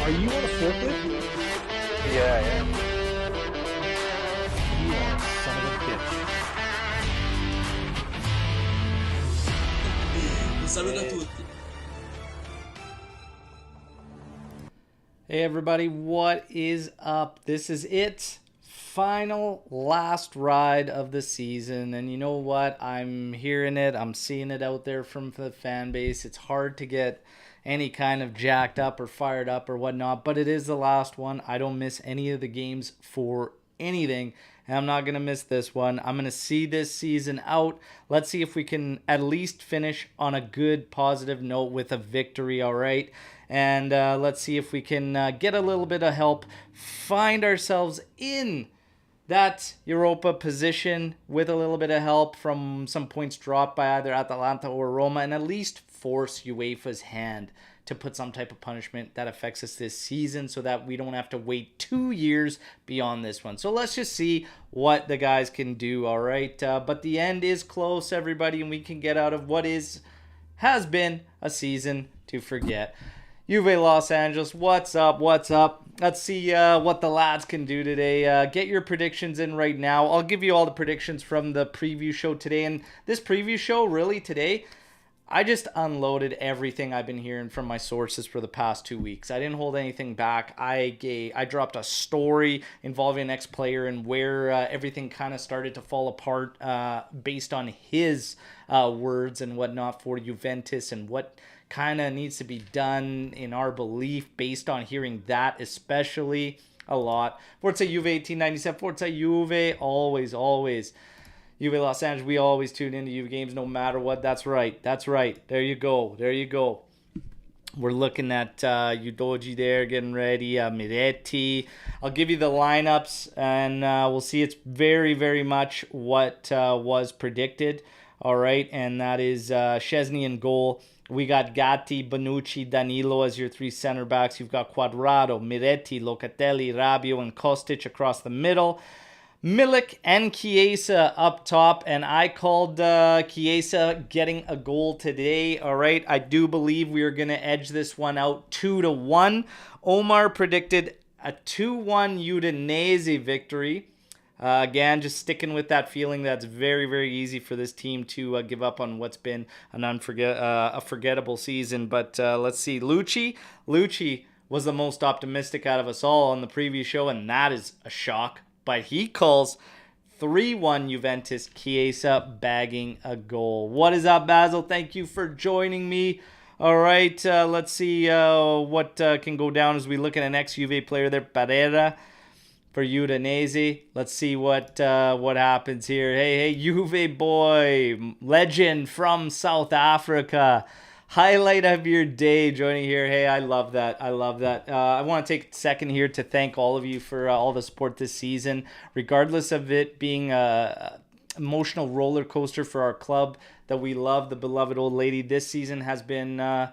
Are you on a forklift? Yeah, yeah. You are a son of a bitch. Un saluto a tutti. Hey everybody, what is up? This is it. Final last ride of the season. And you know what? I'm hearing it. I'm seeing it out there from the fan base. It's hard to get any kind of jacked up or fired up or whatnot, but it is the last one. I don't miss any of the games for anything. And I'm not going to miss this one. I'm going to see this season out. Let's see if we can at least finish on a good, positive note with a victory, all right? And let's see if we can get a little bit of help, find ourselves in that Europa position with a little bit of help from some points dropped by either Atalanta or Roma, and at least force UEFA's hand to put some type of punishment that affects us this season so that we don't have to wait 2 years beyond this one. So let's just see what the guys can do, all right? But the end is close, everybody, and we can get out of what has been a season to forget. Juve Los Angeles, what's up? What's up? Let's see what the lads can do today. Get your predictions in right now. I'll give you all the predictions from the preview show today. And this preview show, really, today, I just unloaded everything I've been hearing from my sources for the past 2 weeks. I didn't hold anything back. I dropped a story involving an ex-player and where everything kind of started to fall apart based on his words and whatnot for Juventus and what kind of needs to be done in our belief based on hearing that especially a lot. Forza Juve 1897, Forza Juve, always. Juve Los Angeles, we always tune into Juve games no matter what. That's right. There you go. We're looking at Udoji there, getting ready, Miretti. I'll give you the lineups, and we'll see it's very, very much what was predicted. All right, and that is Szczesny in goal. We got Gatti, Bonucci, Danilo as your three center backs. You've got Quadrado, Miretti, Locatelli, Rabiot, and Kostic across the middle. Milik and Chiesa up top, and I called Chiesa getting a goal today. All right, I do believe we are going to edge this one out 2-1. Omer predicted a 2-1 Udinese victory. Again, just sticking with that feeling that's very, very easy for this team to give up on what's been a forgettable season. But let's see. Lucci was the most optimistic out of us all on the previous show, and that is a shock. But he calls 3-1 Juventus, Chiesa bagging a goal. What is up, Basil? Thank you for joining me. All right, let's see what can go down as we look at an ex-Juve player there, Pereira, for Udinese. Let's see what happens here. Hey, Juve boy, legend from South Africa. Highlight of your day joining here. Hey, I love that. I want to take a second here to thank all of you for all the support this season, regardless of it being a emotional roller coaster for our club that we love, the beloved old lady. This season has been a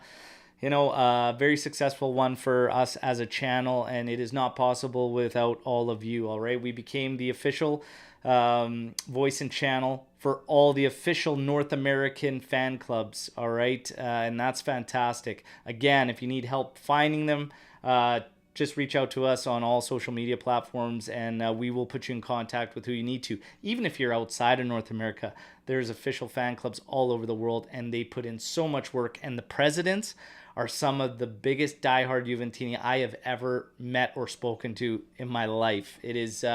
very successful one for us as a channel, and it is not possible without all of you. All right, we became the official voice and channel for all the official North American fan clubs, all right? And that's fantastic. Again, if you need help finding them, just reach out to us on all social media platforms, and we will put you in contact with who you need to. Even if you're outside of North America, there's official fan clubs all over the world, and they put in so much work, and the presidents are some of the biggest diehard Juventini I have ever met or spoken to in my life. It is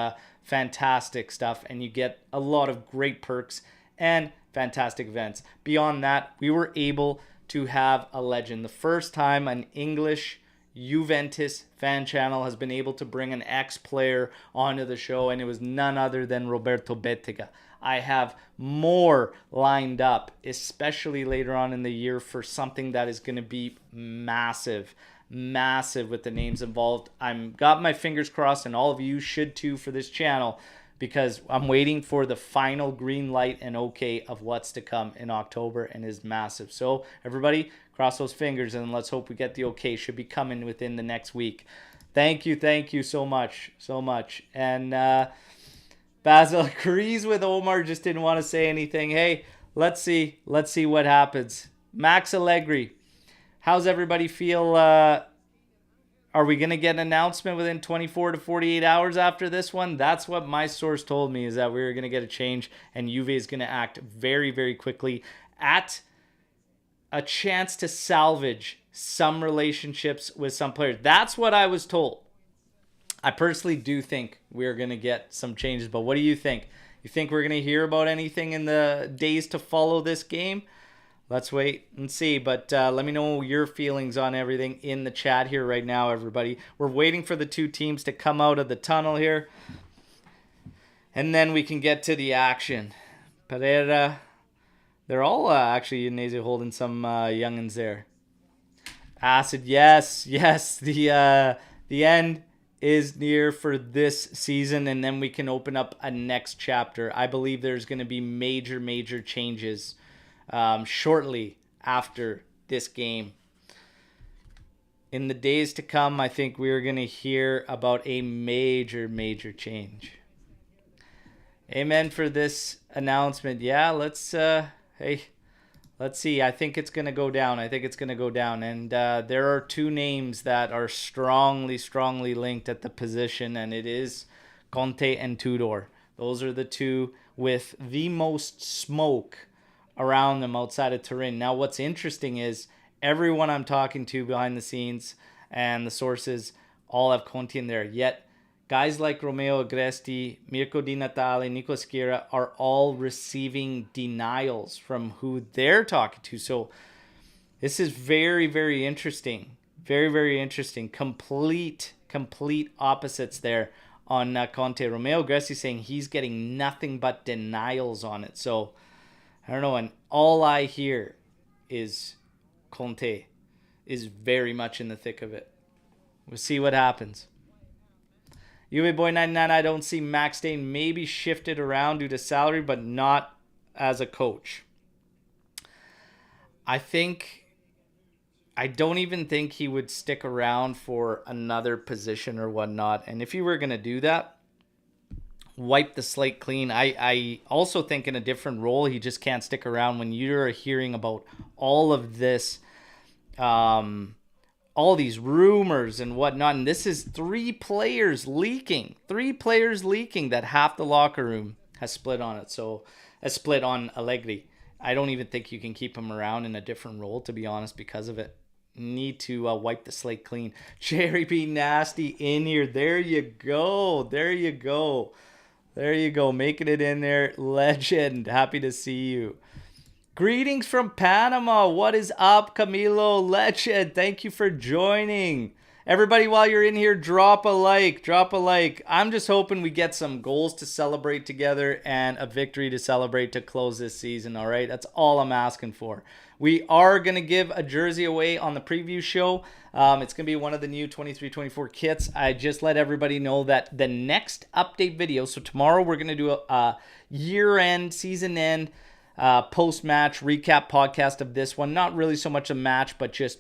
fantastic stuff, and you get a lot of great perks and fantastic events. Beyond that, we were able to have a legend. The first time an English Juventus fan channel has been able to bring an ex-player onto the show, and it was none other than Roberto Bettega. I have more lined up, especially later on in the year, for something that is going to be massive with the names involved. I'm got my fingers crossed, and all of you should too, for this channel, because I'm waiting for the final green light and okay of what's to come in October, and is massive. So everybody, cross those fingers, and let's hope we get the okay. Should be coming within the next week. Thank you so much. And Basil agrees with Omar, just didn't want to say anything. Hey, let's see what happens. Max Allegri, how's everybody feel? Are we going to get an announcement within 24 to 48 hours after this one? That's what my source told me, is that we were going to get a change and Juve is going to act very, very quickly at a chance to salvage some relationships with some players. That's what I was told. I personally do think we're going to get some changes, but what do you think? You think we're going to hear about anything in the days to follow this game? Let's wait and see, but let me know your feelings on everything in the chat here right now, everybody. We're waiting for the two teams to come out of the tunnel here, and then we can get to the action. Pereira, they're all actually Udinese holding some youngins there. Acid, yes, the end is near for this season, and then we can open up a next chapter. I believe there's going to be major changes shortly after this game. In the days to come, I think we're going to hear about a major change. Amen for this announcement. Yeah, let's see. I think it's going to go down. And there are two names that are strongly linked at the position, and it is Conte and Tudor. Those are the two with the most smoke around them outside of Turin. Now, what's interesting is everyone I'm talking to behind the scenes and the sources all have Conte in there. Yet, guys like Romeo Agresti, Mirko Di Natale, Nico Schira are all receiving denials from who they're talking to. So, this is very interesting. Very interesting. Complete opposites there on Conte. Romeo Agresti saying he's getting nothing but denials on it. So, I don't know, and all I hear is Conte is very much in the thick of it. We'll see what happens. Juve Boy 99, I don't see Max Dane maybe shifted around due to salary, but not as a coach. I don't even think he would stick around for another position or whatnot. And if you were going to do that, wipe the slate clean. I also think in a different role, he just can't stick around when you're hearing about all of this, all these rumors and whatnot. And this is three players leaking that half the locker room has split on it. So has split on Allegri. I don't even think you can keep him around in a different role, to be honest, because of it. Need to wipe the slate clean. Jerry B. Nasty in here. There you go. Making it in there. Legend. Happy to see you. Greetings from Panama. What is up, Camilo? Legend. Thank you for joining. Everybody, while you're in here, drop a like. I'm just hoping we get some goals to celebrate together and a victory to celebrate to close this season, all right? That's all I'm asking for. We are going to give a jersey away on the preview show. It's going to be one of the new 23-24 kits. I just let everybody know that the next update video, so tomorrow we're going to do a year-end, season-end, post-match recap podcast of this one. Not really so much a match, but just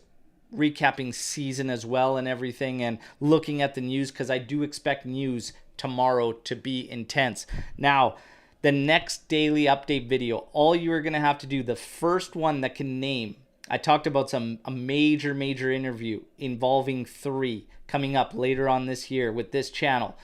recapping season as well and everything, and looking at the news, because I do expect news tomorrow to be intense. Now, the next daily update video, all you are going to have to do, the first one that can name, I talked about a major interview involving three coming up later on this year with this channel.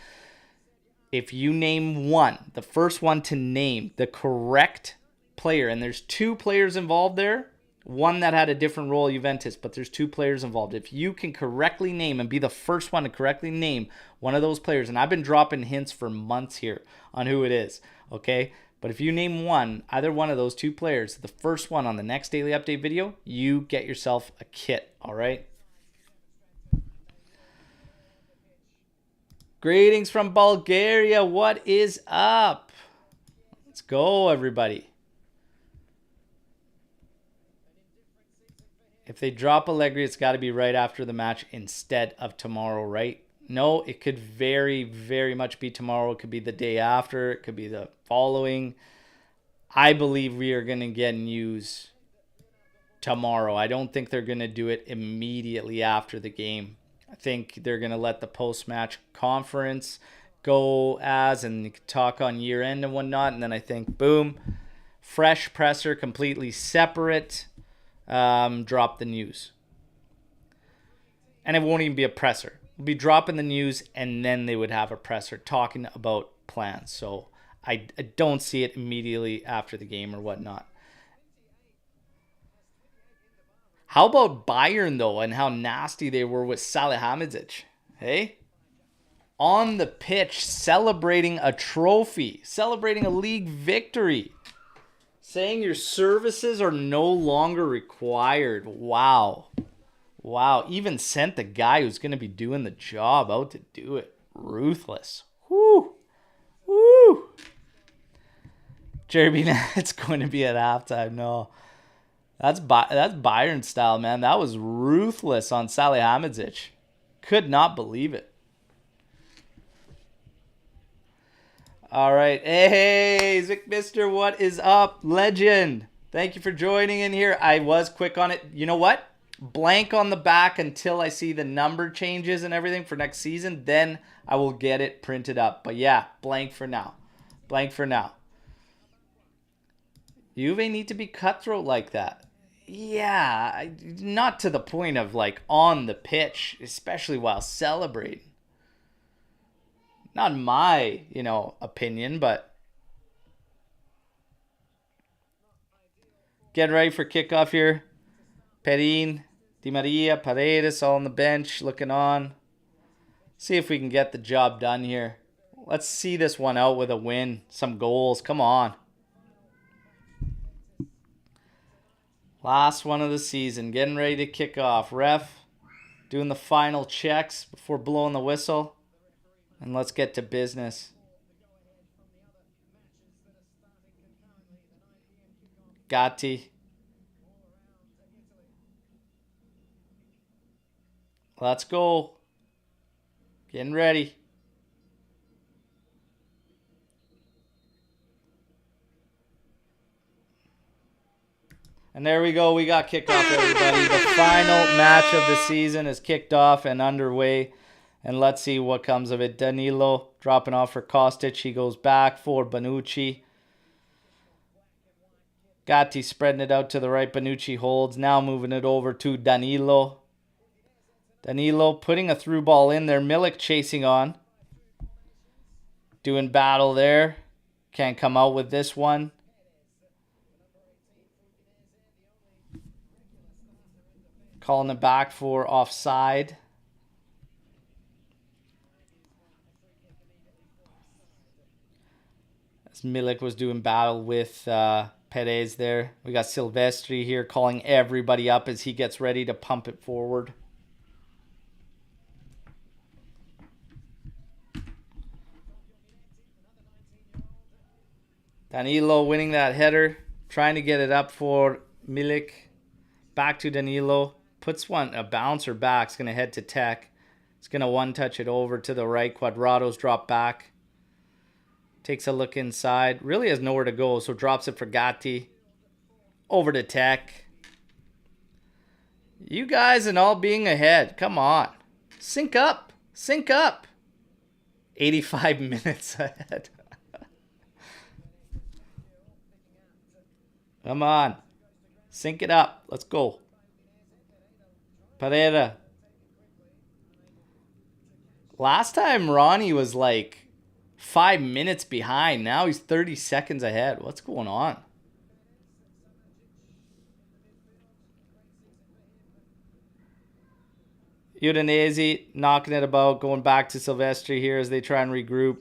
If you name one, the first one to name the correct player, and there's two players involved there, one that had a different role at Juventus, but there's two players involved. If you can correctly name and be the first one to correctly name one of those players, and I've been dropping hints for months here on who it is, okay? But if you name one, either one of those two players, the first one on the next daily update video, you get yourself a kit, all right? Greetings from Bulgaria. What is up? Let's go, everybody. If they drop Allegri, it's got to be right after the match instead of tomorrow, right? No, it could very much be tomorrow. It could be the day after. It could be the following. I believe we are going to get news tomorrow. I don't think they're going to do it immediately after the game. I think they're going to let the post-match conference go and talk on year-end and whatnot. And then I think, boom, fresh presser, completely separate. Drop the news. And it won't even be a presser. We'll be dropping the news, and then they would have a presser talking about plans. So I don't see it immediately after the game or whatnot. How about Bayern, though, and how nasty they were with Salihamidzic? Hey? On the pitch, celebrating a trophy, celebrating a league victory, saying your services are no longer required. Wow. Wow. Even sent the guy who's going to be doing the job out to do it. Ruthless. Woo. Woo. Jeremy, it's going to be at halftime. No. That's Bayern style, man. That was ruthless on Salihamidzic. Could not believe it. All right. Hey, Zick Mister, what is up? Legend. Thank you for joining in here. I was quick on it. You know what? Blank on the back until I see the number changes and everything for next season. Then I will get it printed up. But yeah, blank for now. Blank for now. Juve need to be cutthroat like that. Yeah, not to the point of like on the pitch, especially while celebrating. Not my, opinion, but getting ready for kickoff here. Perin, Di Maria, Paredes all on the bench, looking on. See if we can get the job done here. Let's see this one out with a win. Some goals. Come on. Last one of the season. Getting ready to kick off. Ref doing the final checks before blowing the whistle. And let's get to business. Gatti. Let's go. Getting ready. And there we go. We got kickoff, everybody. The final match of the season is kicked off and underway. And let's see what comes of it. Danilo dropping off for Kostic. He goes back for Bonucci. Gatti spreading it out to the right. Bonucci holds. Now moving it over to Danilo. Danilo putting a through ball in there. Milik chasing on. Doing battle there. Can't come out with this one. Calling it back for offside. As Milik was doing battle with Perez there. We got Silvestri here calling everybody up as he gets ready to pump it forward. Danilo winning that header. Trying to get it up for Milik. Back to Danilo. Puts a bouncer back. It's going to head to Tech. It's going to one-touch it over to the right. Quadrado's drop back. Takes a look inside. Really has nowhere to go, so drops it for Gatti. Over to Tech. You guys and all being ahead. Come on. Sync up. Sync up. 85 minutes ahead. Come on. Sync it up. Let's go. Pereira. Last time Ronnie was like 5 minutes behind. Now he's 30 seconds ahead. What's going on? Udinese knocking it about. Going back to Silvestri here as they try and regroup.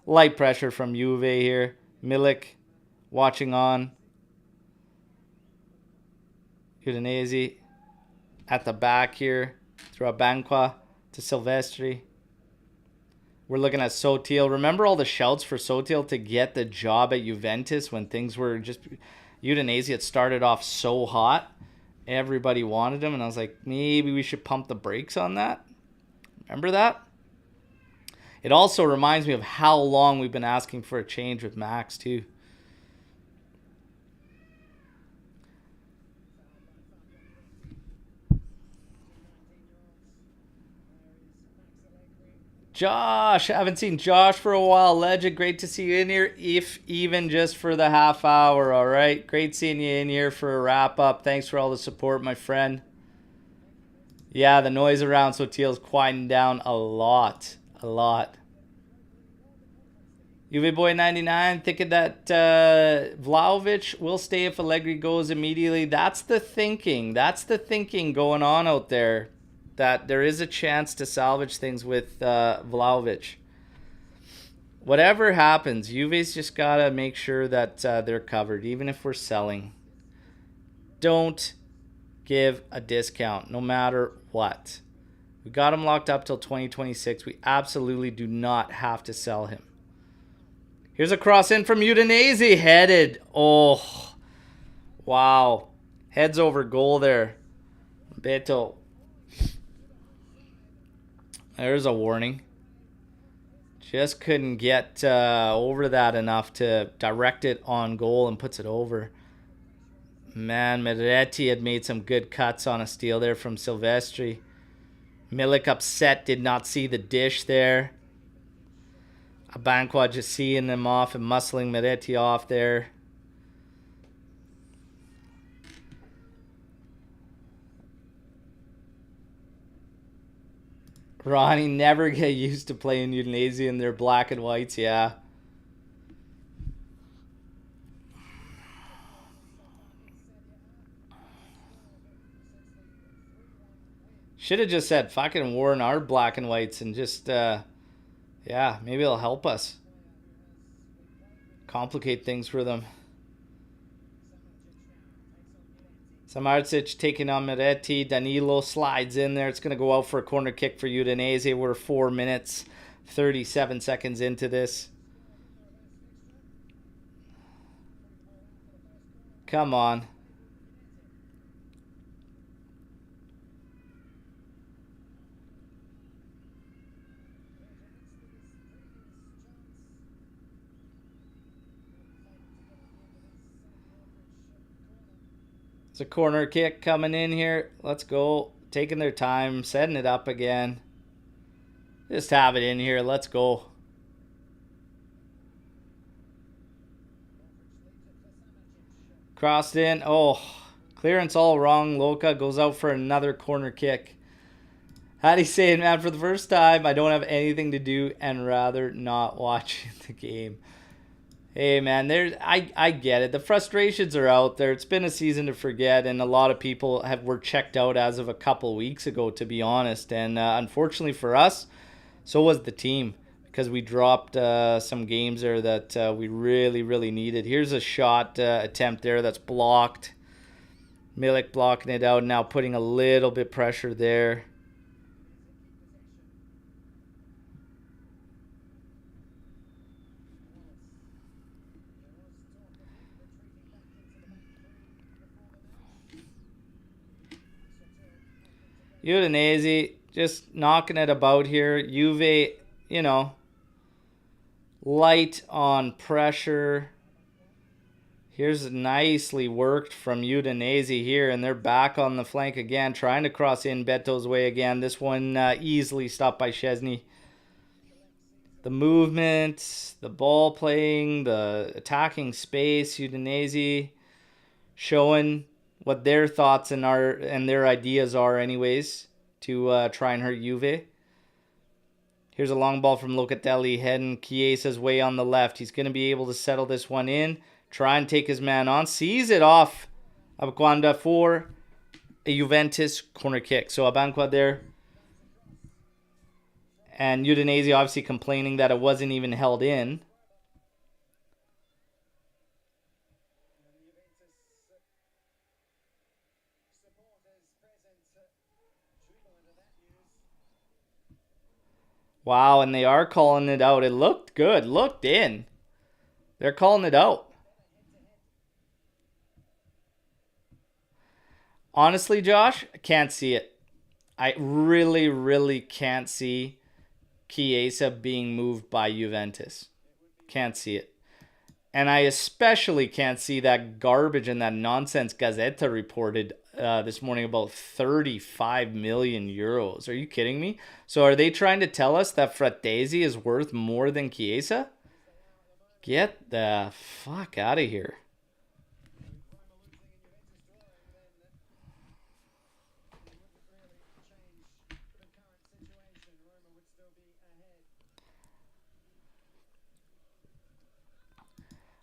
Light pressure from Juve here. Milik watching on. Udinese at the back here. Through a Banqua to Silvestri. We're looking at Sotil. Remember all the shouts for Sotil to get the job at Juventus when things were just... Udinese had started off so hot. Everybody wanted him. And I was like, maybe we should pump the brakes on that. Remember that? It also reminds me of how long we've been asking for a change with Max too. Josh, I haven't seen Josh for a while. Legend, great to see you in here, if even just for the half hour, all right? Great seeing you in here for a wrap-up. Thanks for all the support, my friend. Yeah, the noise around Sotil's quieting down a lot. A lot. Juve Boy 99 thinking that Vlahovic will stay if Allegri goes immediately. That's the thinking. That's the thinking going on out there. That there is a chance to salvage things with Vlahovic. Whatever happens, Juve's just got to make sure that they're covered, even if we're selling. Don't give a discount, no matter what. We got him locked up till 2026. We absolutely do not have to sell him. Here's a cross in from Udinese. Headed. Oh, wow. Heads over goal there. Berto. There's a warning. Just couldn't get over that enough to direct it on goal and puts it over. Man, Miretti had made some good cuts on a steal there from Silvestri. Milik upset, did not see the dish there. Abanqua just seeing them off and muscling Miretti off there. Ronnie, never get used to playing Udinese in their black and whites, yeah. Should have just said fucking worn our black and whites and just, yeah, maybe it'll help us. Complicate things for them. Samardzic taking on Miretti. Danilo slides in there. It's going to go out for a corner kick for Udinese. We're 4 minutes, 37 seconds into this. Come on. It's a corner kick coming in here. Let's go. Taking their time, setting it up again. Just have it in here. Let's go. Crossed in. Oh, clearance all wrong. Luca goes out for another corner kick. How'd he say it, man? For the first time, I don't have anything to do and rather not watch the game. Hey, man, I get it. The frustrations are out there. It's been a season to forget, and a lot of people were checked out as of a couple weeks ago, to be honest. And unfortunately for us, so was the team, because we dropped some games there that we really, really needed. Here's a shot attempt there that's blocked. Milik blocking it out, now putting a little bit pressure there. Udinese just knocking it about here. Juve, you know, light on pressure. Here's nicely worked from Udinese here, and they're back on the flank again, trying to cross in Berto's way again. This one easily stopped by Szczesny. The movement, the ball playing, the attacking space, Udinese showing what their thoughts and their ideas are anyways to try and hurt Juve. Here's a long ball from Locatelli heading Chiesa's way on the left. He's going to be able to settle this one in, try and take his man on. Sees it off Abanqua for a Juventus corner kick. So Abanqua there. And Udinese obviously complaining that it wasn't even held in. Wow, and they are calling it out. It looked good. Looked in. They're calling it out. Honestly, Josh, I can't see it. I really, really can't see Chiesa being moved by Juventus. Can't see it. And I especially can't see that garbage and that nonsense Gazzetta reported this morning about 35 million euros. Are you kidding me? So are they trying to tell us that Fratesi is worth more than Chiesa? Get the fuck out of here.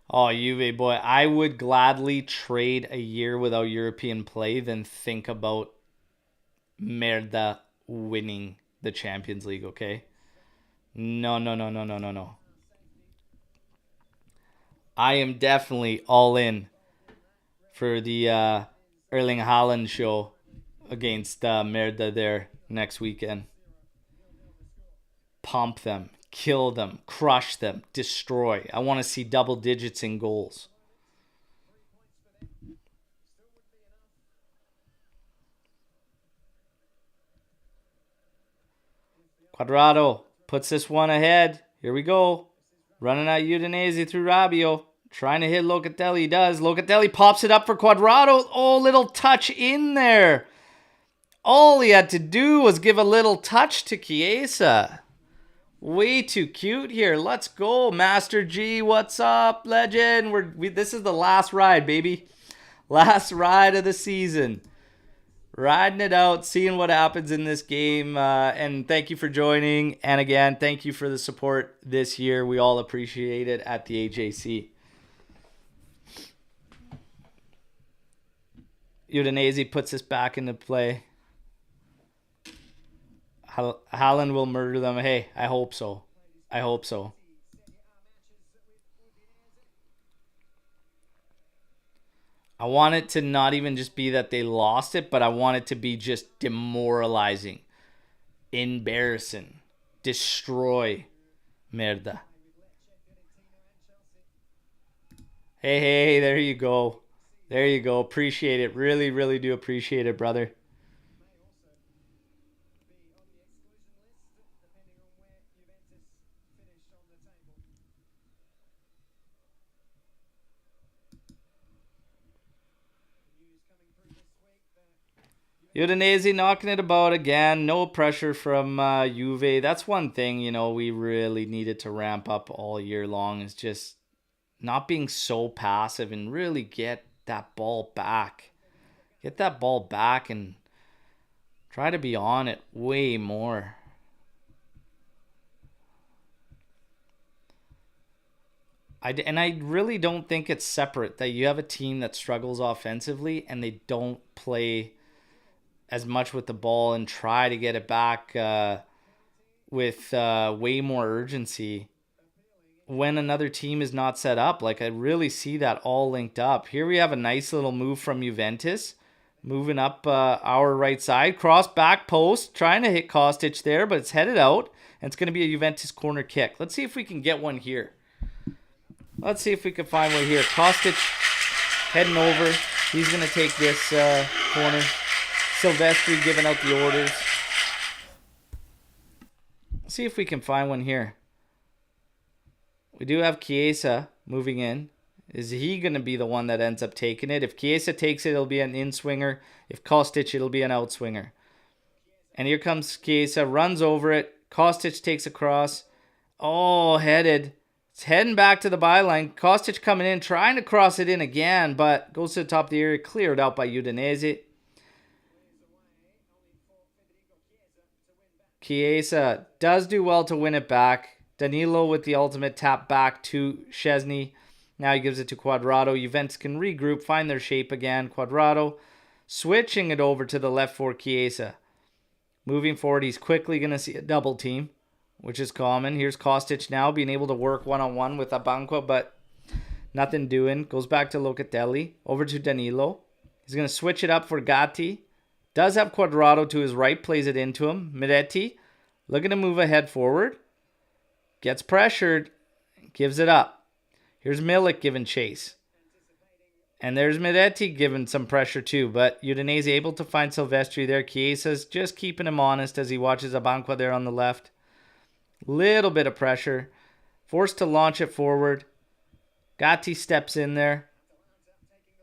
Oh, Juve, boy. I would gladly trade a year without European play than think about Merda winning the Champions League, okay? No, no, no, no, no, no, no. I am definitely all in for the Erling Haaland show against Merda there next weekend. Pump them, kill them, crush them, destroy. I want to see double digits in goals. Quadrado puts this one ahead. Here we go. Running out Udinese through Rabiot. Trying to hit Locatelli. He does. Locatelli pops it up for Quadrado. Oh, little touch in there. All he had to do was give a little touch to Chiesa. Way too cute here. Let's go, Master G. What's up, legend? This is the last ride, baby. Last ride of the season. Riding it out, seeing what happens in this game. And thank you for joining. And again, thank you for the support this year. We all appreciate it at the AJC. Udinese puts this back into play. Haaland will murder them. Hey, I hope so. I hope so. I want it to not even just be that they lost it, but I want it to be just demoralizing, embarrassing, destroy Merda. Hey, there you go. There you go. Appreciate it. Really, really do appreciate it, brother. Udinese knocking it about again. No pressure from Juve. That's one thing, we really needed to ramp up all year long is just not being so passive and really get that ball back. Get that ball back and try to be on it way more. I really don't think it's separate that you have a team that struggles offensively and they don't play as much with the ball and try to get it back with way more urgency when another team is not set up. Like, I really see that all linked up. Here we have a nice little move from Juventus, moving up our right side. Cross back post, trying to hit Kostic there, but it's headed out, and it's going to be a Juventus corner kick. Let's see if we can get one here. Let's see if we can find one here. Kostic heading over. He's going to take this corner. Silvestri giving out the orders. See if we can find one here. We do have Chiesa moving in. Is he going to be the one that ends up taking it? If Chiesa takes it, it'll be an in-swinger. If Kostic, it'll be an out-swinger. And here comes Chiesa, runs over it. Kostic takes a cross. Oh, headed. It's heading back to the byline. Kostic coming in, trying to cross it in again, but goes to the top of the area, cleared out by Udinese. Chiesa does do well to win it back. Danilo with the ultimate tap back to Szczesny. Now he gives it to Quadrado. Juventus can regroup, find their shape again. Quadrado switching it over to the left for Chiesa. Moving forward, he's quickly going to see a double team, which is common. Here's Kostic now being able to work one-on-one with Abanqua, but nothing doing. Goes back to Locatelli. Over to Danilo. He's going to switch it up for Gatti. Does have Quadrado to his right, plays it into him. Miretti looking to move ahead forward. Gets pressured, gives it up. Here's Milik giving chase. And there's Miretti giving some pressure too, but Udinese able to find Silvestri there. Chiesa's just keeping him honest as he watches Abanqua there on the left. Little bit of pressure. Forced to launch it forward. Gatti steps in there.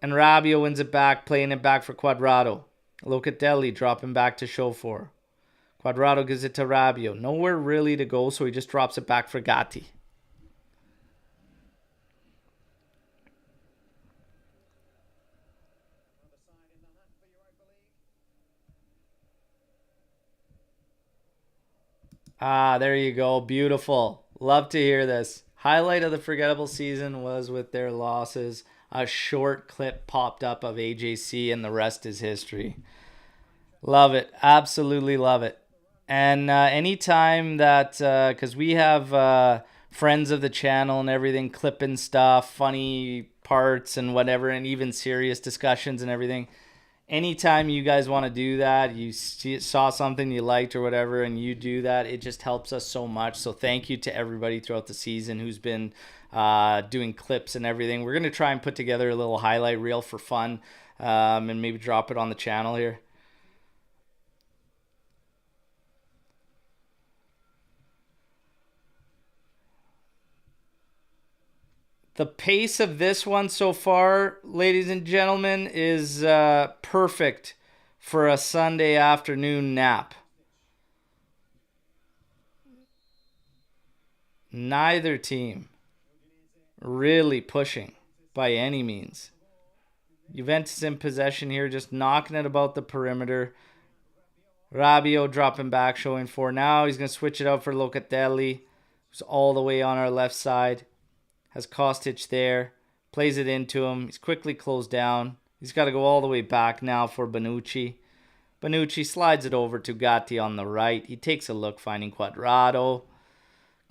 And Rabiot wins it back, playing it back for Quadrado. Locatelli dropping back to Shofor. Quadrado gives it to Rabiot. Nowhere really to go, so he just drops it back for Gatti. Ah, there you go. Beautiful. Love to hear this. Highlight of the forgettable season was with their losses. A short clip popped up of AJC, and the rest is history. Love it. Absolutely love it. And anytime that, because we have friends of the channel and everything, clipping stuff, funny parts and whatever, and even serious discussions and everything. Anytime you guys want to do that, you saw something you liked or whatever, and you do that, it just helps us so much. So thank you to everybody throughout the season who's been doing clips and everything. We're going to try and put together a little highlight reel for fun, and maybe drop it on the channel here. The pace of this one so far, ladies and gentlemen, is perfect for a Sunday afternoon nap. Neither team really pushing by any means. Juventus in possession here, just knocking it about the perimeter. Rabiot dropping back, showing for now. He's going to switch it out for Locatelli, who's all the way on our left side. Has Kostic there, plays it into him. He's quickly closed down. He's got to go all the way back now for Bonucci. Bonucci slides it over to Gatti on the right. He takes a look, finding Quadrado.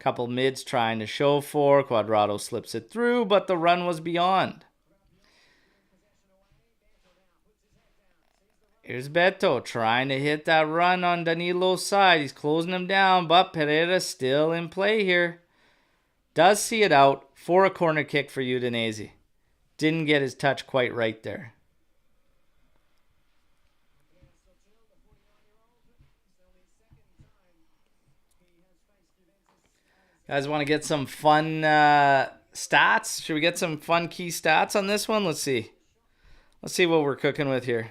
Couple mids trying to show for. Quadrado slips it through, but the run was beyond. Here's Berto trying to hit that run on Danilo's side. He's closing him down, but Pereira's still in play here. Does see it out for a corner kick for Udinese. Didn't get his touch quite right there. Guys want to get some fun stats? Should we get some fun key stats on this one? Let's see. Let's see what we're cooking with here.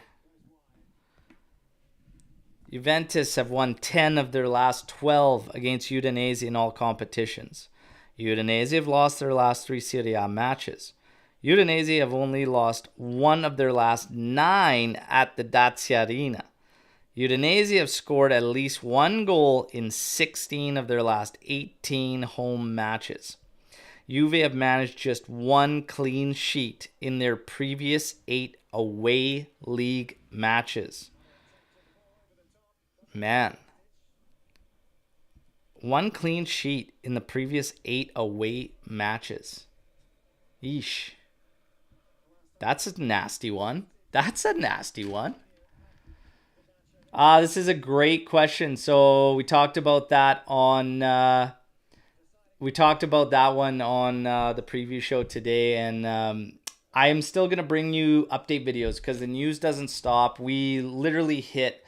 Juventus have won 10 of their last 12 against Udinese in all competitions. Udinese have lost their last 3 Serie A matches. Udinese have only lost 1 of their last 9 at the Dacia Arena. Udinese have scored at least 1 goal in 16 of their last 18 home matches. Juve have managed just 1 clean sheet in their previous 8 away league matches. Man. 1 clean sheet in the previous 8 away matches. Yeesh. That's a nasty one. This is a great question. So we talked about that on the preview show today, and I am still gonna bring you update videos because the news doesn't stop. We literally hit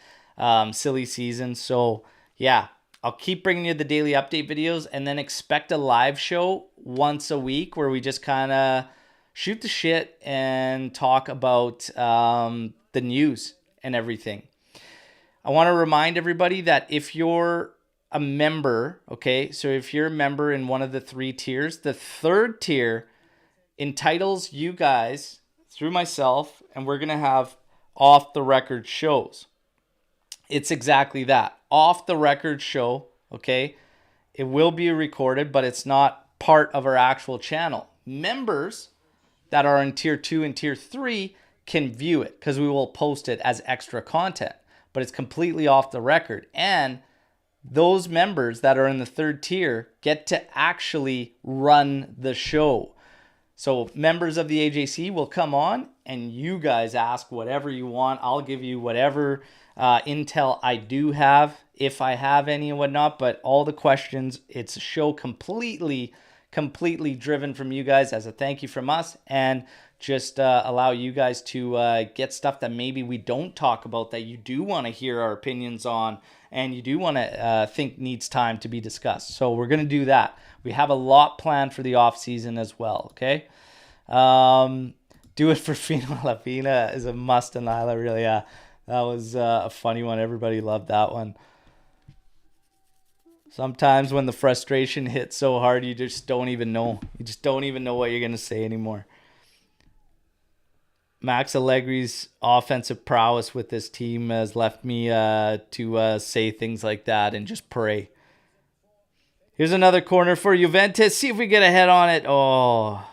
silly season, so yeah. I'll keep bringing you the daily update videos, and then expect a live show once a week where we just kind of shoot the shit and talk about the news and everything. I want to remind everybody that if you're a member, okay, so if you're a member in one of the 3 tiers, the 3rd tier entitles you guys through myself, and we're going to have off-the-record shows. It's exactly that. Off the record show, okay? It will be recorded, but it's not part of our actual channel. Members that are in tier 2 and tier 3 can view it because we will post it as extra content, but it's completely off the record. And those members that are in the 3rd tier get to actually run the show. So members of the AJC will come on and you guys ask whatever you want. I'll give you whatever intel I do have, if I have any and whatnot, but all the questions, it's a show completely driven from you guys as a thank you from us, and just allow you guys to get stuff that maybe we don't talk about that you do want to hear our opinions on and you do want to think needs time to be discussed. So we're going to do that. We have a lot planned for the off season as well, okay? Do it for Fina La Fina is a must in Lila, really. Yeah, that was a funny one. Everybody loved that one. Sometimes when the frustration hits so hard, you just don't even know. You just don't even know what you're going to say anymore. Max Allegri's offensive prowess with this team has left me to say things like that and just pray. Here's another corner for Juventus. See if we get a head on it. Oh,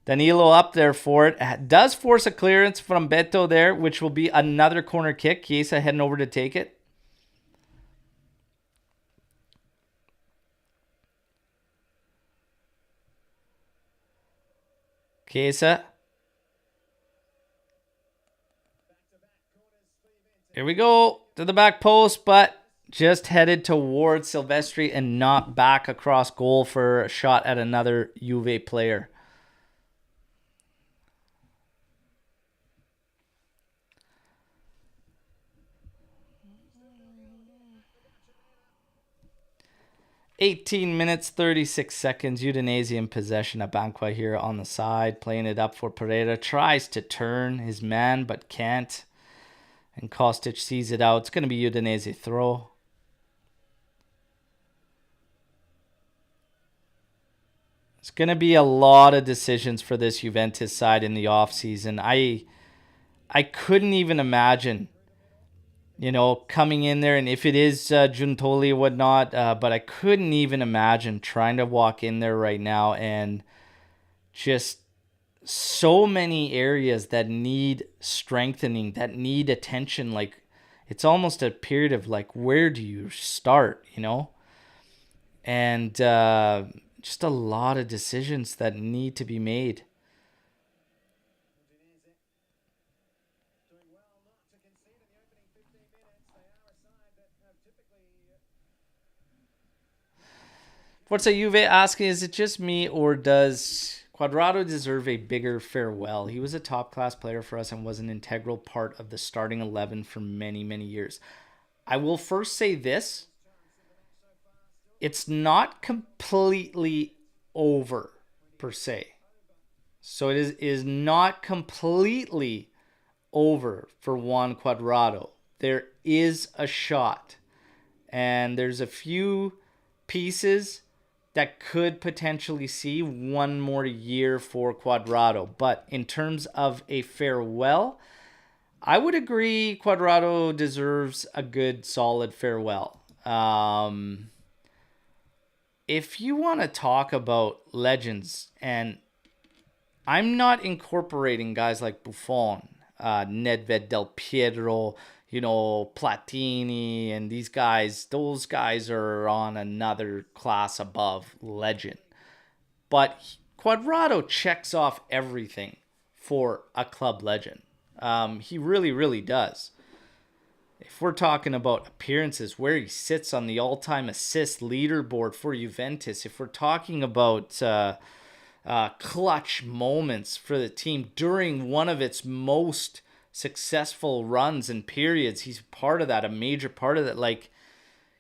Danilo up there for it. Does force a clearance from Berto there, which will be another corner kick. Chiesa heading over to take it. Chiesa. Here we go to the back post, but just headed towards Silvestri and not back across goal for a shot at another Juve player. "18 minutes, 36 seconds. Udinese in possession. Abanqua here on the side, playing it up for Pereira. Tries to turn his man, but can't. And Kostic sees it out. It's going to be Udinese throw. It's going to be a lot of decisions for this Juventus side in the offseason. I couldn't even imagine, coming in there, and if it is Giuntoli or whatnot, but I couldn't even imagine trying to walk in there right now and just so many areas that need strengthening, that need attention. Like, it's almost a period of like, where do you start, And just a lot of decisions that need to be made. Forza Juve asking, is it just me or does Cuadrado deserve a bigger farewell? He was a top-class player for us and was an integral part of the starting 11 for many, many years. I will first say this. It's not completely over, per se. So it is not completely over for Juan Cuadrado. There is a shot. And there's a few pieces that could potentially see one more year for Cuadrado. But in terms of a farewell, I would agree Cuadrado deserves a good, solid farewell. If you want to talk about legends, and I'm not incorporating guys like Buffon, Nedved, Del Piero, Platini, and these guys, those guys are on another class above legend. But Cuadrado checks off everything for a club legend. He really, really does. If we're talking about appearances, where he sits on the all-time assist leaderboard for Juventus, if we're talking about clutch moments for the team during one of its most successful runs and periods, he's part of that, a major part of that. Like,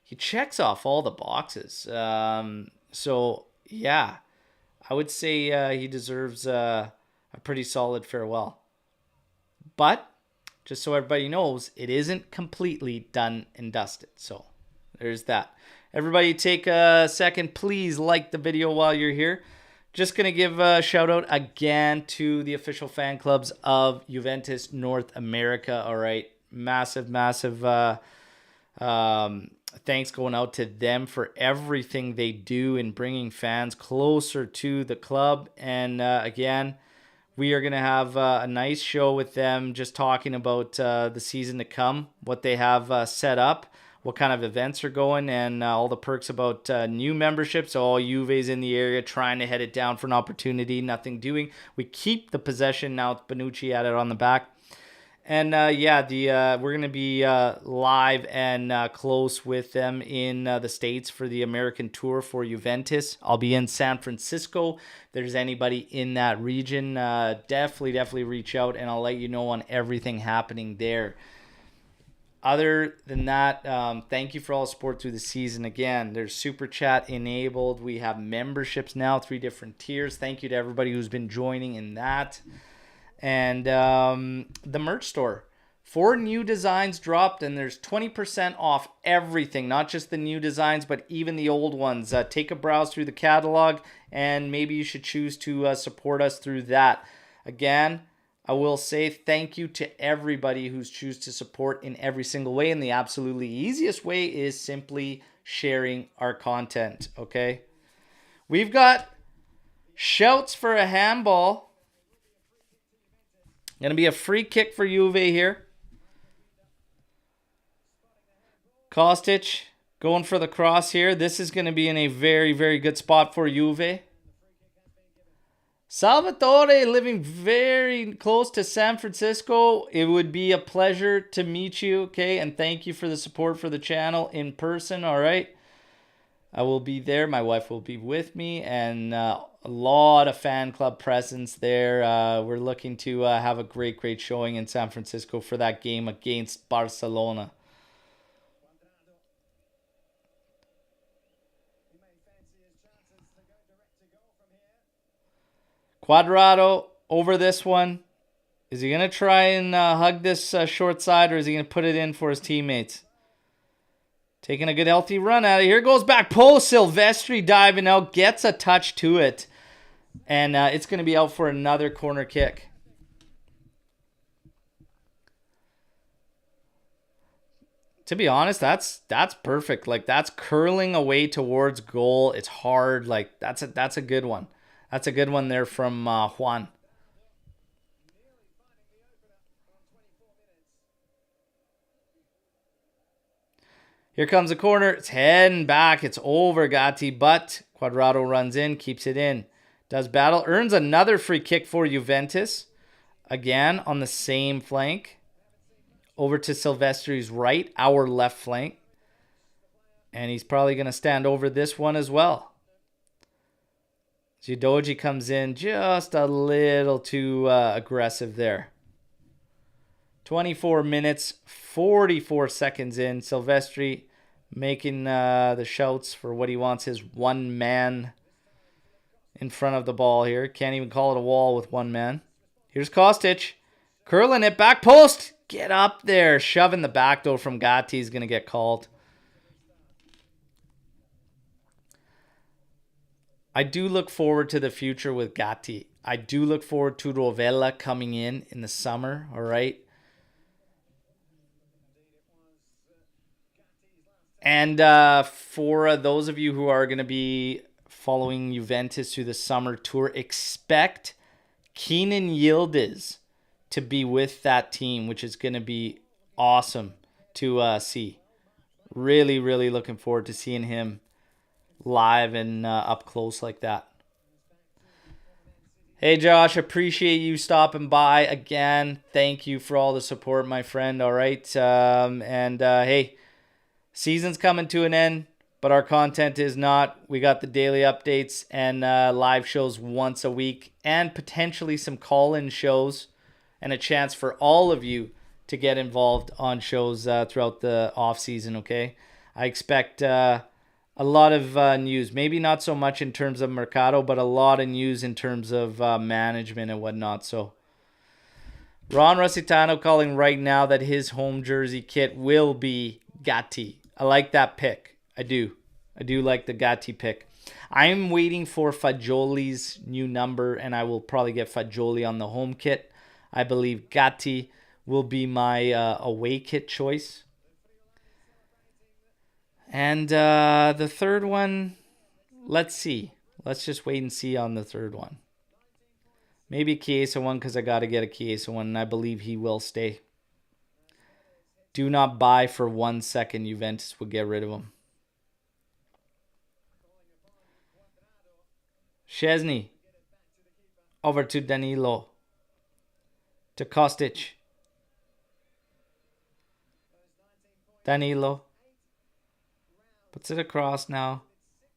he checks off all the boxes. So yeah, I would say he deserves a pretty solid farewell. But just so everybody knows, it isn't completely done and dusted. So there's that. Everybody take a second. Please like the video while you're here. Just going to give a shout out again to the official fan clubs of Juventus North America. All right. Massive thanks going out to them for everything they do in bringing fans closer to the club. And again, we are going to have a nice show with them, just talking about the season to come, what they have set up, what kind of events are going, and all the perks about new memberships. So all Juve's in the area trying to head it down for an opportunity, nothing doing. We keep the possession now with Bonucci at it on the back. And we're going to be live and close with them in the States for the American tour for Juventus. I'll be in San Francisco. If there's anybody in that region, definitely reach out, and I'll let you know on everything happening there. Other than that, thank you for all the support through the season. Again, there's Super Chat enabled. We have memberships now, 3 different tiers. Thank you to everybody who's been joining in that. And the merch store. 4 new designs dropped, and there's 20% off everything, not just the new designs, but even the old ones. Take a browse through the catalog, and maybe you should choose to support us through that. Again, I will say thank you to everybody who's choose to support in every single way, and the absolutely easiest way is simply sharing our content, okay? We've got shouts for a handball. Going to be a free kick for Juve here. Kostic going for the cross here. This is going to be in a very, very good spot for Juve. Salvatore living very close to San Francisco. It would be a pleasure to meet you, okay? And thank you for the support for the channel in person, all right? I will be there. My wife will be with me, and a lot of fan club presence there. We're looking to have a great showing in San Francisco for that game against Barcelona. Cuadrado over this one. Is he going to try and hug this short side, or is he going to put it in for his teammates? Taking a good healthy run at it. Here goes back post. Silvestri diving out. Gets a touch to it. And it's going to be out for another corner kick. To be honest, that's perfect. Like, that's curling away towards goal. It's hard. Like, that's a good one. That's a good one there from Juan. Here comes the corner. It's heading back. It's over Gatti, but Cuadrado runs in, keeps it in. Does battle. Earns another free kick for Juventus. Again, on the same flank. Over to Silvestri's right, our left flank. And he's probably going to stand over this one as well. Udogie comes in just a little too aggressive there. 24 minutes, 44 seconds in. Silvestri making the shouts for what he wants, his one man in front of the ball here. Can't even call it a wall with one man. Here's Kostic. Curling it, back post. Get up there. Shoving the back though from Gatti is going to get called. I do look forward to the future with Gatti. I do look forward to Rovella coming in the summer, all right? And for those of you who are going to be following Juventus through the summer tour, expect Kenan Yildiz to be with that team, which is going to be awesome to see. Really, really looking forward to seeing him live and up close like that. Hey Josh, appreciate you stopping by again. Thank you for all the support, my friend. All right. Hey, season's coming to an end, but our content is not. We got the daily updates and live shows once a week, and potentially some call-in shows, and a chance for all of you to get involved on shows throughout the off season. Okay, I expect a lot of news, maybe not so much in terms of Mercado, but a lot of news in terms of management and whatnot. So Ron Rossitano calling right now that his home jersey kit will be Gatti. I like that pick. I do like the Gatti pick. I'm waiting for Fagioli's new number, and I will probably get Fagioli on the home kit. I believe Gatti will be my away kit choice. And the third one, let's see. Let's just wait and see on the third one. Maybe Chiesa one, because I got to get a Chiesa one, and I believe he will stay. Do not buy for 1 second. Juventus will get rid of him. Szczesny. Over to Danilo. To Kostic. Danilo. Puts it across now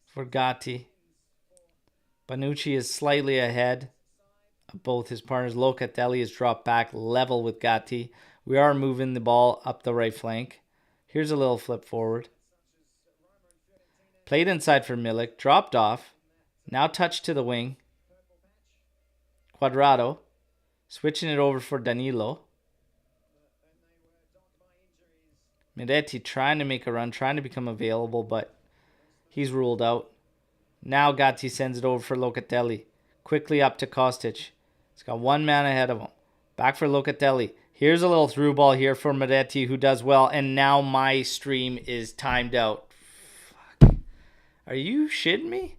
for Gatti. Bonucci is slightly ahead of both his partners. Locatelli is dropped back level with Gatti. We are moving the ball up the right flank. Here's a little flip forward. Played inside for Milik. Dropped off. Now touched to the wing. Cuadrado. Switching it over for Danilo. Miretti trying to make a run, trying to become available, but he's ruled out. Now Gatti sends it over for Locatelli. Quickly up to Kostic. He's got one man ahead of him. Back for Locatelli. Here's a little through ball here for Miretti, who does well. And now my stream is timed out. Are you shitting me?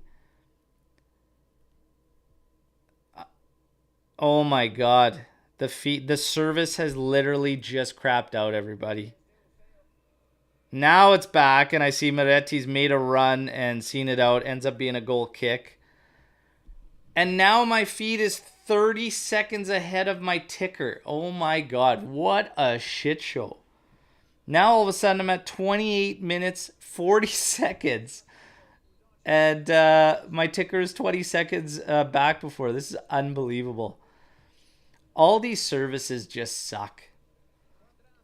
Oh my god. The service has literally just crapped out, everybody. Now it's back, and I see Moretti's made a run and seen it out. Ends up being a goal kick. And now my feed is 30 seconds ahead of my ticker. Oh my god, what a shit show. Now all of a sudden I'm at 28 minutes, 40 seconds. And my ticker is 20 seconds back before. This is unbelievable. All these services just suck.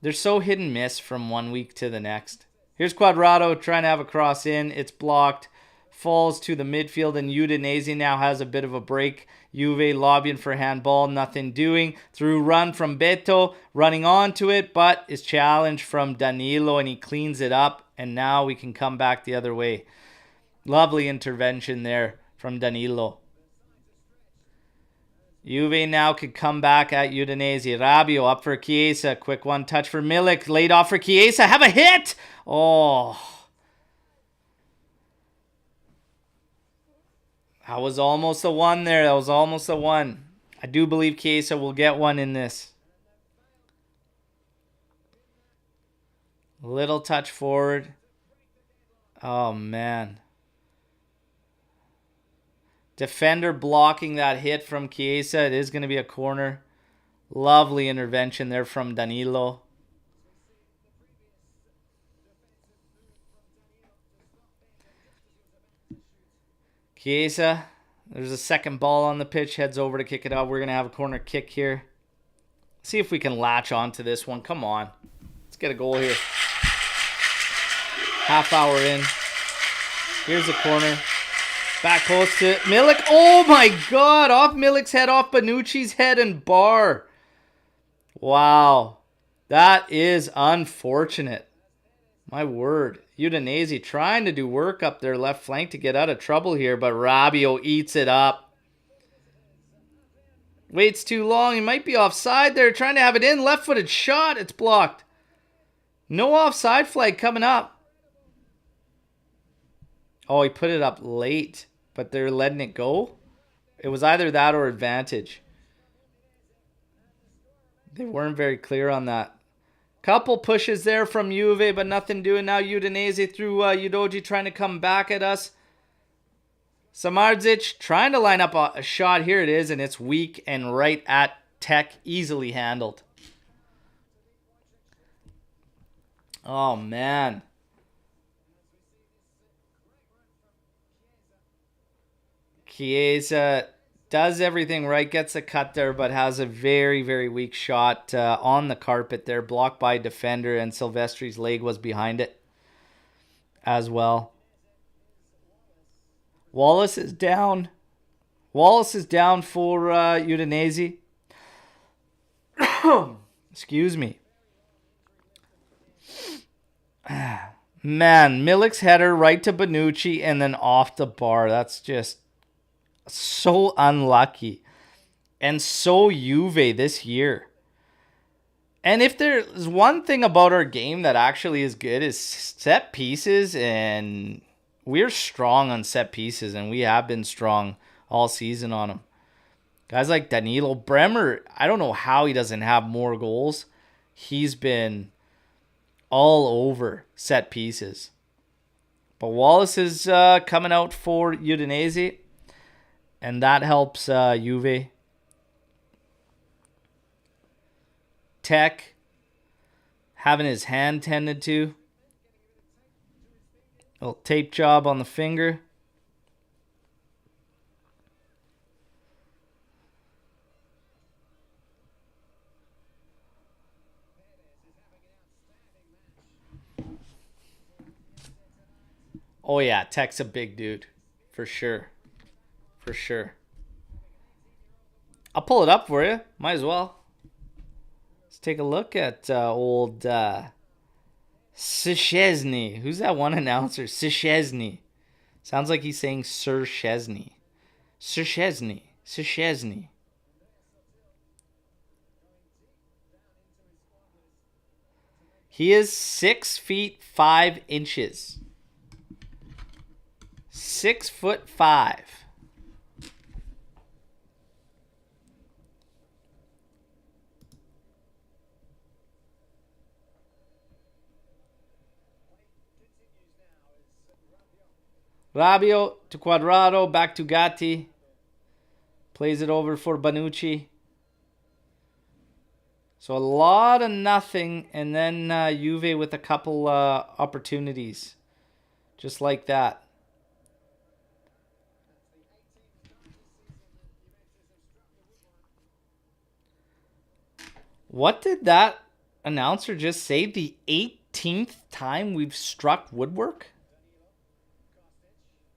They're so hit and miss from one week to the next. Here's Quadrado trying to have a cross in. It's blocked. Falls to the midfield, and Udinese now has a bit of a break. Juve lobbying for handball, nothing doing. Through run from Berto, running onto it, but is challenged from Danilo, and he cleans it up, and now we can come back the other way. Lovely intervention there from Danilo. Juve now could come back at Udinese. Rabiot up for Chiesa. Quick one touch for Milik. Laid off for Chiesa. Have a hit! Oh. That was almost the one there. That was almost the one. I do believe Chiesa will get one in this. Little touch forward. Oh, man. Defender blocking that hit from Chiesa. It is going to be a corner. Lovely intervention there from Danilo. Chiesa, there's a second ball on the pitch. Heads over to kick it out. We're going to have a corner kick here. See if we can latch onto this one. Come on. Let's get a goal here. Half hour in. Here's a corner. Back close to Milik. Oh my god. Off Milik's head, off Bonucci's head and bar. Wow. That is unfortunate. My word. Udinese trying to do work up their left flank to get out of trouble here, but Rabiot eats it up. Waits too long. He might be offside there. Trying to have it in. Left-footed shot. It's blocked. No offside flag coming up. Oh, he put it up late, but they're letting it go. It was either that or advantage. They weren't very clear on that. Couple pushes there from Juve, but nothing doing now. Udinese through Udoji trying to come back at us. Samardzic trying to line up a shot. Here it is, and it's weak and right at Tech. Easily handled. Oh, man. Chiesa does everything right, gets a cut there, but has a very, very weak shot on the carpet there, blocked by a defender, and Silvestri's leg was behind it as well. Wallace is down. Wallace is down for Udinese. Excuse me. Man, Milik's header right to Bonucci and then off the bar. That's just so unlucky. And so Juve this year. And if there's one thing about our game that actually is good is set pieces, and we're strong on set pieces, and we have been strong all season on them. Guys like Danilo, Bremer, I don't know how he doesn't have more goals. He's been all over set pieces. But Wallace is coming out for Udinese, and that helps Juve. Tech having his hand tended to. A little tape job on the finger. Oh yeah, Tech's a big dude. For sure. For sure. I'll pull it up for you. Might as well. Let's take a look at old Szczesny. Who's that one announcer? Szczesny. Sounds like he's saying Sir Szczesny. Szczesny. Szczesny. He is 6 feet 5 inches. 6'5". Rabiot to Quadrado, back to Gatti. Plays it over for Bonucci. So a lot of nothing, and then Juve with a couple opportunities. Just like that. What did that announcer just say? The 18th time we've struck woodwork?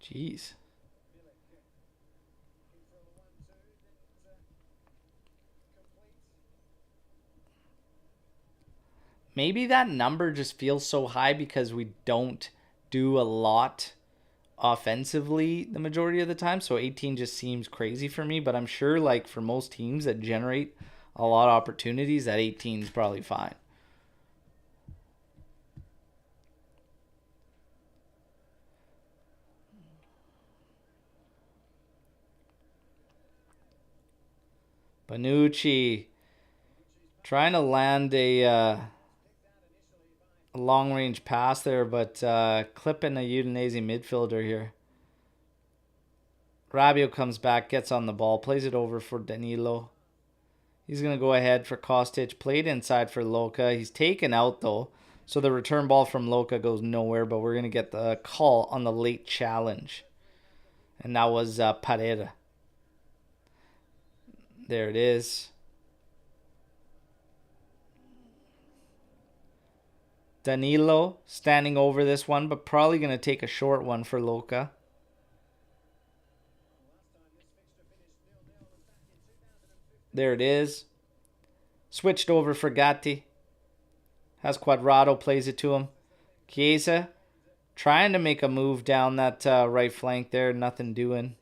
Jeez. Maybe that number just feels so high because we don't do a lot offensively the majority of the time. So 18 just seems crazy for me. But I'm sure like for most teams that generate a lot of opportunities, that 18 is probably fine. Bonucci trying to land a long-range pass there, but clipping a Udinese midfielder here. Rabiot comes back, gets on the ball, plays it over for Danilo. He's going to go ahead for Kostic. Played inside for Luca. He's taken out, though. So the return ball from Luca goes nowhere, but we're going to get the call on the late challenge. And that was Pereira. There it is. Danilo standing over this one, but probably going to take a short one for Luca. There it is. Switched over for Gatti. Has Quadrado, plays it to him. Chiesa trying to make a move down that right flank there. Nothing doing.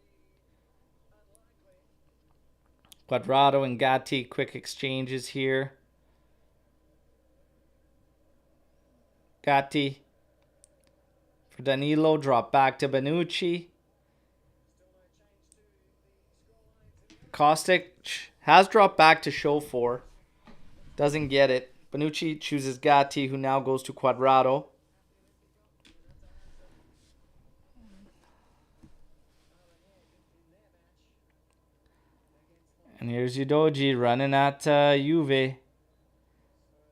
Quadrado and Gatti, quick exchanges here. Gatti for Danilo, drop back to Bonucci. Kostic has dropped back to show for. Doesn't get it. Bonucci chooses Gatti, who now goes to Quadrado. And here's Udoji running at Juve.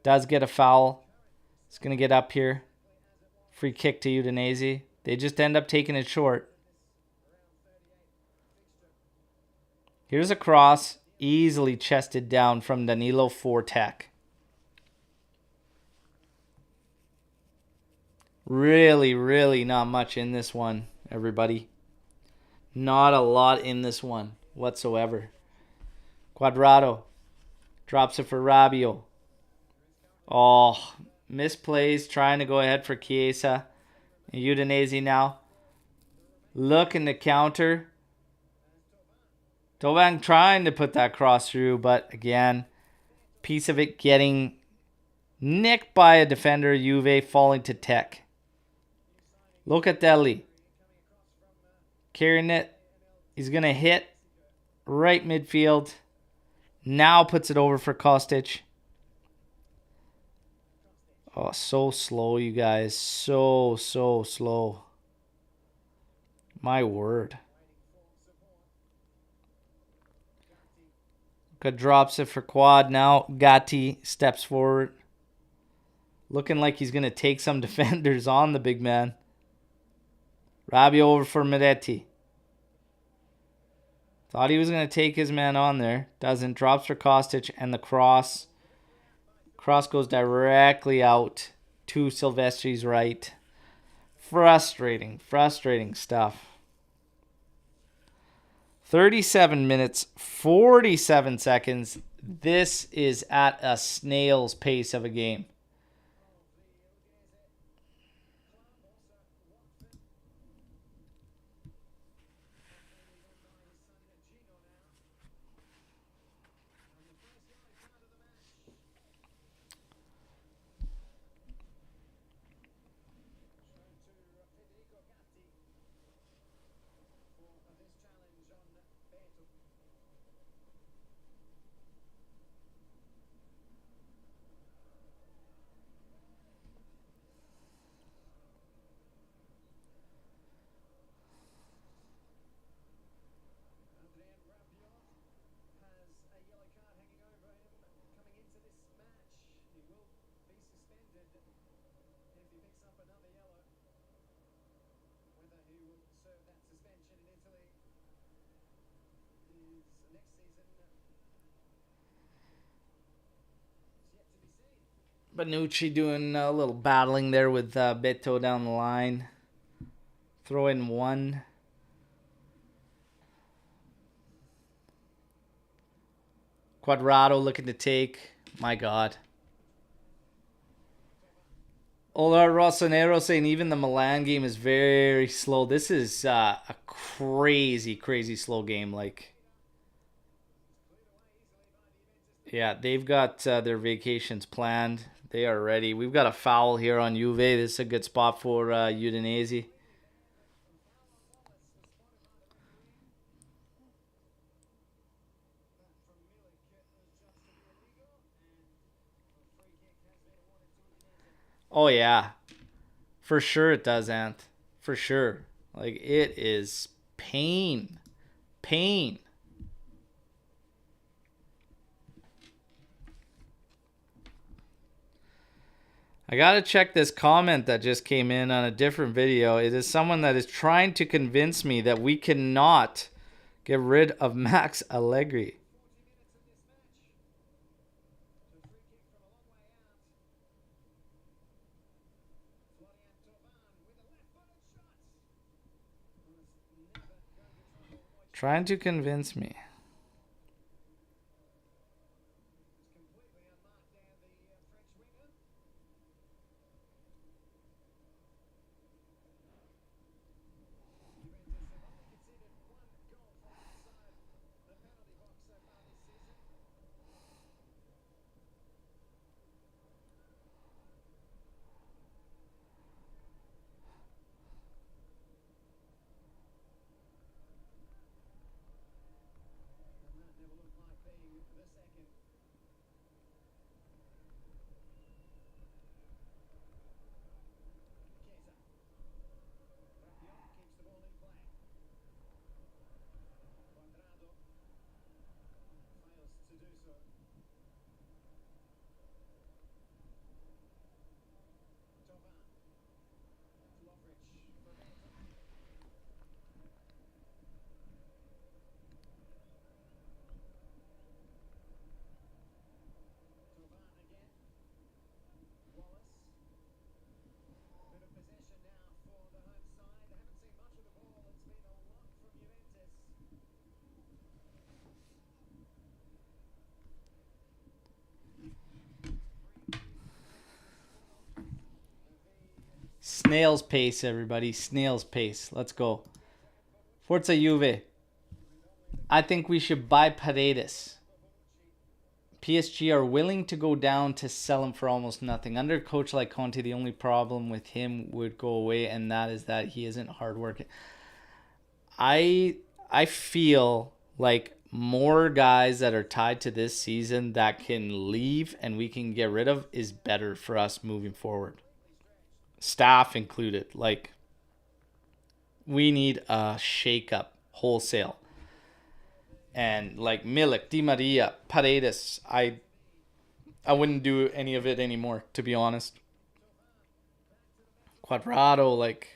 Does get a foul. It's going to get up here. Free kick to Udinese. They just end up taking it short. Here's a cross. Easily chested down from Danilo for Tech. Really, really not much in this one, everybody. Not a lot in this one whatsoever. Quadrado drops it for Rabiot. Oh, misplays, trying to go ahead for Chiesa. Udinese now looking to counter. Thauvin trying to put that cross through, but again, piece of it getting nicked by a defender. Juve falling to Tech. Locatelli carrying it. He's going to hit right midfield. Now puts it over for Kostic. Oh, so slow, you guys. So slow. My word. Luca drops it for Quad. Now Gatti steps forward. Looking like he's going to take some defenders on the big man. Rabiot over for Miretti. Thought he was going to take his man on there. Doesn't. Drops for Kostic, and the cross. Cross goes directly out to Silvestri's right. Frustrating stuff. 37 minutes, 47 seconds. This is at a snail's pace of a game. Lucci doing a little battling there with Berto down the line. Throw in one. Quadrado looking to take. My God. Olar Rossonero saying even the Milan game is very slow. This is a crazy, crazy slow game. Like, yeah, they've got their vacations planned. They are ready. We've got a foul here on Juve. This is a good spot for Udinese. Oh, yeah. For sure it does, Ant. For sure. Like, it is pain. Pain. I gotta check this comment that just came in on a different video. It is someone that is trying to convince me that we cannot get rid of Max Allegri. Trying to convince me. Snail's pace, everybody. Snail's pace. Let's go. Forza Juve. I think we should buy Paredes. PSG are willing to go down to sell him for almost nothing. Under a coach like Conte, the only problem with him would go away, and that is that he isn't hardworking. I feel like more guys that are tied to this season that can leave and we can get rid of is better for us moving forward. Staff included. Like, we need a shake-up wholesale. And like Milik, Di Maria, Paredes, I wouldn't do any of it anymore, to be honest. Quadrado, like,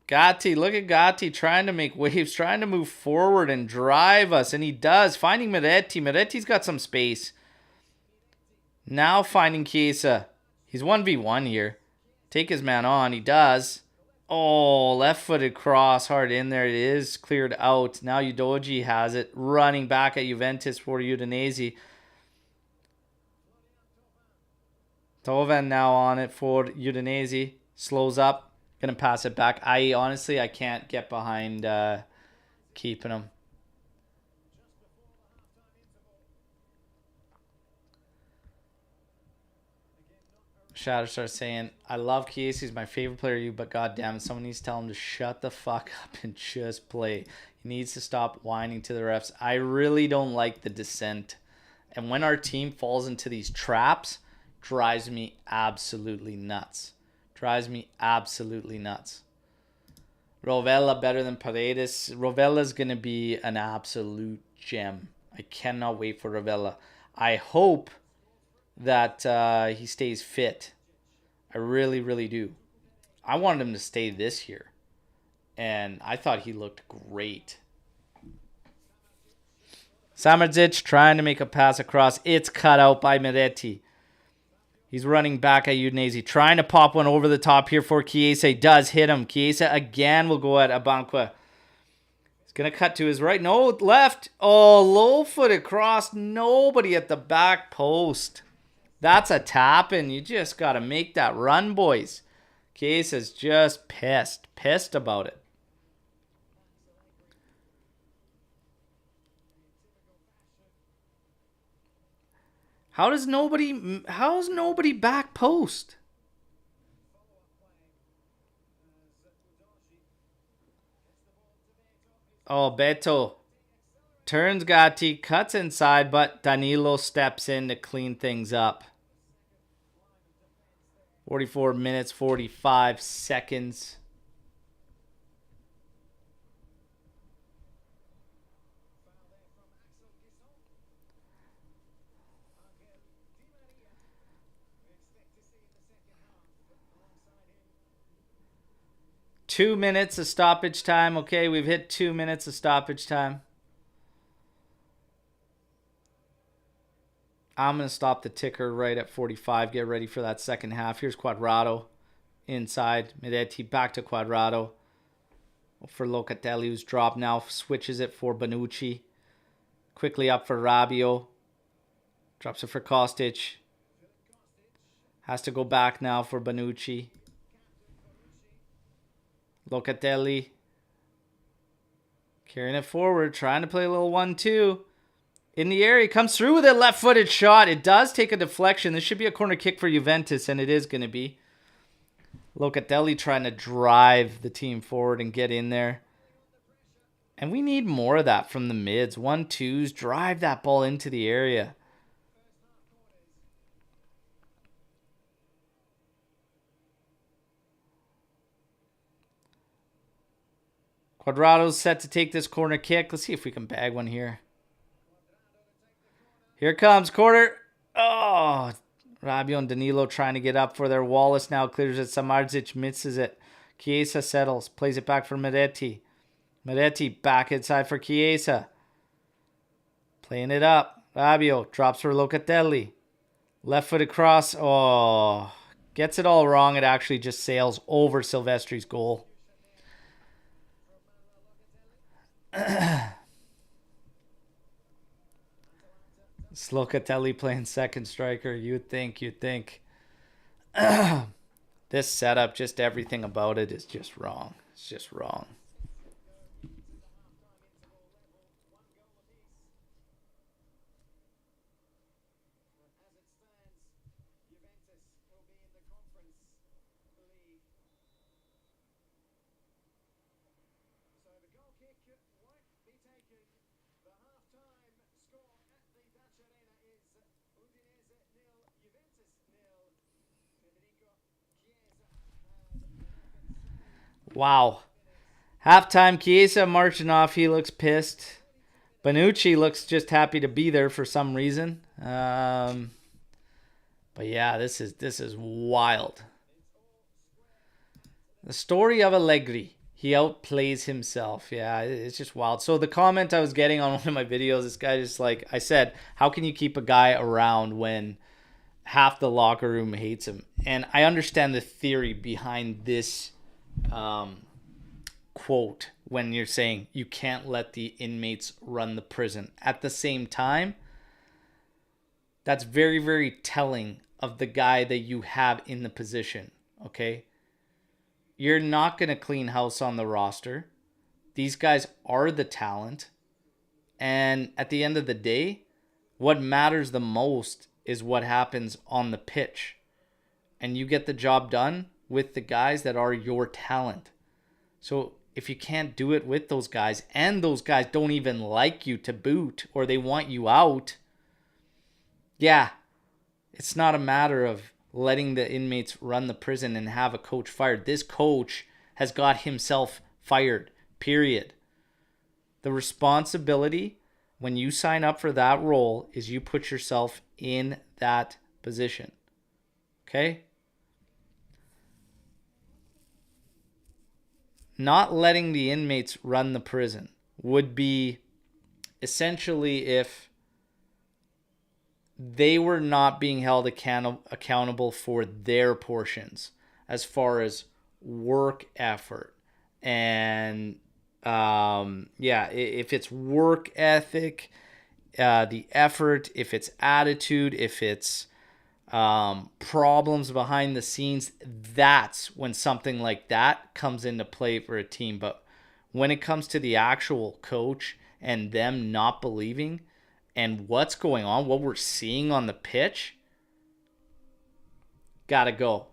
Gatti, look at Gatti trying to make waves, trying to move forward and drive us, and he does. Finding Miretti. Miretti's got some space. Now finding Chiesa. He's 1v1 here. Take his man on. He does. Oh, left-footed cross. Hard in there. It is cleared out. Now Udoji has it. Running back at Juventus for Udinese. Tovan now on it for Udinese. Slows up. Gonna pass it back. I can't get behind keeping him. Shatter starts saying, I love Chiesa. He's my favorite player, but goddamn it, someone needs to tell him to shut the fuck up and just play. He needs to stop whining to the refs. I really don't like the dissent. And when our team falls into these traps, drives me absolutely nuts. Drives me absolutely nuts. Rovella better than Paredes. Rovella's going to be an absolute gem. I cannot wait for Rovella. I hope that he stays fit. I really, really do. I wanted him to stay this year. And I thought he looked great. Samardzic trying to make a pass across. It's cut out by Miretti. He's running back at Udinese. Trying to pop one over the top here for Chiesa. Does hit him. Chiesa again will go at Abanqua. He's going to cut to his right. No, left. Oh, low-footed cross. Nobody at the back post. That's a tap, and you just got to make that run, boys. Chiesa's just pissed. Pissed about it. How's nobody back post? Oh, Berto turns Gatti, cuts inside, but Danilo steps in to clean things up. 44 minutes, 45 seconds. Two minutes of stoppage time. Okay, we've hit 2 minutes of stoppage time. I'm going to stop the ticker right at 45. Get ready for that second half. Here's Quadrado inside. Miretti back to Quadrado. For Locatelli, who's dropped now. Switches it for Bonucci. Quickly up for Rabiot. Drops it for Kostic. Has to go back now for Bonucci. Locatelli. Carrying it forward. Trying to play a little 1-2. In the area, comes through with a left-footed shot. It does take a deflection. This should be a corner kick for Juventus, and it is going to be. Locatelli trying to drive the team forward and get in there. And we need more of that from the mids. 1-2s. Drive that ball into the area. Quadrado's set to take this corner kick. Let's see if we can bag one here. Here comes corner. Oh, Rabiot and Danilo trying to get up for their. Wallace now clears it. Samardzic misses it. Chiesa settles. Plays it back for Miretti. Miretti back inside for Chiesa. Playing it up. Rabiot drops for Locatelli. Left-footed cross. Oh, gets it all wrong. It actually just sails over Silvestri's goal. It's Locatelli playing second striker. You'd think. This setup, just everything about it is just wrong. It's just wrong. Wow. Halftime, Chiesa marching off. He looks pissed. Bonucci looks just happy to be there for some reason. But yeah, this is wild. The story of Allegri. He outplays himself. Yeah, it's just wild. So the comment I was getting on one of my videos, this guy just like, I said, how can you keep a guy around when half the locker room hates him? And I understand the theory behind this quote when you're saying you can't let the inmates run the prison. At the same time, that's very, very telling of the guy that you have in the position, okay? You're not going to clean house on the roster. These guys are the talent. And at the end of the day, what matters the most is what happens on the pitch. and you get the job done with the guys that are your talent. So if you can't do it with those guys, and those guys don't even like you to boot, or they want you out, yeah, it's not a matter of letting the inmates run the prison and have a coach fired. This coach has got himself fired, period. The responsibility when you sign up for that role is you put yourself in that position. Okay? Not letting the inmates run the prison would be essentially if they were not being held accountable for their portions as far as work effort and if it's work ethic, the effort, if it's attitude, if it's problems behind the scenes, that's when something like that comes into play for a team. But when it comes to the actual coach and them not believing and what's going on, what we're seeing on the pitch, gotta go.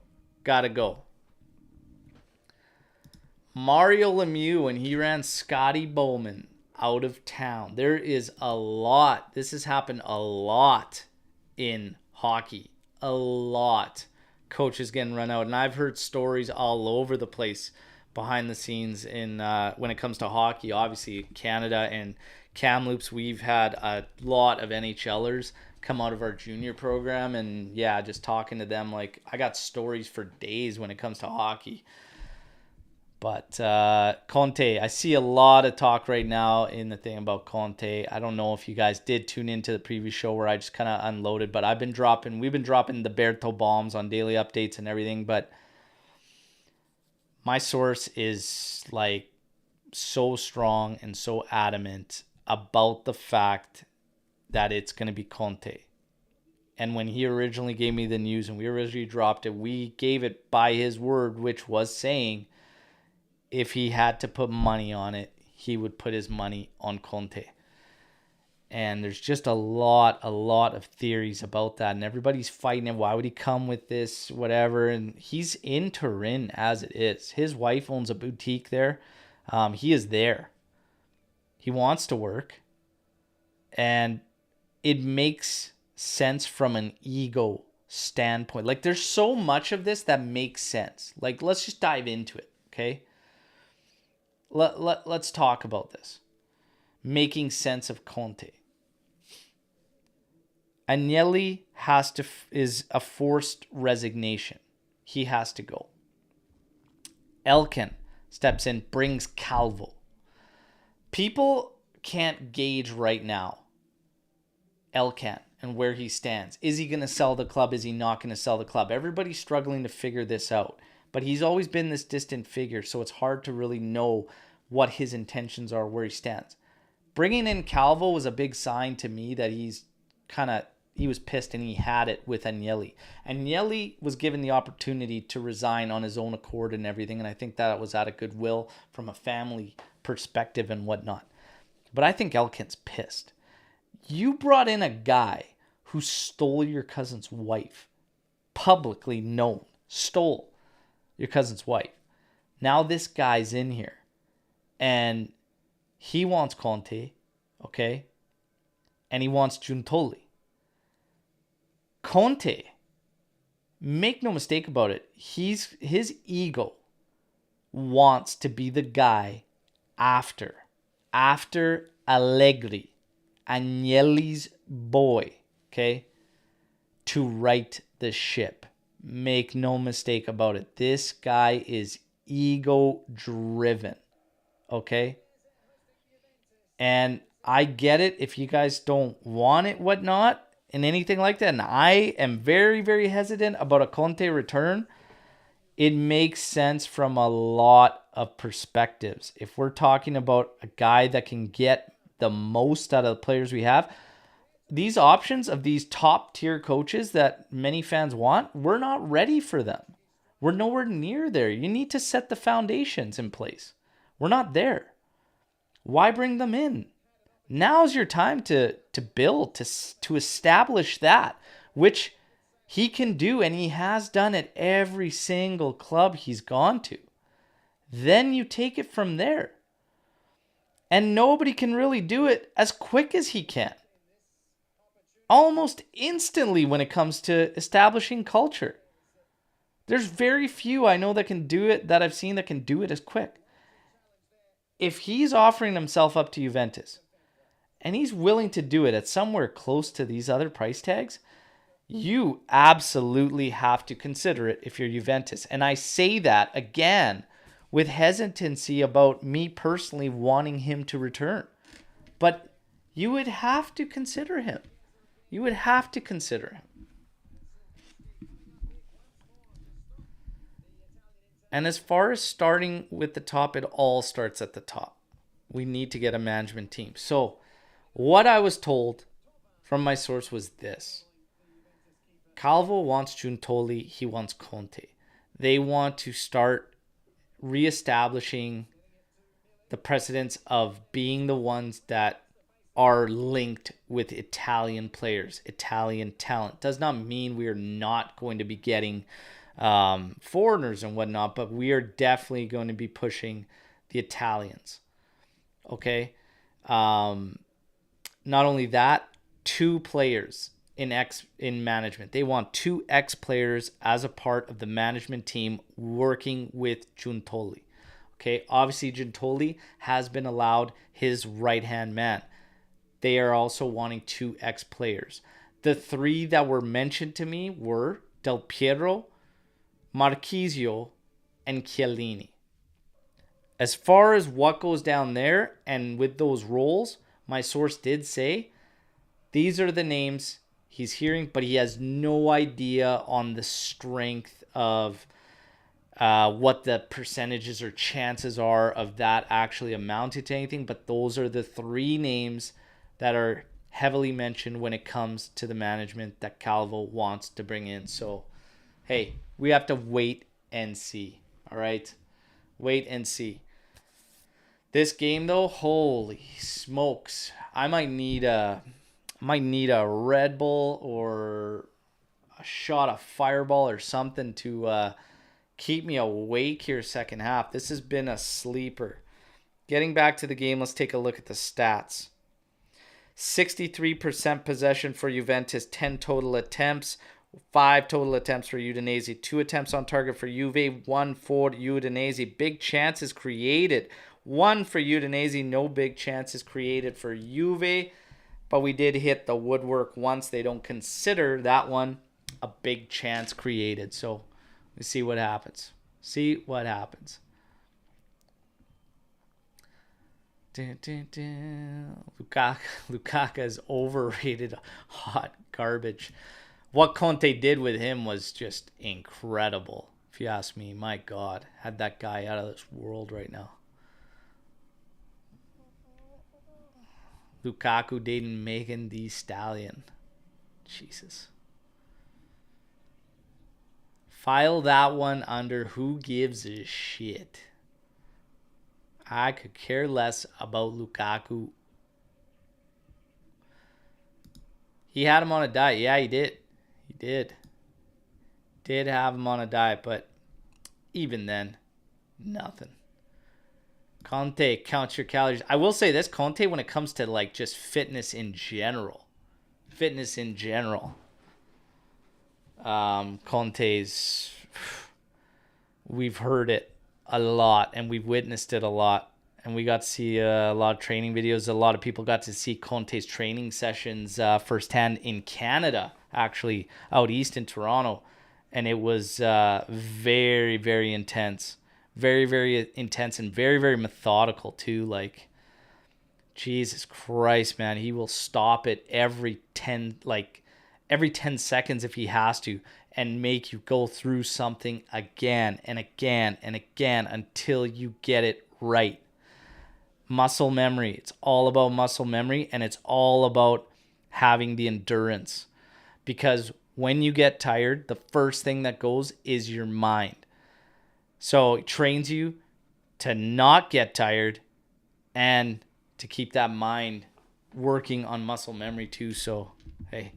Mario Lemieux, when he ran Scotty Bowman out of town, there is a lot. This has happened a lot in hockey. A lot. Coaches getting run out. And I've heard stories all over the place behind the scenes in when it comes to hockey. Obviously, Canada and Kamloops, we've had a lot of NHLers come out of our junior program. And yeah, just talking to them, like, I got stories for days when it comes to hockey. But Conte, I see a lot of talk right now in the thing about Conte. I don't know if you guys did tune into the previous show where I just kind of unloaded, but we've been dropping the Berto bombs on daily updates and everything. But my source is like so strong and so adamant about the fact that it's going to be Conte. And when he originally gave me the news and we originally dropped it, we gave it by his word, which was saying, if he had to put money on it, he would put his money on Conte. And there's just a lot of theories about that. And everybody's fighting it. Why would he come with this, whatever? And he's in Turin as it is. His wife owns a boutique there. He is there. He wants to work. And it makes sense from an ego standpoint. Like, there's so much of this that makes sense. Like, let's just dive into it, okay? Let's talk about this. Making sense of Conte. Agnelli is a forced resignation. He has to go. Elkin steps in, brings Calvo. People can't gauge right now Elkin and where he stands. Is he going to sell the club? Is he not going to sell the club? Everybody's struggling to figure this out. But he's always been this distant figure, so it's hard to really know what his intentions are, where he stands. Bringing in Calvo was a big sign to me that he was pissed and he had it with Agnelli. Agnelli was given the opportunity to resign on his own accord and everything, and I think that was out of goodwill from a family perspective and whatnot. But I think Elkin's pissed. You brought in a guy who stole your cousin's wife. Publicly known. Stole your cousin's wife. Now this guy's in here. And he wants Conte, okay? And he wants Giuntoli. Conte, make no mistake about it, his ego wants to be the guy after Allegri, Agnelli's boy, okay? To right the ship. Make no mistake about it. This guy is ego-driven. Okay? And I get it if you guys don't want it, whatnot, and anything like that. And I am very, very hesitant about a Conte return. It makes sense from a lot of perspectives. If we're talking about a guy that can get the most out of the players we have, these options of these top tier coaches that many fans want, we're not ready for them. We're nowhere near there. You need to set the foundations in place. We're not there. Why bring them in? Now's your time to build, to establish that, which he can do, and he has done at every single club he's gone to. Then you take it from there. And nobody can really do it as quick as he can. Almost instantly when it comes to establishing culture. There's very few I know that can do it, that I've seen that can do it as quick. If he's offering himself up to Juventus, and he's willing to do it at somewhere close to these other price tags, you absolutely have to consider it if you're Juventus. And I say that, again, with hesitancy about me personally wanting him to return. But you would have to consider him. You would have to consider him. And as far as starting with the top, it all starts at the top. We need to get a management team. So what I was told from my source was this. Calvo wants Giuntoli. He wants Conte. They want to start reestablishing the precedence of being the ones that are linked with Italian players, Italian talent. Does not mean we are not going to be getting foreigners and whatnot, but we are definitely going to be pushing the Italians. Okay. Not only that, 2 players in management. They want 2 ex-players as a part of the management team working with Giuntoli. Okay, obviously Giuntoli has been allowed his right-hand man. They are also wanting 2 ex-players. The 3 that were mentioned to me were Del Piero, Marchisio, and Chiellini. As far as what goes down there and with those roles, my source did say these are the names he's hearing, but he has no idea on the strength of what the percentages or chances are of that actually amounting to anything. But those are the 3 names that are heavily mentioned when it comes to the management that Calvo wants to bring in. So, hey, we have to wait and see. All right? Wait and see. This game, though, holy smokes. I might need a Red Bull or a shot of Fireball or something to keep me awake here second half. This has been a sleeper. Getting back to the game, let's take a look at the stats. 63% possession for Juventus, 10 total attempts, 5 total attempts for Udinese, 2 attempts on target for Juve, 1 for Udinese. Big chances created, 1 for Udinese, no big chances created for Juve. But we did hit the woodwork once. They don't consider that one a big chance created. So let's see what happens. See what happens. Lukaku is overrated, hot garbage. What Conte did with him was just incredible. If you ask me, my God, had that guy out of this world right now. Lukaku dating Megan Thee Stallion. Jesus. File that one under who gives a shit. I could care less about Lukaku. He had him on a diet. Yeah, he did. He did. Did have him on a diet, but even then, nothing. Conte, count your calories. I will say this, Conte, when it comes to like just fitness in general. Conte's, we've heard it a lot and we've witnessed it a lot. And we got to see a lot of training videos. A lot of people got to see Conte's training sessions firsthand in Canada, actually, out east in Toronto. And it was very, very intense. Very, very intense and very, very methodical too. Like, Jesus Christ, man. He will stop it every 10 seconds if he has to and make you go through something again and again and again until you get it right. Muscle memory. It's all about muscle memory, and it's all about having the endurance. Because when you get tired, the first thing that goes is your mind. So it trains you to not get tired and to keep that mind working on muscle memory too. So, hey.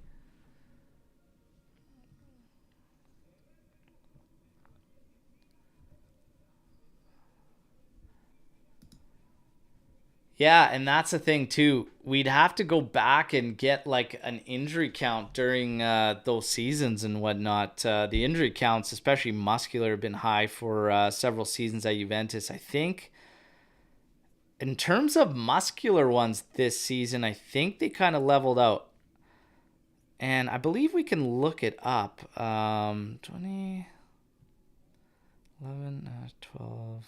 Yeah, and that's the thing too. We'd have to go back and get like an injury count during those seasons and whatnot. The injury counts, especially muscular, have been high for several seasons at Juventus. I think in terms of muscular ones this season, I think they kind of leveled out. And I believe we can look it up. 20, 11, 12.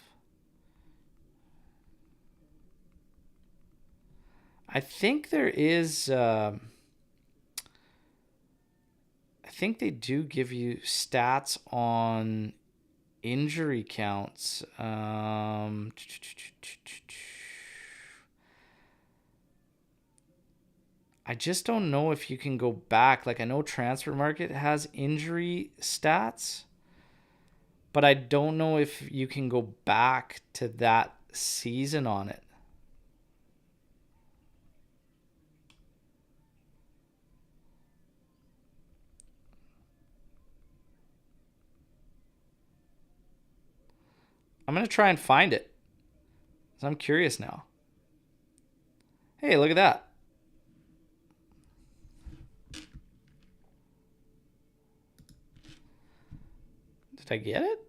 I think there is. I think they do give you stats on injury counts. I just don't know if you can go back. Like, I know Transfer Market has injury stats, but I don't know if you can go back to that season on it. I'm going to try and find it. So I'm curious now. Hey, look at that. Did I get it?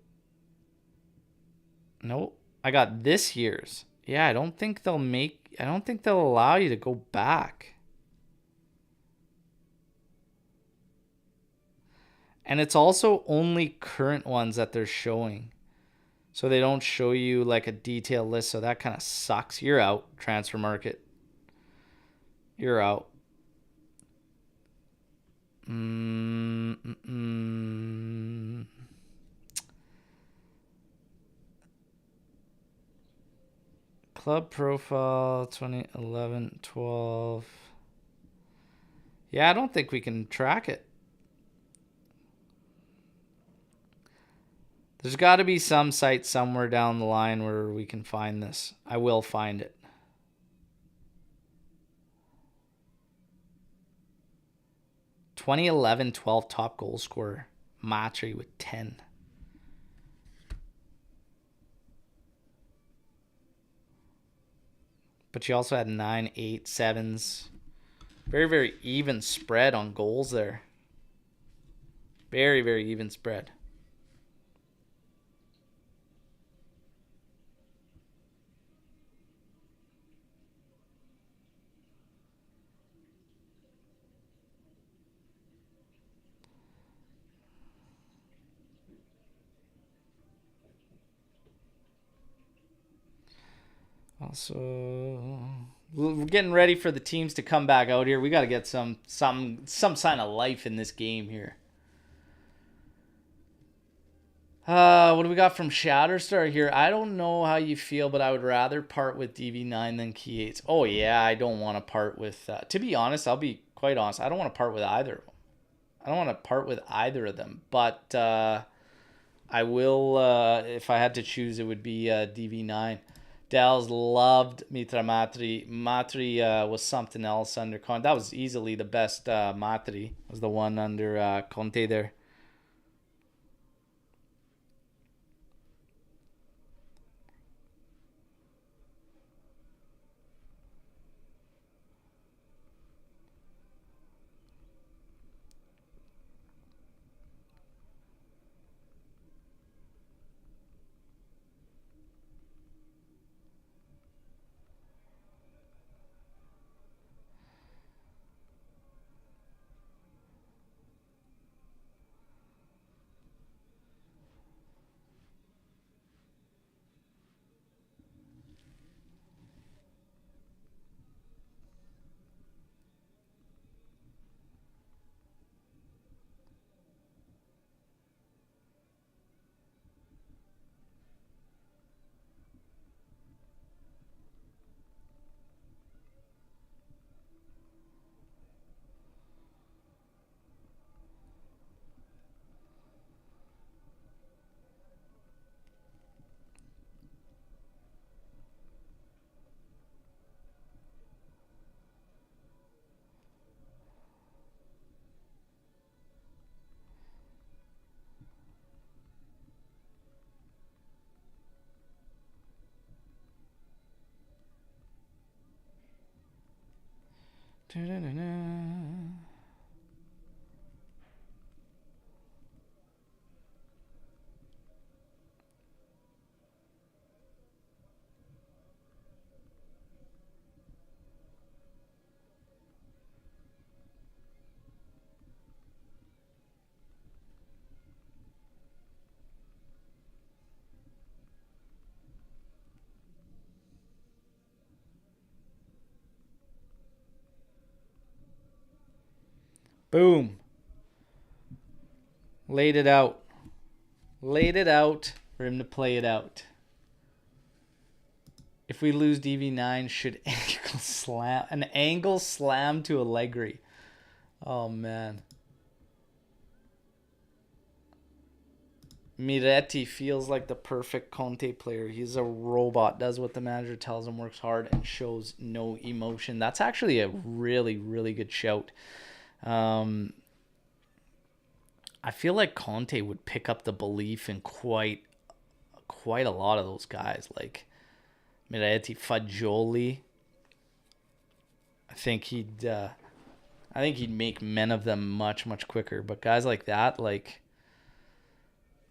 Nope. I got this year's. Yeah, I don't think they'll allow you to go back. And it's also only current ones that they're showing. So they don't show you like a detailed list, so that kind of sucks. You're out, Transfer Market. You're out. Club profile 2011 12. Yeah, I don't think we can track it. There's got to be some site somewhere down the line where we can find this. I will find it. (2011-12) top goal scorer, Matri with 10. But she also had 9, 8, 7s. Very, very even spread on goals there. Very, very even spread. Also, we're getting ready for the teams to come back out here. We got to get some sign of life in this game here. What do we got from Shatterstar here? I don't know how you feel, but I would rather part with DV9 than Key 8s. Oh, yeah, I don't want to part with... to be honest, I'll be quite honest. I don't want to part with either of them. I don't want to part with either of them. But I will... if I had to choose, it would be DV9. Dallas loved Mitra Matri. Matri was something else under Conte. That was easily the best Matri. Was the one under Conte there. Boom. Laid it out. Laid it out for him to play it out. If we lose DV9, should an angle slam to Allegri. Oh, man. Miretti feels like the perfect Conte player. He's a robot, does what the manager tells him, works hard, and shows no emotion. That's actually a really, really good shout. I feel like Conte would pick up the belief in quite a lot of those guys, like Miretti, Fagioli. I think he'd make men of them much quicker. But guys like that, like,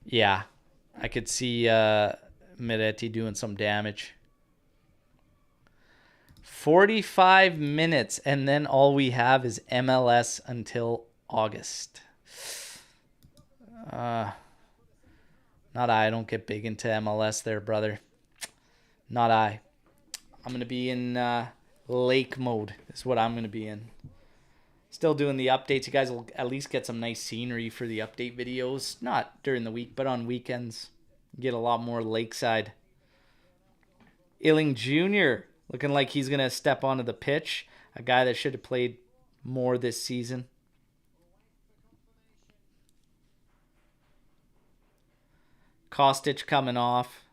yeah, I could see Miretti doing some damage. 45 minutes, and then all we have is MLS until August. Not I don't get big into MLS there, brother. Not I. I'm going to be in lake mode is what I'm going to be in. Still doing the updates. You guys will at least get some nice scenery for the update videos. Not during the week, but on weekends. Get a lot more lakeside. Illing Jr. looking like he's going to step onto the pitch. A guy that should have played more this season. Kostic coming off.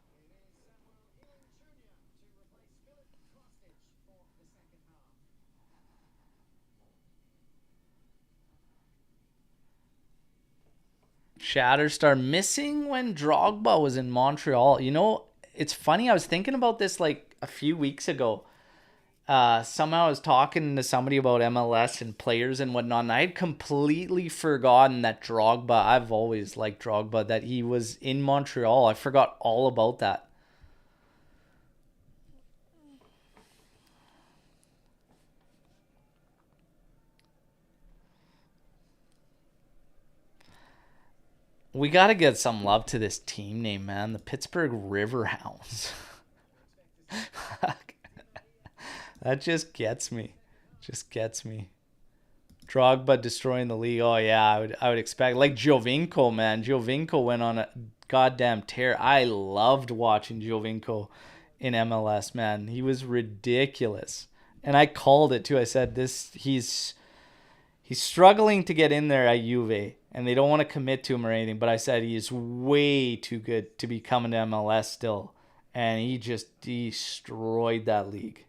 Shatterstar missing when Drogba was in Montreal. You know, it's funny. I was thinking about this like a few weeks ago. Somehow I was talking to somebody about MLS and players and whatnot, and I had completely forgotten that Drogba, I've always liked Drogba, that he was in Montreal. I forgot all about that. We got to get some love to this team name, man. The Pittsburgh Riverhounds. That just gets me. Just gets me. Drogba destroying the league. Oh, yeah, I would expect. Like Giovinco, man. Giovinco went on a goddamn tear. I loved watching Giovinco in MLS, man. He was ridiculous. And I called it, too. I said, he's struggling to get in there at Juve, and they don't want to commit to him or anything. But I said he is way too good to be coming to MLS still. And he just destroyed that league.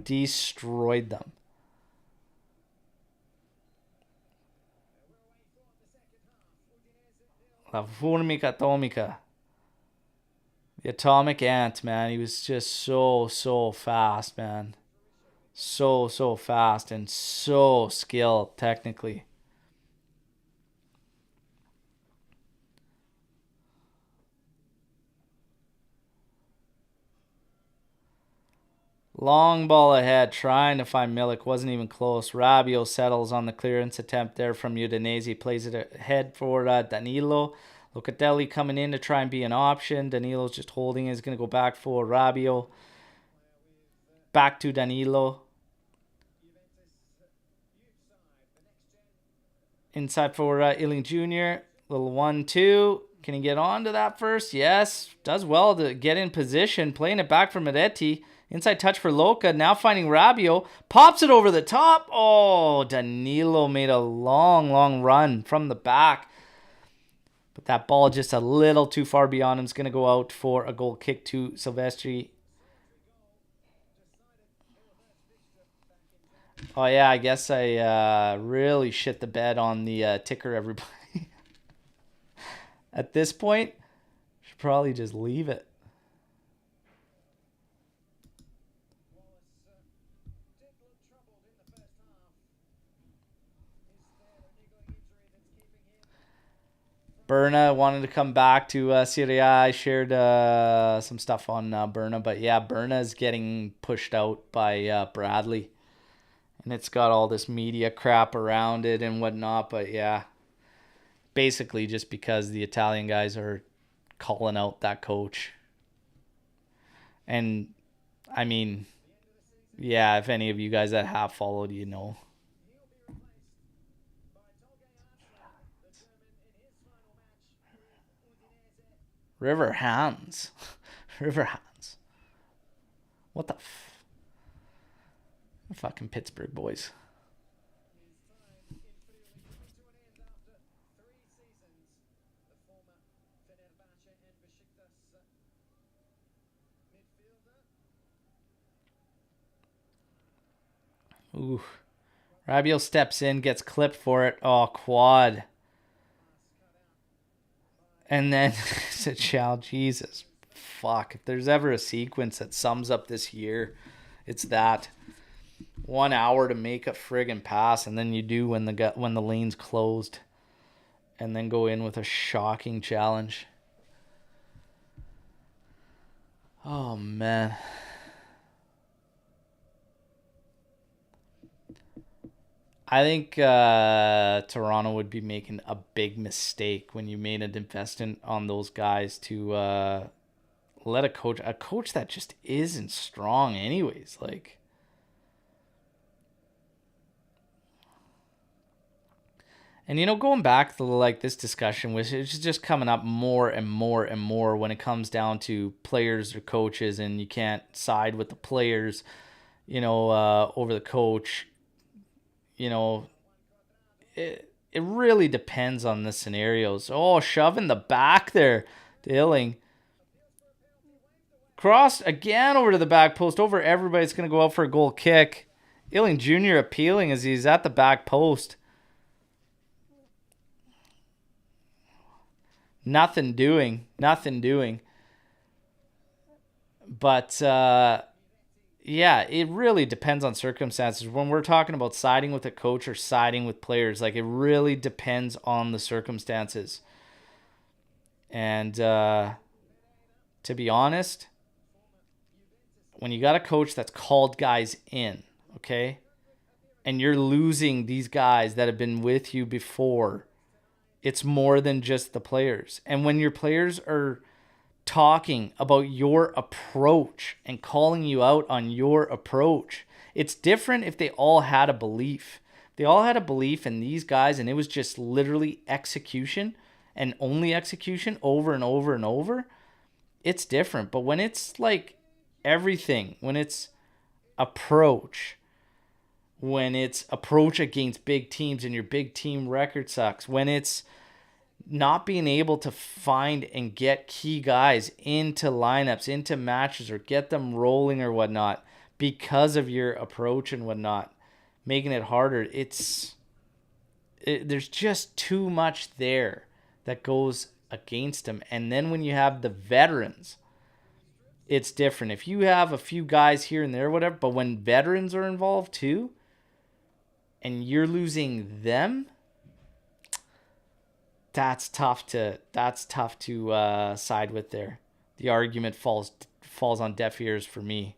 Destroyed them. La Formica Atomica. The Atomic Ant, man. He was just so fast, man. So fast and so skilled technically. Long ball ahead, trying to find Milik. Wasn't even close. Rabiot settles on the clearance attempt there from Udinese. Plays it ahead for Danilo. Locatelli coming in to try and be an option. Danilo's just holding it. He's going to go back for Rabiot. Back to Danilo. Inside for Illing Jr. Little 1-2. Can he get on to that first? Yes. Does well to get in position. Playing it back for Miretti. Inside touch for Luca. Now finding Rabiot. Pops it over the top. Oh, Danilo made a long run from the back. But that ball just a little too far beyond him. It's going to go out for a goal kick to Silvestri. Oh, yeah, I guess I really shit the bed on the ticker, everybody. At this point, should probably just leave it. Berna wanted to come back to Serie A. I shared some stuff on Berna, but yeah, Berna is getting pushed out by Bradley. And it's got all this media crap around it and whatnot, but yeah, basically just because the Italian guys are calling out that coach. And I mean, yeah, if any of you guys that have followed, you know. River Hands. River Hands. What the fucking Pittsburgh boys. Ooh. Rabiot steps in, gets clipped for it. Oh, quad. And then it's a child. Jesus. Fuck. If there's ever a sequence that sums up this year, it's that. 1 hour to make a friggin' pass, and then you do when the lane's closed. And then go in with a shocking challenge. Oh, man. I think Toronto would be making a big mistake when you made an investment on those guys to let a coach that just isn't strong anyways. Like, and going back to like this discussion, which is just coming up more and more and more when it comes down to players or coaches, and you can't side with the players, over the coach. It really depends on the scenarios. Oh, shoving the back there to Illing. Crossed again over to the back post. Over everybody's going to go out for a goal kick. Illing Jr. appealing as he's at the back post. Nothing doing. But, yeah, it really depends on circumstances. When we're talking about siding with a coach or siding with players, like, it really depends on the circumstances. And to be honest, when you got a coach that's called guys in, okay, and you're losing these guys that have been with you before, it's more than just the players. And when your players are talking about your approach and calling you out on your approach, it's different if they all had a belief. They all had a belief in these guys, and it was just literally execution and only execution over and over and over. It's different. But when it's like everything, when it's approach, when it's approach against big teams and your big team record sucks, when it's not being able to find and get key guys into lineups, into matches, or get them rolling or whatnot because of your approach and whatnot, making it harder. There's just too much there that goes against them. And then when you have the veterans, it's different. If you have a few guys here and there, whatever, but when veterans are involved too, and you're losing them, that's tough to side with there. The argument falls on deaf ears for me.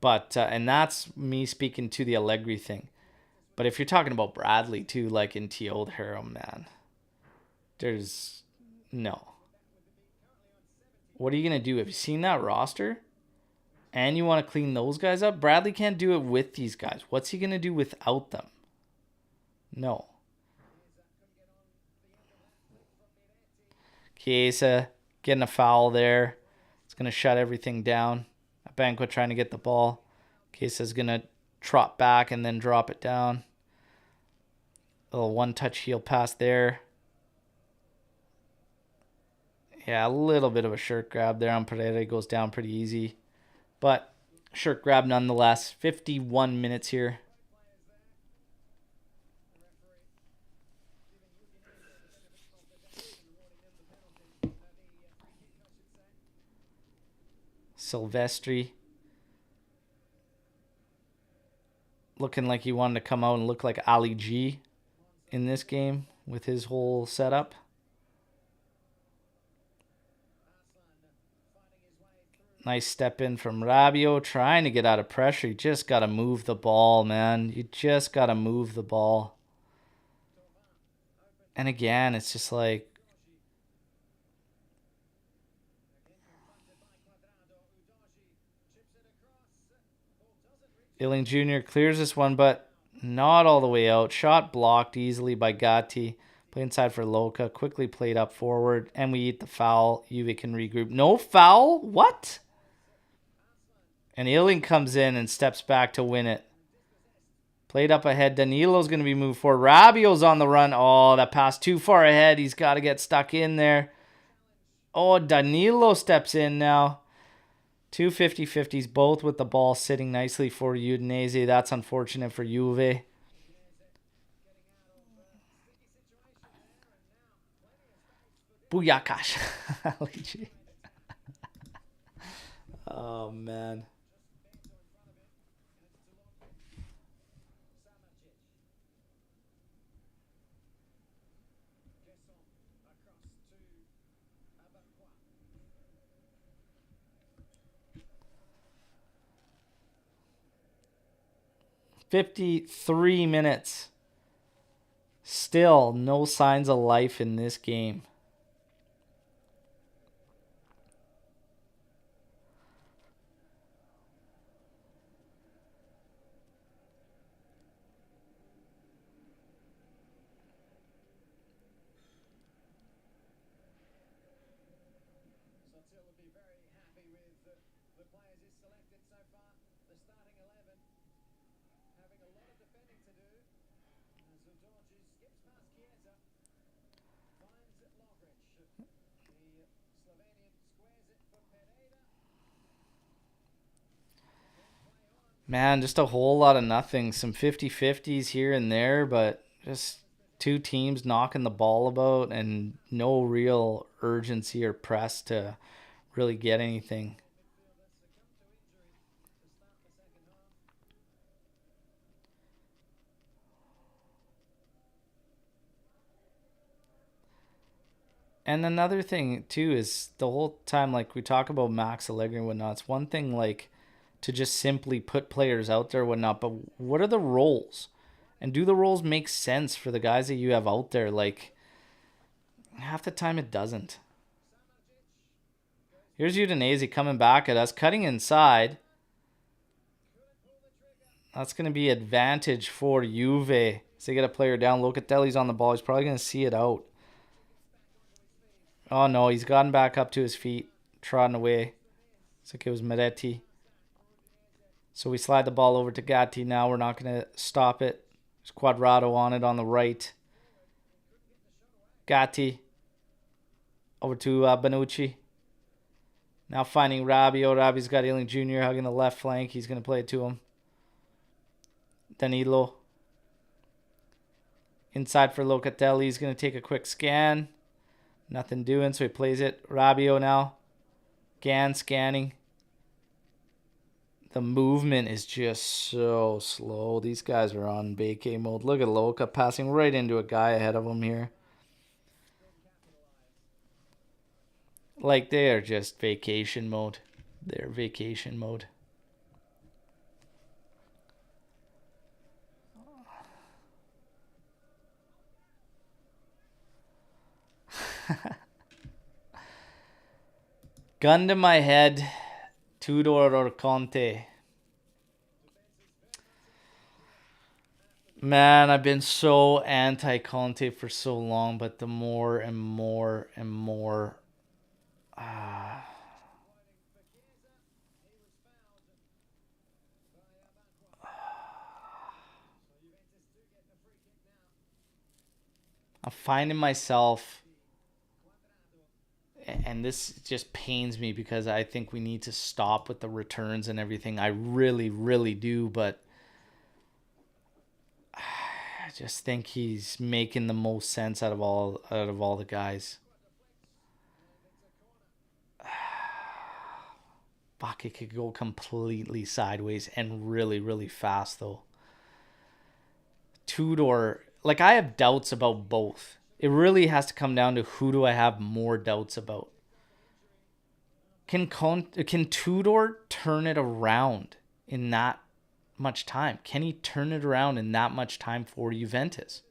But and that's me speaking to the Allegri thing. But if you're talking about Bradley too, like in T.O. Harrow, man, there's no. What are you gonna do? Have you seen that roster? And you want to clean those guys up? Bradley can't do it with these guys. What's he going to do without them? No. Chiesa getting a foul there. It's going to shut everything down. Banquet trying to get the ball. Chiesa's going to trot back and then drop it down. A little one-touch heel pass there. Yeah, a little bit of a shirt grab there on Pereira. Goes down pretty easy. But shirt grab nonetheless. 51 minutes here. Silvestri. looking like he wanted to come out and look like Ali G in this game with his whole setup. Nice step in from Rabiot, trying to get out of pressure. You just got to move the ball, man. You just got to move the ball. And again, it's just like... Illing Jr. clears this one, but not all the way out. Shot blocked easily by Gatti. Play inside for Luca. Quickly played up forward. And we eat the foul. Juve can regroup. No foul? What? And Illing comes in and steps back to win it. Played up ahead. Danilo's going to be moved forward. Rabiot's on the run. Oh, that pass too far ahead. He's got to get stuck in there. Oh, Danilo steps in now. Two 50-50s, both with the ball sitting nicely for Udinese. That's unfortunate for Juve. Booyakash. Oh, man. "53 minutes. Still no signs of life in this game. Man, just a whole lot of nothing. Some 50-50s here and there, but just two teams knocking the ball about and no real urgency or press to really get anything. And another thing, too, is the whole time, like, we talk about Max Allegri and whatnot. It's one thing, like, to just simply put players out there and whatnot, but what are the roles? And do the roles make sense for the guys that you have out there? Like, half the time it doesn't. Here's Udinese coming back at us, cutting inside. That's going to be advantage for Juve. So they get a player down. Locatelli's on the ball. He's probably going to see it out. Oh, no. He's gotten back up to his feet. Trotting away. It's like it was Meretti. So we slide the ball over to Gatti now. We're not going to stop it. There's Quadrado on it on the right. Gatti. Over to Bonucci. Now finding Rabiot. Rabiot's got Illing Jr. hugging the left flank. He's going to play it to him. Danilo. Inside for Locatelli. He's going to take a quick scan. Nothing doing, so he plays it. Rabiot now. Gan scanning. The movement is just so slow. These guys are on vacay mode. Look at Luca passing right into a guy ahead of him here. Like, they are just vacation mode. They're vacation mode. Gun to my head. Tudor or Conte. Man, I've been so anti-Conte for so long, but the more and more and more... I'm finding myself, and this just pains me because I think we need to stop with the returns and everything. I really, really do, but I just think he's making the most sense out of all the guys. Fuck, it could go completely sideways and really, really fast though. Tudor, like I have doubts about both. It really has to come down to who do I have more doubts about. Can Tudor turn it around in that much time? Can he turn it around in that much time for Juventus?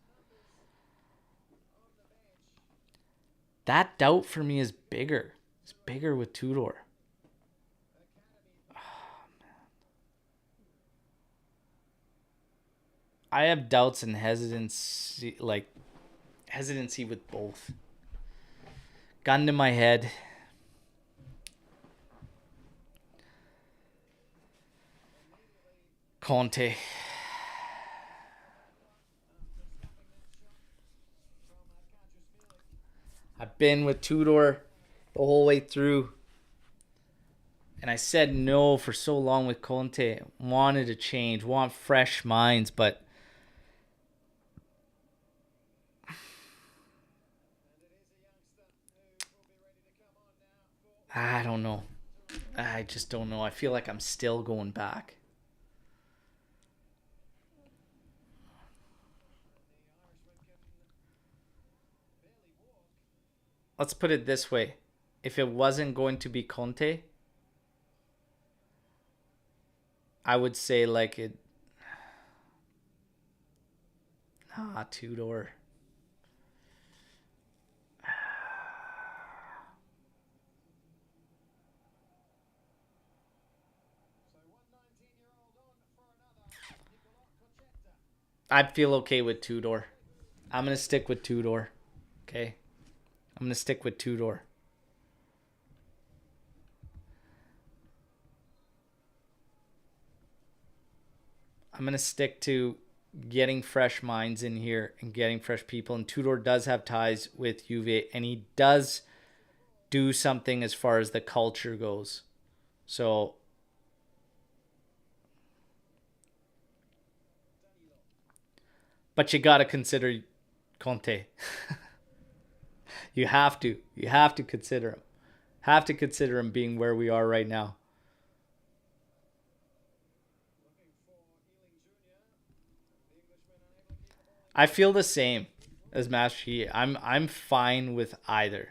That doubt for me is bigger. It's bigger with Tudor. Oh, man. I have doubts and hesitancy, with both. Gun to my head. Conte. I've been with Tudor the whole way through. And I said no for so long with Conte. Wanted to change, want fresh minds, but I don't know. I just don't know. I feel like I'm still going back. Let's put it this way. If it wasn't going to be Conte, I would say like it. Tudor. I'd feel okay with Tudor. I'm going to stick with Tudor. Okay? I'm going to stick with Tudor. I'm going to stick to getting fresh minds in here and getting fresh people. And Tudor does have ties with Juve, and he does do something as far as the culture goes. So but you got to consider Conte. You have to. You have to consider him. Have to consider him being where we are right now. I feel the same as Master. I'm fine with either.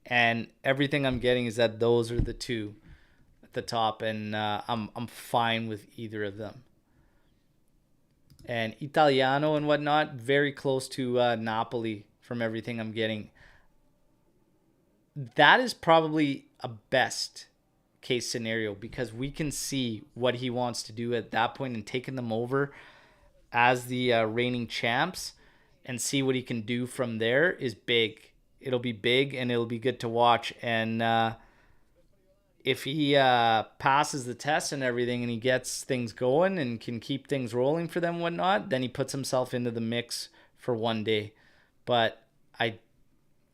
And everything I'm getting is that those are the two at the top, and I'm fine with either of them. And Italiano and whatnot, very close to Napoli from everything I'm getting. That is probably a best case scenario because we can see what he wants to do at that point and taking them over as the reigning champs and see what he can do from there is big. It'll be big and it'll be good to watch. And if he passes the test and everything and he gets things going and can keep things rolling for them and whatnot, then he puts himself into the mix for one day. But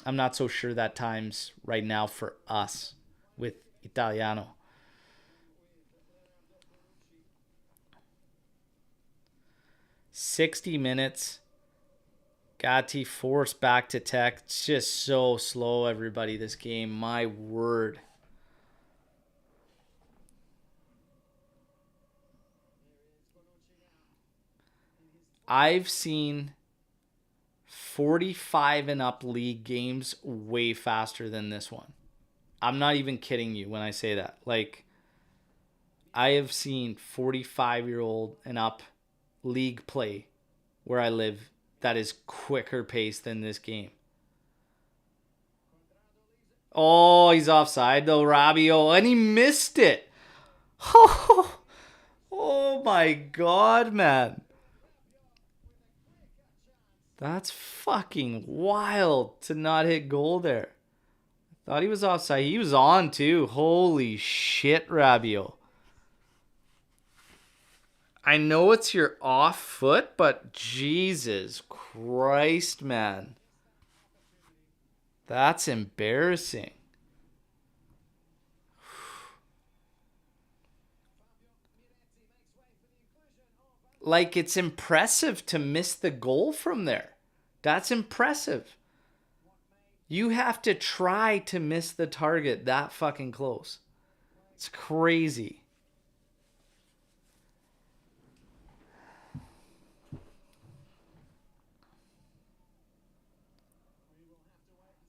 I'm not so sure that time's right now for us with Italiano. "60 minutes. Gatti forced back to tech. It's just so slow, everybody, this game. My word. I've seen 45 and up league games way faster than this one. I'm not even kidding you when I say that. Like, I have seen 45-year-old and up league play where I live that is quicker paced than this game. Oh, he's offside though, Rabiot, and he missed it. Oh my God, man. That's fucking wild to not hit goal there. Thought he was offside. He was on too. Holy shit, Rabiot. I know it's your off foot, but Jesus Christ, man. That's embarrassing. Like, it's impressive to miss the goal from there. That's impressive. You have to try to miss the target that fucking close. It's crazy.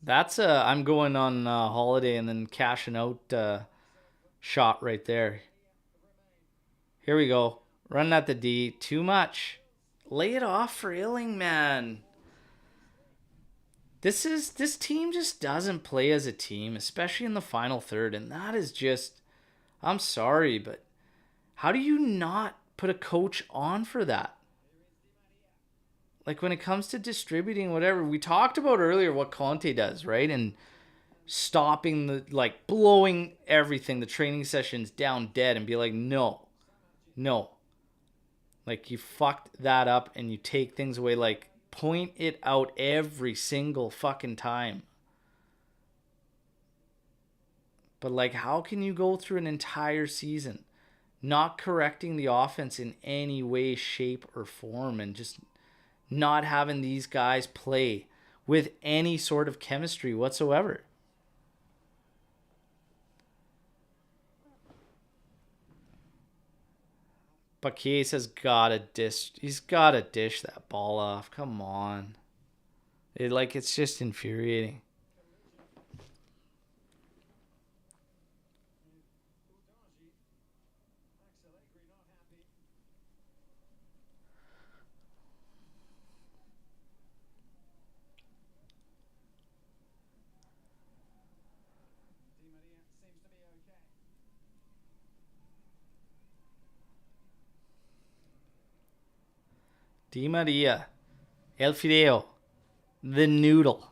That's I'm going on holiday and then cashing out shot right there. Here we go. Running at the D. Too much. Lay it off for Illing, man. This team just doesn't play as a team, especially in the final third, and that is just, I'm sorry, but how do you not put a coach on for that? Like when it comes to distributing whatever, we talked about earlier what Conte does, right? And stopping like blowing everything, the training sessions down dead and be like, no. Like you fucked that up and you take things away, like point it out every single fucking time. But like, how can you go through an entire season not correcting the offense in any way, shape, or form and just not having these guys play with any sort of chemistry whatsoever? But Chiesa's gotta dish. He's gotta dish that ball off. Come on, it's just infuriating. Di Maria, El Fideo, the noodle.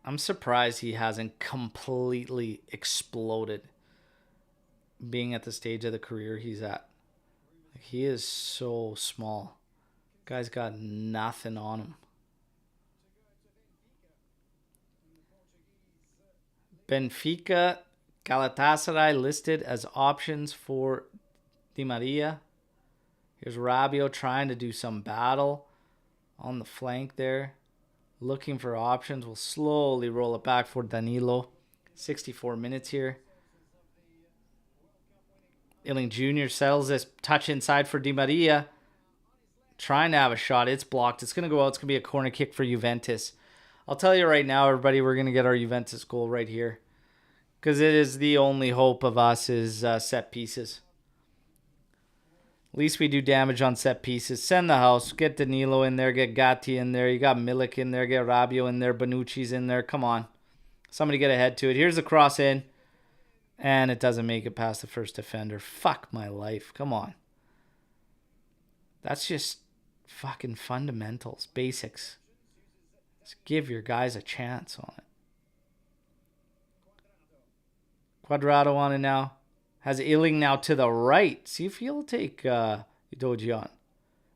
I'm surprised he hasn't completely exploded being at the stage of the career he's at. He is so small. Guy's got nothing on him. Benfica, Galatasaray listed as options for Di Maria. Here's Rabiot trying to do some battle on the flank there. Looking for options. We'll slowly roll it back for Danilo. 64 minutes here. Illing Jr. settles this touch inside for Di Maria. Trying to have a shot. It's blocked. It's going to go out. It's going to be a corner kick for Juventus. I'll tell you right now, everybody, we're going to get our Juventus goal right here. Because it is the only hope of us is set pieces. At least we do damage on set pieces. Send the house. Get Danilo in there. Get Gatti in there. You got Milik in there. Get Rabiot in there. Bonucci's in there. Come on. Somebody get ahead to it. Here's the cross in. And it doesn't make it past the first defender. Fuck my life. Come on. That's just fucking fundamentals. Basics. Just give your guys a chance on it. Quadrado on it now. Has Illing now to the right. See if he'll take Doji on.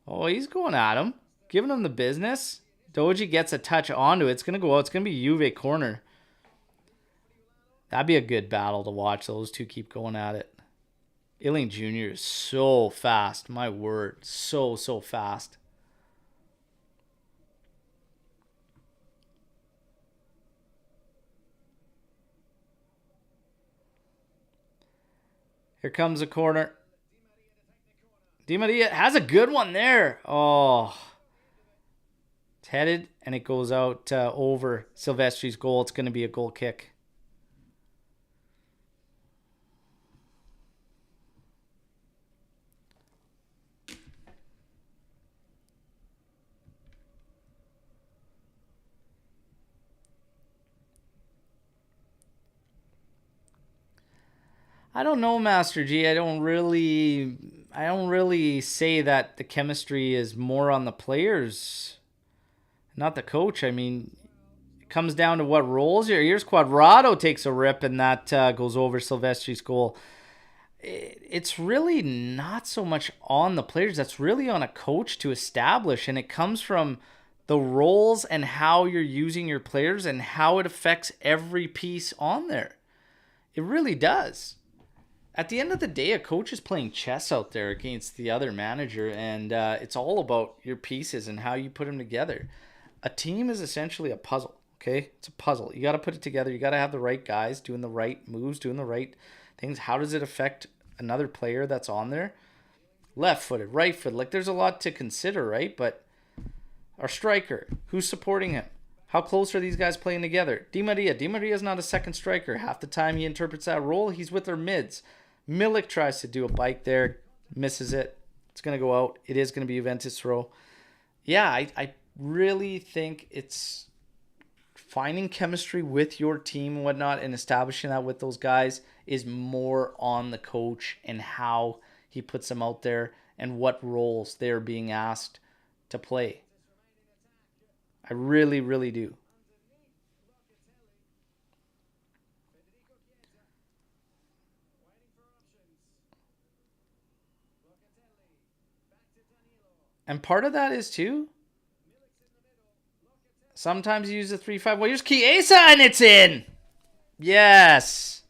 Oh, he's going at him. Giving him the business. Doji gets a touch onto it. It's going to go out. It's going to be Juve corner. That'd be a good battle to watch. Those two keep going at it. Illing Jr. is so fast. My word. So fast. Here comes a corner. Di Maria has a good one there. Oh. It's headed, and it goes out over Silvestri's goal. It's going to be a goal kick. I don't know, Master G. I don't really say that the chemistry is more on the players, not the coach. I mean, it comes down to what roles here. Here's Quadrado takes a rip, and that goes over Silvestri's goal. It's really not so much on the players. That's really on a coach to establish, and it comes from the roles and how you're using your players and how it affects every piece on there. It really does. At the end of the day, a coach is playing chess out there against the other manager, and it's all about your pieces and how you put them together. A team is essentially a puzzle, okay? It's a puzzle. You got to put it together. You got to have the right guys doing the right moves, doing the right things. How does it affect another player that's on there? Left-footed, right-footed. Like, there's a lot to consider, right? But Our striker. Who's supporting him? How close are these guys playing together? Di Maria. Di Maria's not a second striker. Half the time he interprets that role, he's with our mids. Milik tries to do a bike there. Misses it. It's going to go out. It is going to be Juventus throw. Yeah, I really think it's finding chemistry with your team and whatnot and establishing that with those guys is more on the coach and how he puts them out there and what roles they're being asked to play. I really, really do. And part of that is too, sometimes you use the 3-5. Well, here's Chiesa and it's in. Yes.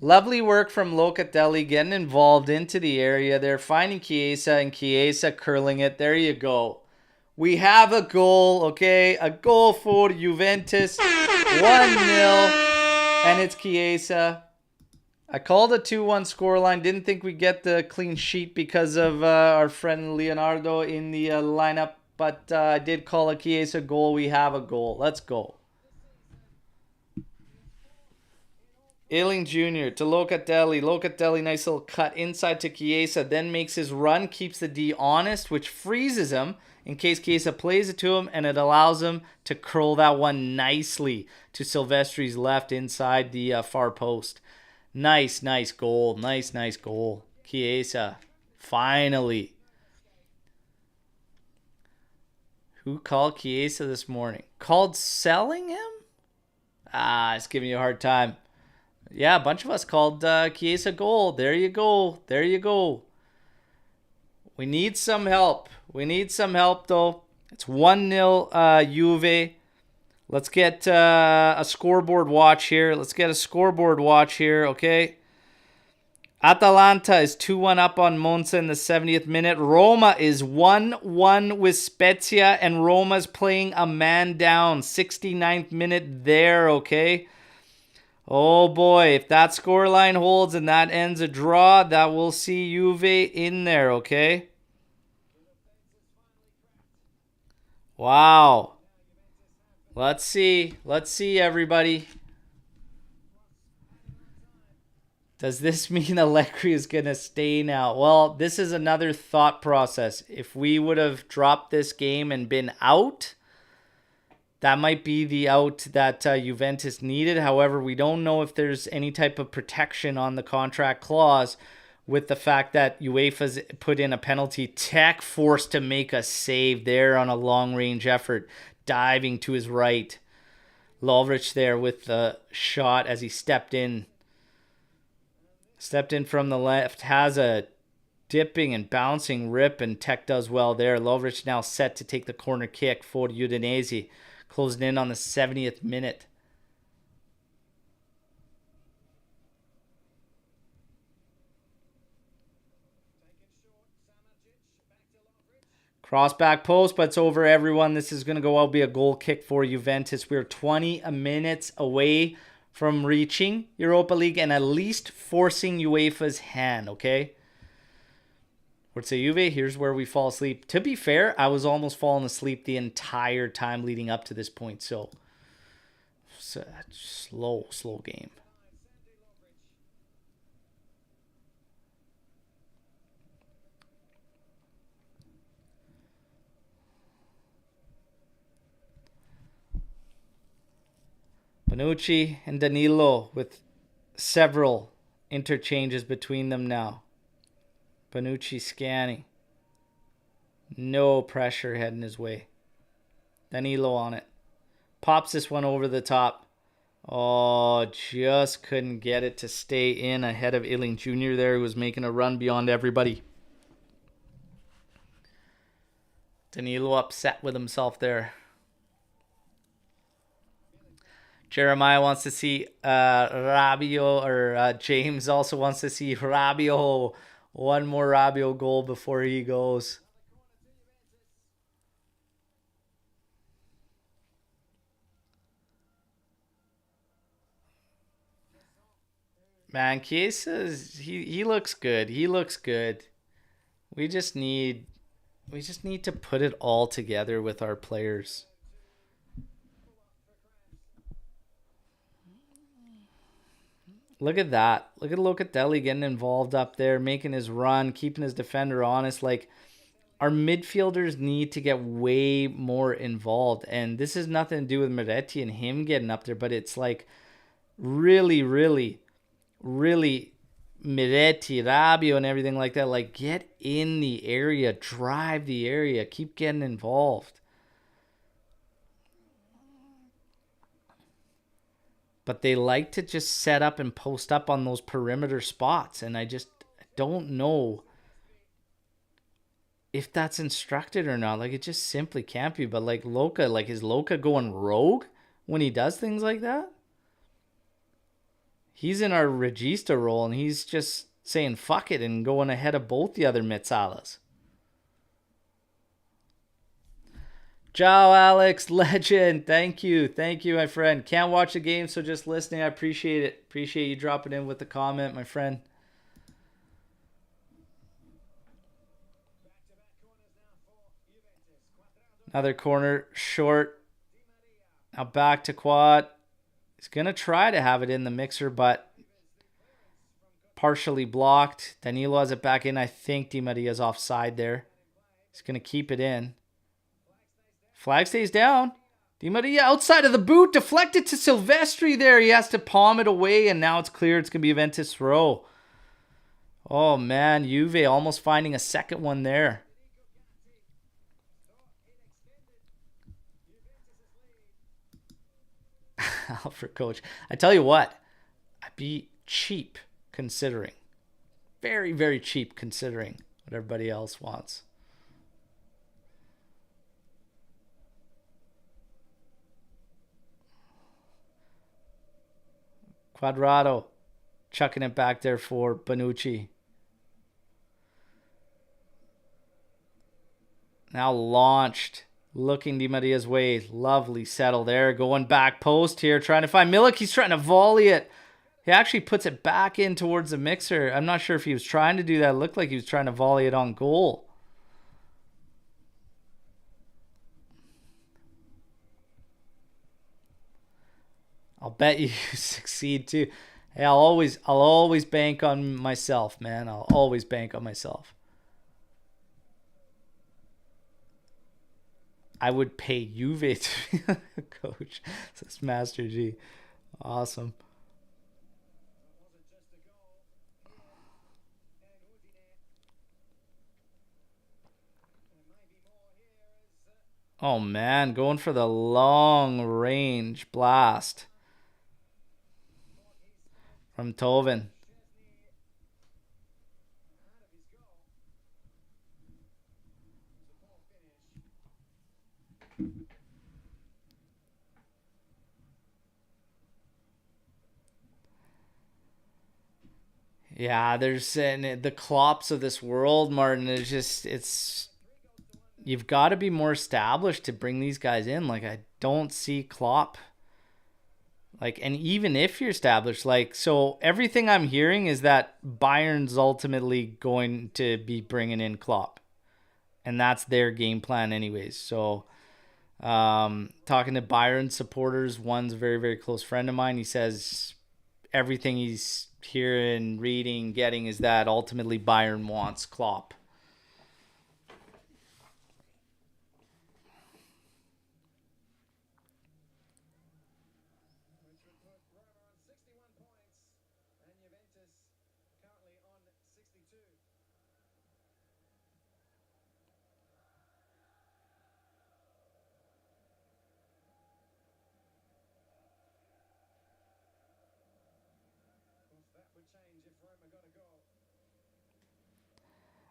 Lovely work from Locatelli getting involved into the area there, finding Chiesa and Chiesa curling it. There you go. We have a goal, okay? A goal for Juventus. 1-0. And it's Chiesa. I called a 2-1 scoreline. Didn't think we'd get the clean sheet because of our friend Leonardo in the lineup. But I did call a Chiesa goal. We have a goal. Let's go. Ailing Jr. to Locatelli. Locatelli, nice little cut inside to Chiesa. Then makes his run. Keeps the D honest, which freezes him in case Chiesa plays it to him. And it allows him to curl that one nicely to Silvestri's left inside the far post. Nice, nice goal. Nice, nice goal. Chiesa. Finally. Who called Chiesa this morning? Called selling him? It's giving you a hard time. Yeah, a bunch of us called Chiesa goal. There you go. There you go. We need some help. We need some help, though. It's 1-0 Juve. Let's get a scoreboard watch here. Let's get a scoreboard watch here, okay? Atalanta is 2-1 up on Monza in the 70th minute. Roma is 1-1 with Spezia, and Roma's playing a man down. 69th minute there, okay? Oh boy, if that scoreline holds and that ends a draw, that will see Juve in there, okay? Wow. Let's see. Let's see, everybody. Does this mean Allegri is going to stay now? Well, this is another thought process. If we would have dropped this game and been out, that might be the out that Juventus needed. However, we don't know if there's any type of protection on the contract clause with the fact that UEFA's put in a penalty. Tech forced to make a save there on a long-range effort, diving to his right. Lovric there with the shot as he stepped in. Stepped in from the left, has a dipping and bouncing rip, and Tech does well there. Lovric now set to take the corner kick for Udinese. Closing in on the 70th minute. Cross back post, but it's over, everyone. This is going to go out, be a goal kick for Juventus. We're 20 minutes away from reaching Europa League and at least forcing UEFA's hand, okay? Forza Juve, here's where we fall asleep. To be fair, I was almost falling asleep the entire time leading up to this point, so it's a slow game. Bonucci and Danilo with several interchanges between them now. Bonucci scanning. No pressure heading his way. Danilo on it. Pops this one over the top. Oh, just couldn't get it to stay in ahead of Ailing Jr. there, who was making a run beyond everybody. Danilo upset with himself there. Jeremiah wants to see Rabiot, or James also wants to see Rabiot. One more Rabiot goal before he goes. Man, Chiesa, he looks good. He looks good. We just need we just need to put it all together with our players. Look at that. Look at Locatelli getting involved up there, making his run, keeping his defender honest. Like, our midfielders need to get way more involved. And this has nothing to do with Moretti and him getting up there, but it's like really, really, really Moretti, Rabiot, and everything like that. Like, get in the area, drive the area, keep getting involved. But they like to just set up and post up on those perimeter spots. And I just don't know if that's instructed or not. Like, it just simply can't be. But like Luca, like, is Luca going rogue when he does things like that? He's in our regista role and he's just saying fuck it and going ahead of both the other Metsalas. Ciao, Alex, legend. Thank you, my friend. Can't watch the game, so just listening. I appreciate it. Appreciate you dropping in with the comment, my friend. Another corner, short. Now back to Quad. He's going to try to have it in the mixer, but partially blocked. Danilo has it back in. I think Di Maria's offside there. He's going to keep it in. Flag stays down. Di Maria outside of the boot. Deflected to Silvestri there. He has to palm it away, and now it's clear. It's going to be Juventus throw. Oh, man. Juve almost finding a second one there. Alfred coach. I tell you what. I'd be cheap considering. Very, very cheap considering what everybody else wants. Quadrado chucking it back there for Bonucci. Now launched. Looking Di Maria's way. Lovely settle there. Going back post here. Trying to find Milik. He's trying to volley it. He actually puts it back in towards the mixer. I'm not sure if he was trying to do that. It looked like he was trying to volley it on goal. I'll bet you succeed too. Hey, I'll always bank on myself, man. I'll always bank on myself. I would pay Juve to be a coach. Says Master G. Awesome. Oh man, going for the long range blast from Toven. Yeah, there's the Klopps of this world, Martin. It's you've got to be more established to bring these guys in. Like, I don't see Klopp. Like, and even if you're established, like, so everything I'm hearing is that Bayern's ultimately going to be bringing in Klopp. And that's their game plan anyways. So, talking to Bayern supporters, one's a very, very close friend of mine. He says everything he's hearing, reading, getting is that ultimately Bayern wants Klopp.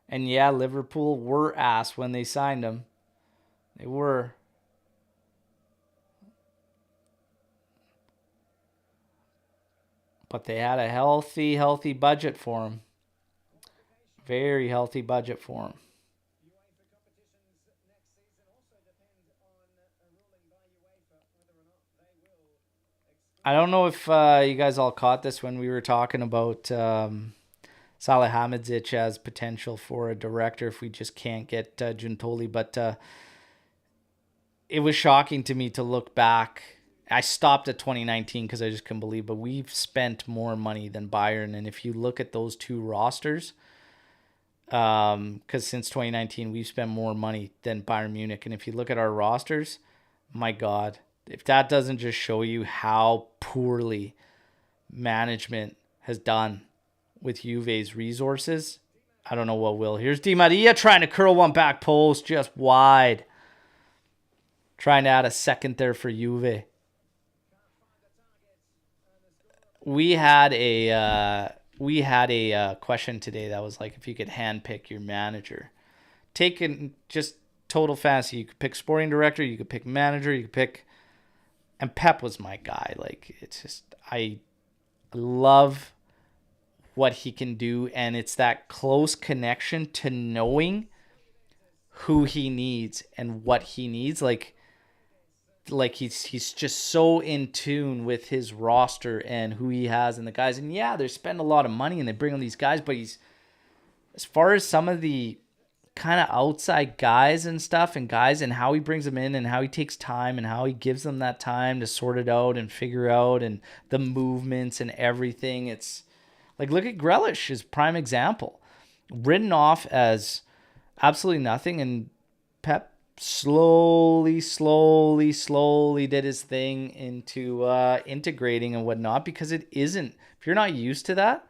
And yeah, Liverpool were asked when they signed him. They were. But they had a healthy budget for him. Very healthy budget for him. I don't know if you guys all caught this when we were talking about Salihamidzic has potential for a director if we just can't get Giuntoli. But it was shocking to me to look back. I stopped at 2019 because I just couldn't believe, but we've spent more money than Bayern. And if you look at those two rosters, because since 2019, we've spent more money than Bayern Munich. And if you look at our rosters, my God, if that doesn't just show you how poorly management has done with Juve's resources, I don't know what will. Here's Di Maria trying to curl one back post just wide. Trying to add a second there for Juve. We had a question today that was like, if you could handpick your manager, taking just total fantasy, you could pick sporting director, you could pick manager, you could pick, and Pep was my guy. Like, it's just, I love what he can do, and it's that close connection to knowing who he needs and what he needs. Like he's just so in tune with his roster and who he has and the guys. And yeah, they spend a lot of money and they bring on these guys, but he's, as far as some of the kind of outside guys and stuff and guys and how he brings them in and how he takes time and how he gives them that time to sort it out and figure out and the movements and everything. It's like, look at Grealish, his prime example, written off as absolutely nothing, and Pep slowly did his thing into integrating and whatnot, because it isn't, if you're not used to that,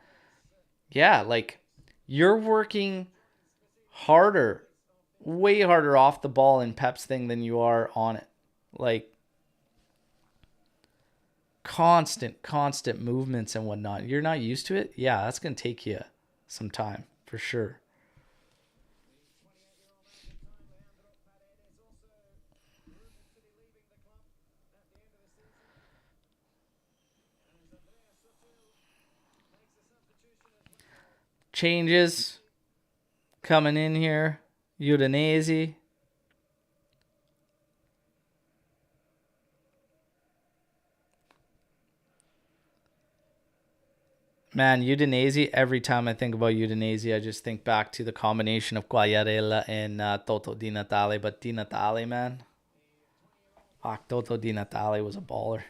yeah, like, you're working harder, way harder off the ball in Pep's thing than you are on it. Like, constant movements and whatnot. You're not used to it. Yeah, that's going to take you some time for sure. Changes coming in here. Udinese. Man, Udinese, every time I think about Udinese, I just think back to the combination of Quagliarella and Toto Di Natale. But Di Natale, man. Toto Di Natale was a baller.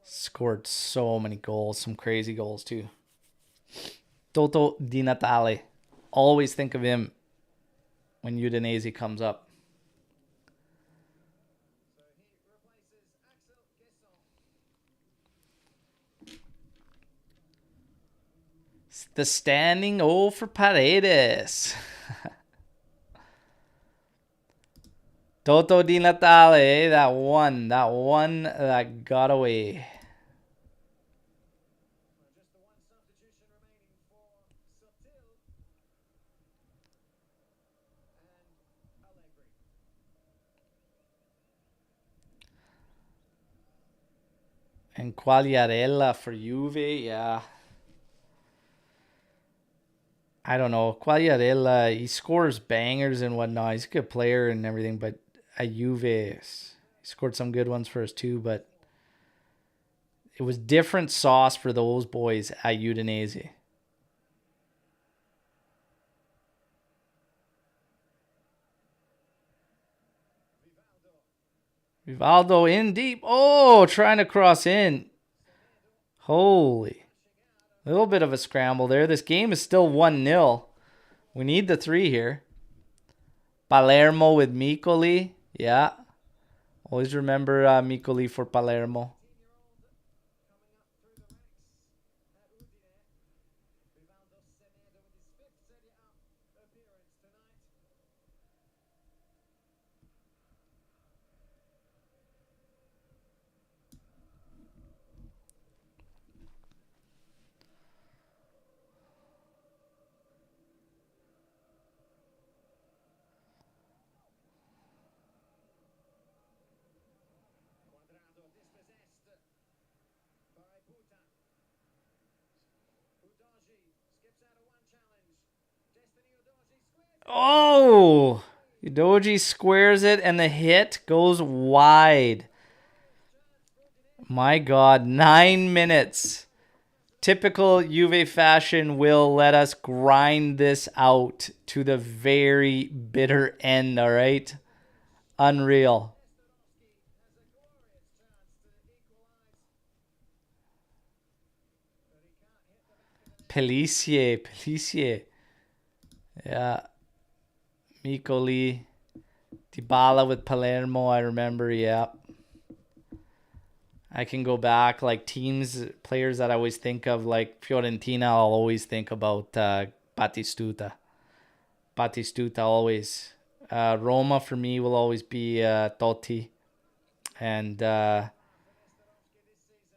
Scored so many goals, some crazy goals too. Toto Di Natale. Always think of him when Udinese comes up. The standing O for Paredes. Toto Di Natale, that one that got away. And Quagliarella for Juve, yeah. I don't know. Quagliarella, he scores bangers and whatnot. He's a good player and everything, but at Juve, he scored some good ones for us too, but it was different sauce for those boys at Udinese. Rivaldo in deep. Oh, trying to cross in. Holy. A little bit of a scramble there. This game is still 1-0. We need the 3 here. Palermo with Micoli. Yeah. Always remember Micoli for Palermo. Oh, Udogie squares it and the hit goes wide. My God, 9 minutes. typical Juve fashion, will let us grind this out to the very bitter end, all right? Unreal. Pellissier. Yeah. Micoli. Dybala with Palermo, I remember, yeah. I can go back, like teams, players that I always think of, like Fiorentina, I'll always think about Batistuta. Batistuta always. Roma for me will always be Totti. And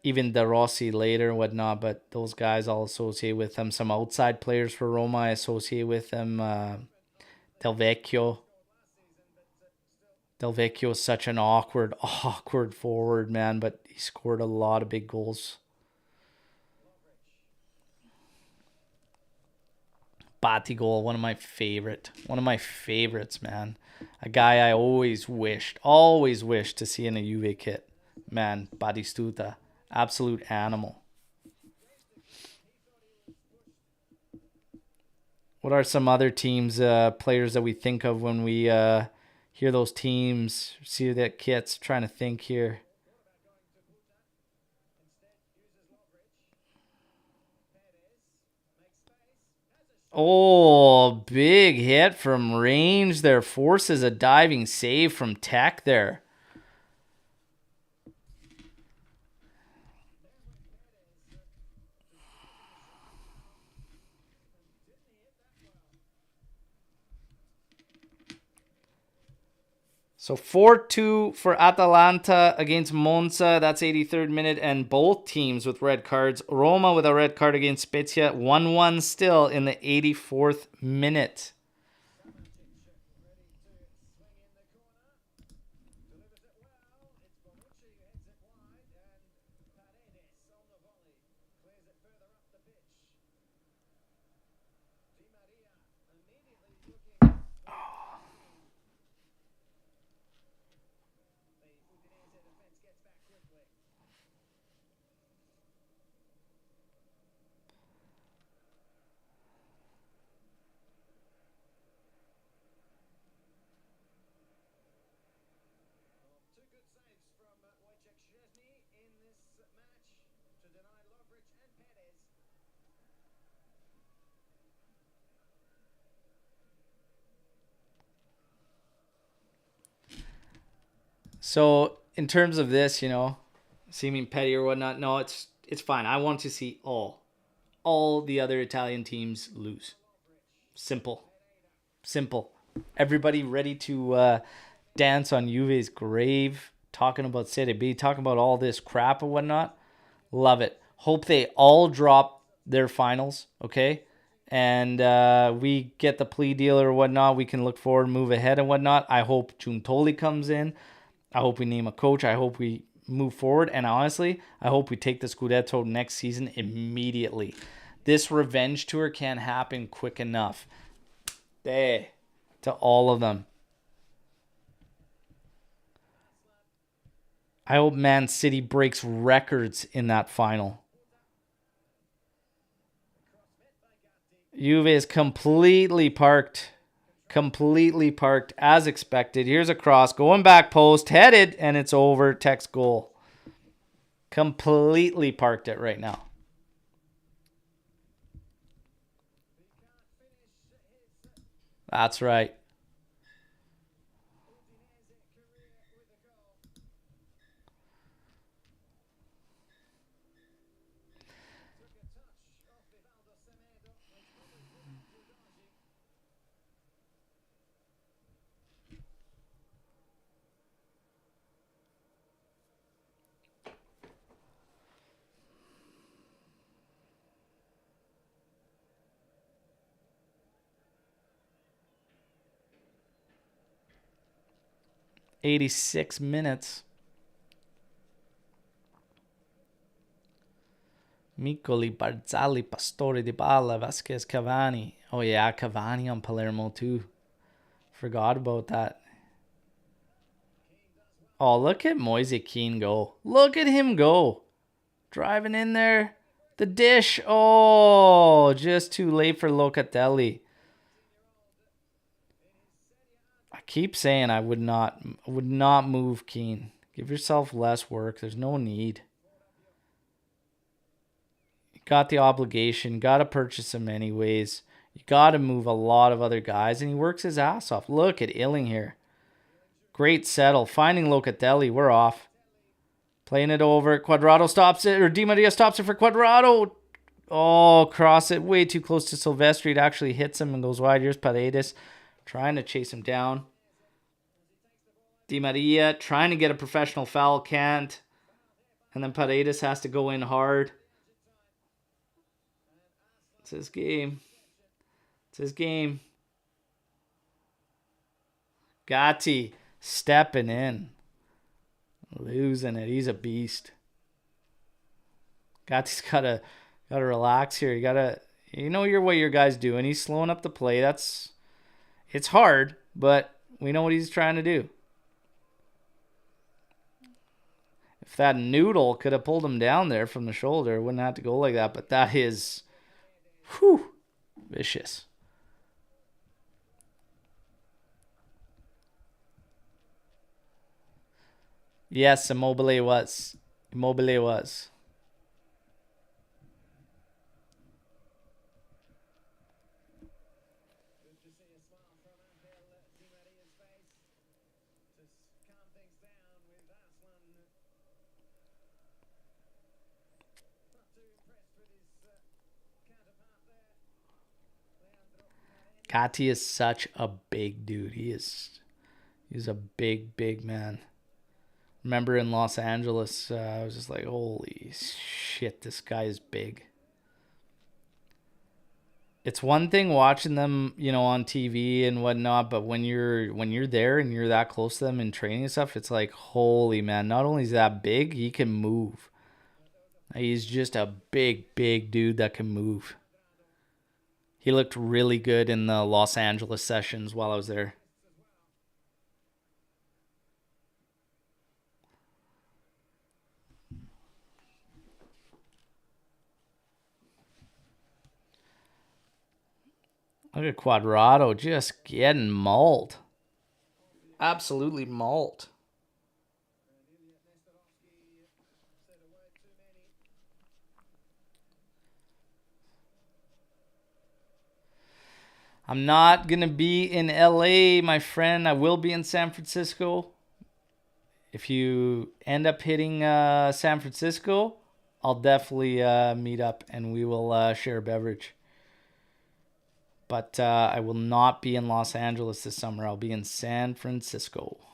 even De Rossi later and whatnot, but those guys I'll associate with them. Some outside players for Roma I associate with them. Del Vecchio. Del Vecchio is such an awkward forward, man, but he scored a lot of big goals. Batigol, one of my favorites, man. A guy I always wished to see in a Juve kit. Man, Batistuta, absolute animal. What are some other teams, players that we think of when we hear those teams, see that kits? Trying to think here. Oh, big hit from range there. Forces a diving save from Tech there. So 4-2 for Atalanta against Monza. That's 83rd minute. And both teams with red cards. Roma with a red card against Spezia. 1-1 still in the 84th minute. So in terms of this, seeming petty or whatnot, no, it's fine. I want to see all the other Italian teams lose. Simple. Everybody ready to dance on Juve's grave, talking about Serie B, talking about all this crap and whatnot. Love it. Hope they all drop their finals, okay? And we get the plea deal or whatnot. We can look forward, move ahead and whatnot. I hope Giuntoli comes in. I hope we name a coach. I hope we move forward. And honestly, I hope we take the Scudetto next season immediately. This revenge tour can't happen quick enough. Hey, to all of them. I hope Man City breaks records in that final. Juve is completely parked as expected. Here's a cross, going back post, headed, and it's over. Tech's goal. Completely parked it right now. That's right. "86 minutes. Micoli, Barzali, Pastore, Dybala, Vasquez, Cavani. Oh yeah, Cavani on Palermo too. Forgot about that. Oh, look at Moise Kean go. Look at him go. Driving in there. The dish. Oh, just too late for Locatelli. I keep saying I would not move Keane. Give yourself less work. There's no need. You got the obligation. Got to purchase him anyways. You got to move a lot of other guys, and he works his ass off. Look at Illing here. Great settle. Finding Locatelli. We're off. Playing it over. Cuadrado stops it, or Di Maria stops it for Cuadrado. Oh, cross it way too close to Silvestri. It actually hits him and goes wide. Here's Paredes trying to chase him down. Di Maria trying to get a professional foul. Can't. And then Paredes has to go in hard. It's his game. It's his game. Gatti stepping in. Losing it. He's a beast. Gatti's gotta relax here. You know what your guy's doing. He's slowing up the play. It's hard, but we know what he's trying to do. If that noodle could have pulled him down there from the shoulder, it wouldn't have to go like that. But that is, vicious. Yes, Immobile was. Gatti is such a big dude. He's a big man. Remember in Los Angeles, I was just like, holy shit, this guy is big. It's one thing watching them, on TV and whatnot, but when you're there and you're that close to them in training and stuff, it's like, holy man, not only is that big, he can move. He's just a big dude that can move. He looked really good in the Los Angeles sessions while I was there. Look at Cuadrado just getting mauled. Absolutely mauled. I'm not going to be in LA, my friend. I will be in San Francisco. If you end up hitting San Francisco, I'll definitely meet up and we will share a beverage. But I will not be in Los Angeles this summer. I'll be in San Francisco. –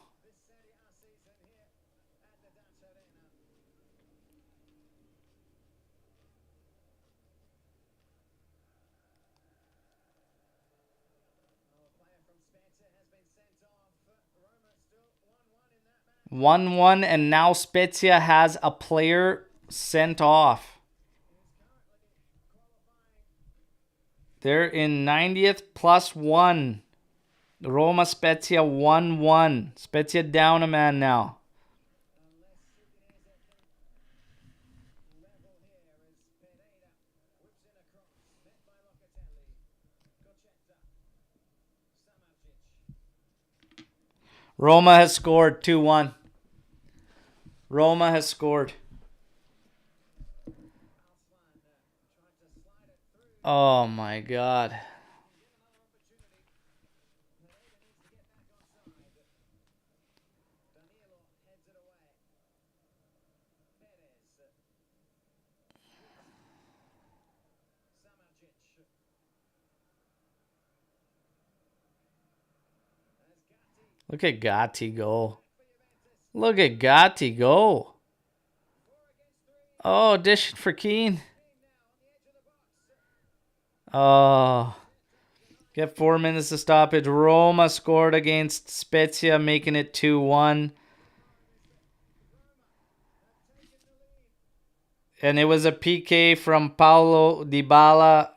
1-1, and now Spezia has a player sent off. They're in 90th +1. Roma Spezia 1-1. Spezia down a man now. Roma has scored 2-1. Roma has scored. Oh my God. Look at Gatti go. Look at Gatti go. Oh, dish for Keane. Oh. Get 4 minutes to stoppage. Roma scored against Spezia, making it 2-1. And it was a PK from Paulo Dybala.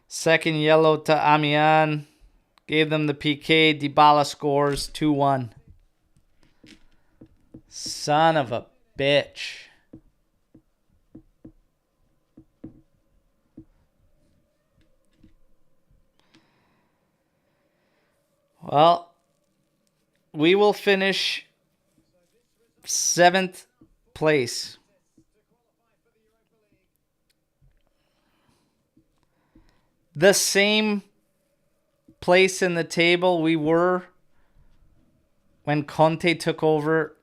Second yellow to Amian. Gave them the PK. Dybala scores 2-1. Son of a bitch. Well, we will finish 7th place. The same place in the table we were when Conte took over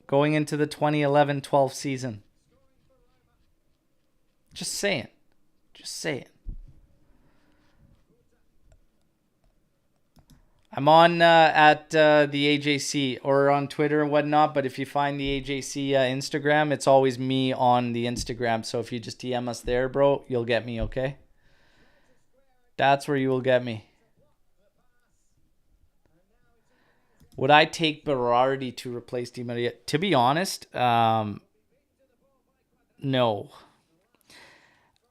going into the 2011-12 season. Just saying. Just saying. I'm on at the AJC or on Twitter and whatnot, but if you find the AJC Instagram, it's always me on the Instagram. So if you just DM us there, bro, you'll get me, okay? That's where you will get me. Would I take Berardi to replace Di Maria? To be honest, no.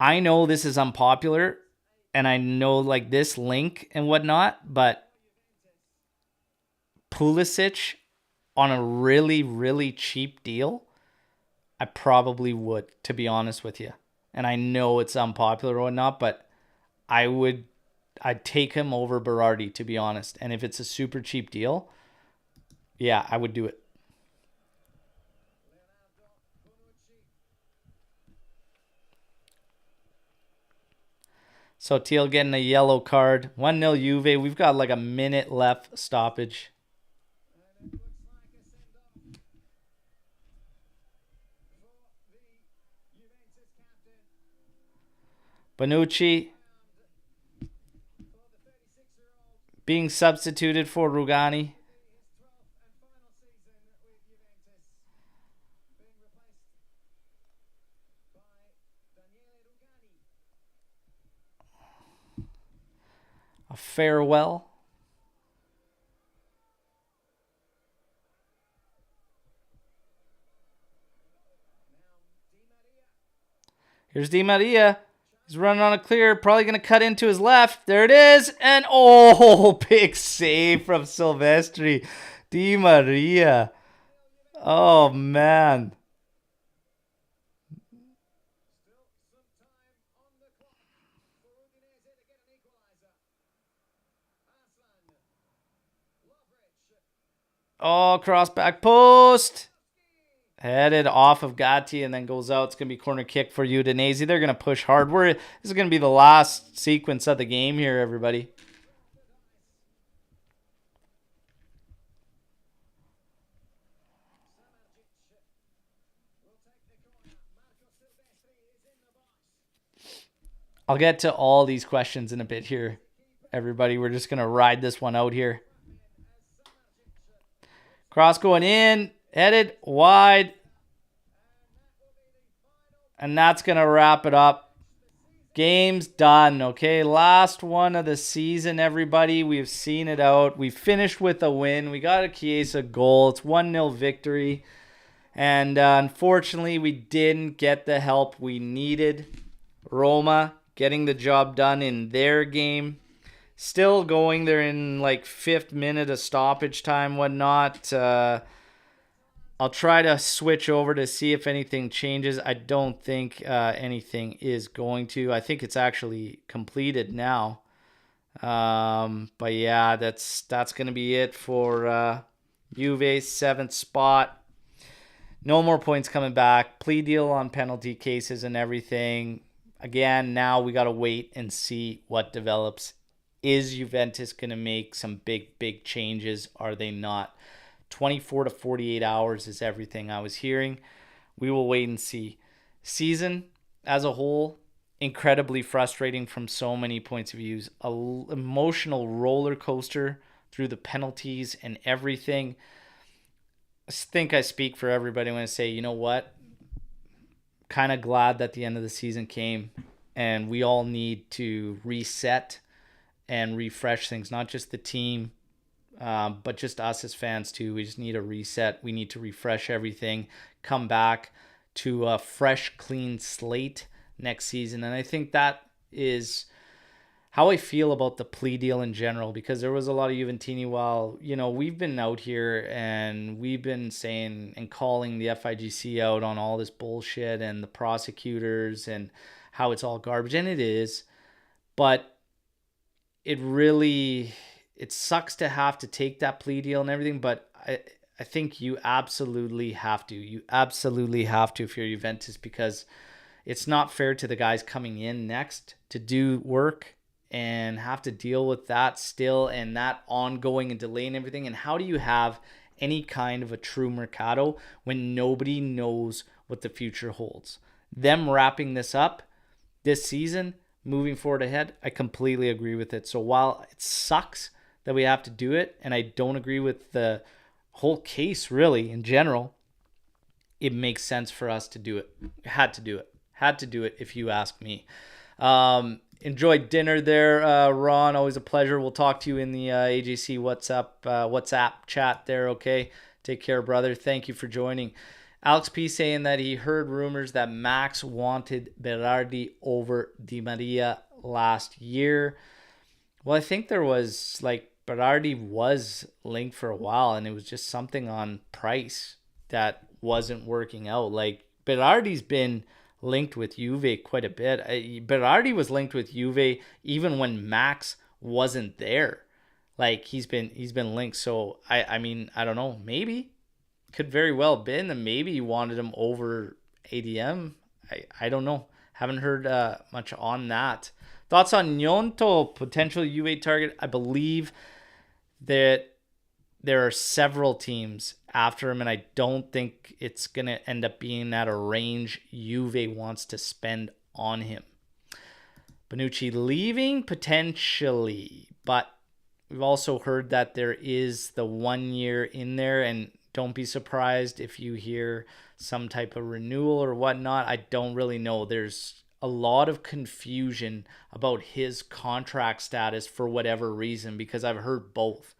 I know this is unpopular, and I know like this link and whatnot, but Pulisic on a really, really cheap deal, I probably would, to be honest with you. And I know it's unpopular or whatnot, but I'd take him over Berardi, to be honest. And if it's a super cheap deal, yeah, I would do it. So Teal getting a yellow card. 1-0 Juve. We've got like a minute left stoppage. Bonucci being substituted for Rugani. A farewell. Here's Di Maria. He's running on a clear. Probably going to cut into his left. There it is. And oh, big save from Silvestri. Di Maria. Oh, man. Oh, cross back post. Headed off of Gatti and then goes out. It's going to be corner kick for Udinese. They're going to push hard. This is going to be the last sequence of the game here, everybody. I'll get to all these questions in a bit here, everybody. We're just going to ride this one out here. Cross going in. Headed wide. And that's going to wrap it up. Game's done, okay? Last one of the season, everybody. We've seen it out. We finished with a win. We got a Chiesa goal. It's 1-0 victory. And unfortunately, we didn't get the help we needed. Roma getting the job done in their game. Still going. They're in like 5th minute of stoppage time, whatnot. I'll try to switch over to see if anything changes. I don't think anything is going to. I think it's actually completed now. But yeah, that's going to be it for Juve, 7th spot. No more points coming back. Plea deal on penalty cases and everything. Again, now we got to wait and see what develops. Is Juventus going to make some big changes? Are they not? 24 to 48 hours is everything I was hearing. We will wait and see. Season as a whole, incredibly frustrating from so many points of views. An emotional roller coaster through the penalties and everything. I think I speak for everybody when I say, you know what? Kind of glad that the end of the season came and we all need to reset and refresh things, not just the team, but just us as fans too. We just need a reset. We need to refresh everything, come back to a fresh, clean slate next season. And I think that is how I feel about the plea deal in general, because there was a lot of Juventini while, we've been out here and we've been saying and calling the FIGC out on all this bullshit and the prosecutors and how it's all garbage. And it is, but it really it sucks to have to take that plea deal and everything, but I think you absolutely have to. You absolutely have to if you're Juventus, because it's not fair to the guys coming in next to do work and have to deal with that still, and that ongoing and delay and everything. And how do you have any kind of a true mercado when nobody knows what the future holds? Them wrapping this up this season, moving forward ahead, I completely agree with it. So while it sucks that we have to do it, and I don't agree with the whole case really in general, it makes sense for us to do it. Had to do it if you ask me. Enjoyed dinner there, Ron. Always a pleasure. We'll talk to you in the AJC WhatsApp chat there, okay? Take care, brother. Thank you for joining. Alex P saying that he heard rumors that Max wanted Berardi over Di Maria last year. Well, I think there was, like, Berardi was linked for a while, and it was just something on price that wasn't working out. Like, Berardi's been linked with Juve quite a bit. Berardi was linked with Juve even when Max wasn't there. Like, he's been linked. So I mean, I don't know. Maybe could very well have been, and maybe you wanted him over ADM. I don't know. Haven't heard much on that. Thoughts on Gnonto, potential Juve target? I believe that there are several teams after him, and I don't think it's going to end up being at a range Juve wants to spend on him. Bonucci leaving potentially, but we've also heard that there is the 1 year in there, and don't be surprised if you hear some type of renewal or whatnot. I don't really know. There's a lot of confusion about his contract status for whatever reason, because I've heard both.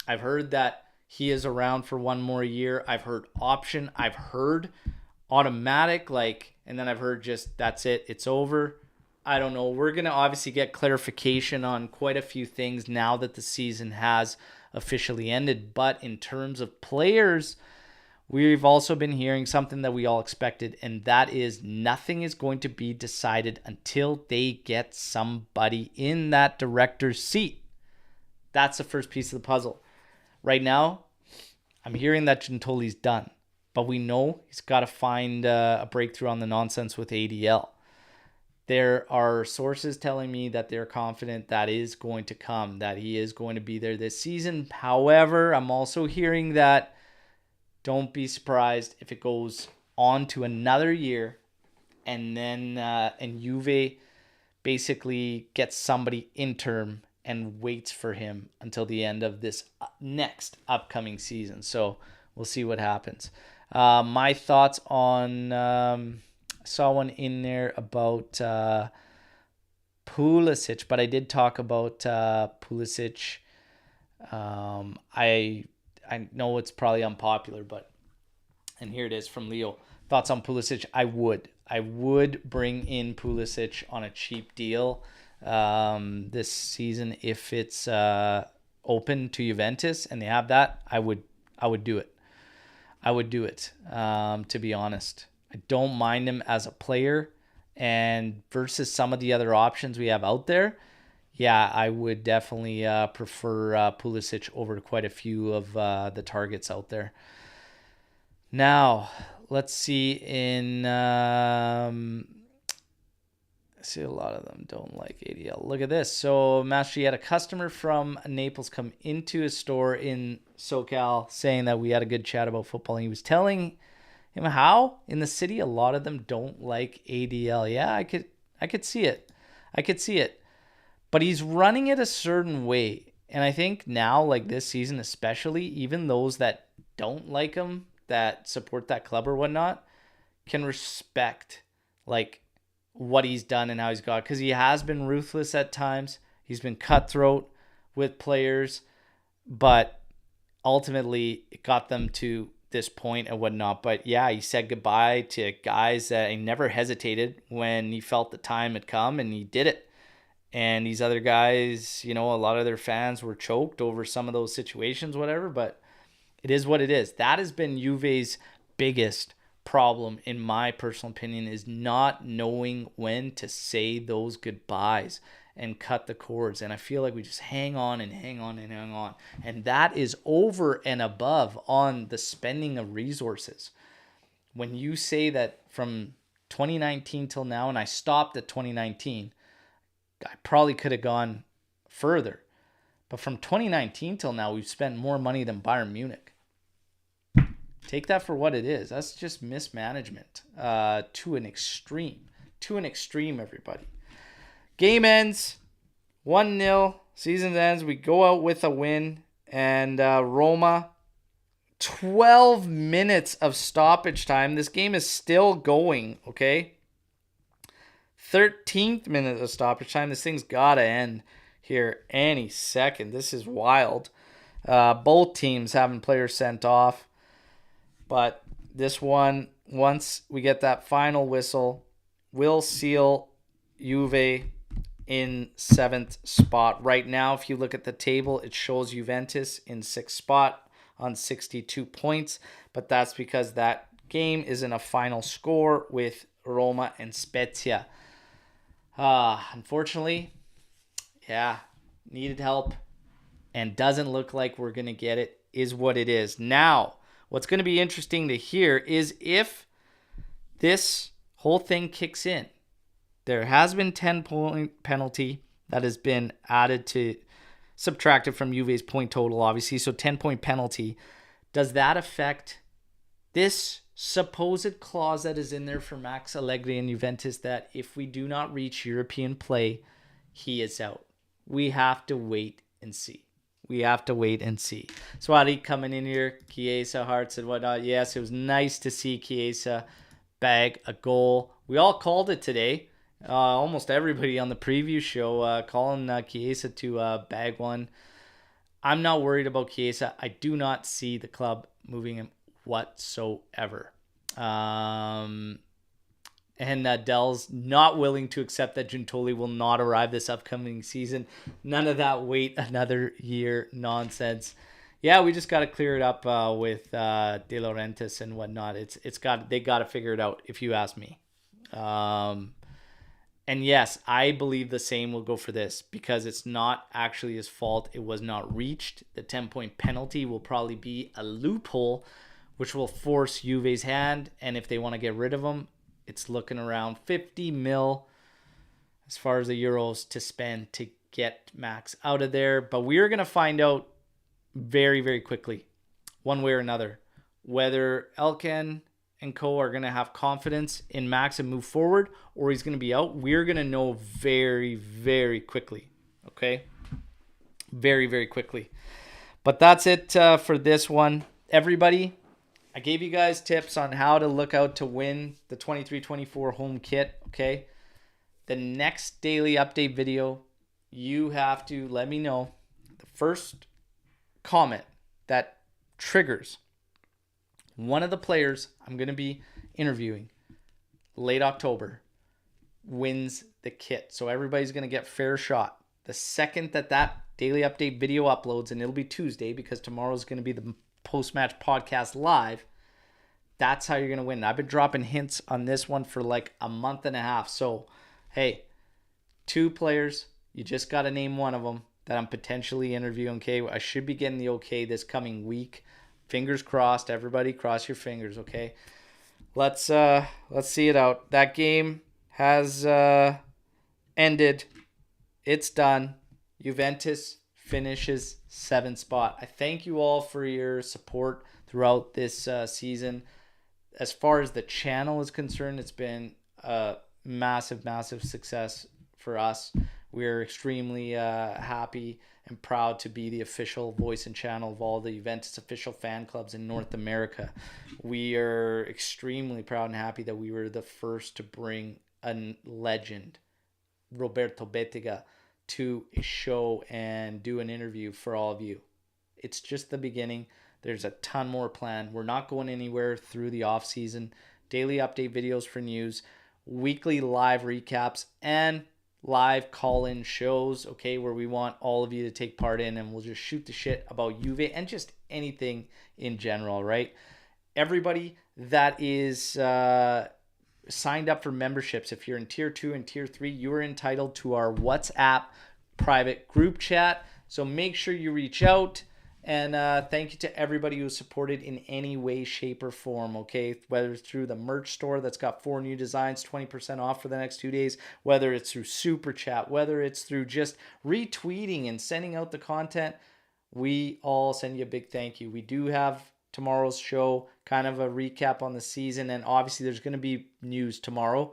I've heard that he is around for 1 more year. I've heard option. I've heard automatic, like, and then I've heard just that's it. It's over. I don't know. We're going to obviously get clarification on quite a few things now that the season has officially ended. But in terms of players, we've also been hearing something that we all expected, and that is nothing is going to be decided until they get somebody in that director's seat. That's the first piece of the puzzle. Right now, I'm hearing that Gentoli's done, but we know he's got to find a breakthrough on the nonsense with ADL. There are sources telling me that they're confident that is going to come, that he is going to be there this season. However, I'm also hearing that don't be surprised if it goes on to another year, and then and Juve basically gets somebody interim and waits for him until the end of this next upcoming season. So we'll see what happens. My thoughts on, I saw one in there about Pulisic, but I did talk about Pulisic. I know it's probably unpopular, but, and here it is from Leo. Thoughts on Pulisic? I would bring in Pulisic on a cheap deal this season if it's open to Juventus and they have that. I would do it. To be honest. I don't mind him as a player, and versus some of the other options we have out there, yeah, I would definitely prefer Pulisic over quite a few of the targets out there. Now, let's see see, a lot of them don't like ADL. Look at this. So Mastery had a customer from Naples come into his store in SoCal saying that we had a good chat about football. And he was telling him how in the city a lot of them don't like ADL. Yeah, I could see it. But he's running it a certain way. And I think now, like this season especially, even those that don't like him, that support that club or whatnot, can respect like what he's done and how he's got, because he has been ruthless at times. He's been cutthroat with players, but ultimately it got them to this point and whatnot. But yeah, he said goodbye to guys that he never hesitated when he felt the time had come, and he did it. And these other guys, you know, a lot of their fans were choked over some of those situations, whatever, but it is what it is. That has been Juve's biggest problem, in my personal opinion, is not knowing when to say those goodbyes. and cut the cords. And I feel like we just hang on and hang on and hang on. And that is over and above on the spending of resources. When you say that from 2019 till now, and I stopped at 2019, I probably could have gone further. But from 2019 till now, we've spent more money than Bayern Munich. Take that for what it is. That's just mismanagement to an extreme. To an extreme, everybody. Game ends 1-0. Season ends. We go out with a win. And Roma, 12 minutes of stoppage time. This game is still going, okay? 13th minute of stoppage time. This thing's got to end here any second. This is wild. Both teams having players sent off. But this one, once we get that final whistle, will seal Juve in 7th spot. Right now, if you look at the table, it shows Juventus in 6th spot on 62 points. But that's because that game is in a final score with Roma and Spezia. Unfortunately, needed help and doesn't look like we're going to get it, is what it is. Now, what's going to be interesting to hear is if this whole thing kicks in. There has been 10-point penalty that has been subtracted from Juve's point total, obviously. So 10-point penalty. Does that affect this supposed clause that is in there for Max Allegri and Juventus that if we do not reach European play, he is out? We have to wait and see. Swati coming in here, Chiesa, hearts and whatnot. Yes, it was nice to see Chiesa bag a goal. We all called it today. Almost everybody on the preview show calling Chiesa to bag one. I'm not worried about Chiesa. I do not see the club moving him whatsoever. And Dell's not willing to accept that Giuntoli will not arrive this upcoming season. None of that wait another year nonsense. Yeah, we just got to clear it up with De Laurentiis and whatnot. They got to figure it out, if you ask me. And yes, I believe the same will go for this because it's not actually his fault. It was not reached. The 10-point penalty will probably be a loophole, which will force Juve's hand. And if they want to get rid of him, it's looking around 50 mil as far as the euros to spend to get Max out of there. But we're going to find out very, very quickly, one way or another, whether Elkan and co are going to have confidence in Max and move forward, or he's going to be out. We're going to know very, very quickly. Okay? Very, very quickly. But that's it for this one. Everybody, I gave you guys tips on how to look out to win the 23-24 home kit. Okay? The next daily update video, you have to let me know the first comment that triggers one of the players I'm going to be interviewing late October wins the kit. So everybody's going to get fair shot. The second that daily update video uploads, and it'll be Tuesday because tomorrow's going to be the post-match podcast live, that's how you're going to win. I've been dropping hints on this one for like a month and a half. So, hey, 2 players, you just got to name one of them that I'm potentially interviewing. Okay, I should be getting the okay this coming week. Fingers crossed. Everybody cross your fingers, okay? Let's see it out. That game has ended. It's done. Juventus finishes 7th spot. I thank you all for your support throughout this season. As far as the channel is concerned, it's been a massive, massive success for us. We're extremely happy and proud to be the official voice and channel of all the Juventus official fan clubs in North America. We are extremely proud and happy that we were the first to bring a legend, Roberto Bettega, to a show and do an interview for all of you. It's just the beginning. There's a ton more planned. We're not going anywhere through the off season. Daily update videos for news, weekly live recaps, and live call-in shows, okay, where we want all of you to take part in, and we'll just shoot the shit about Juve and just anything in general, right? Everybody that is signed up for memberships. If you're in tier 2 and tier 3, you're entitled to our WhatsApp private group chat. So make sure you reach out. And thank you to everybody who supported in any way, shape, or form, okay? Whether it's through the merch store that's got 4 new designs, 20% off for the next 2 days, whether it's through Super Chat, whether it's through just retweeting and sending out the content, we all send you a big thank you. We do have tomorrow's show, kind of a recap on the season, and obviously there's going to be news tomorrow.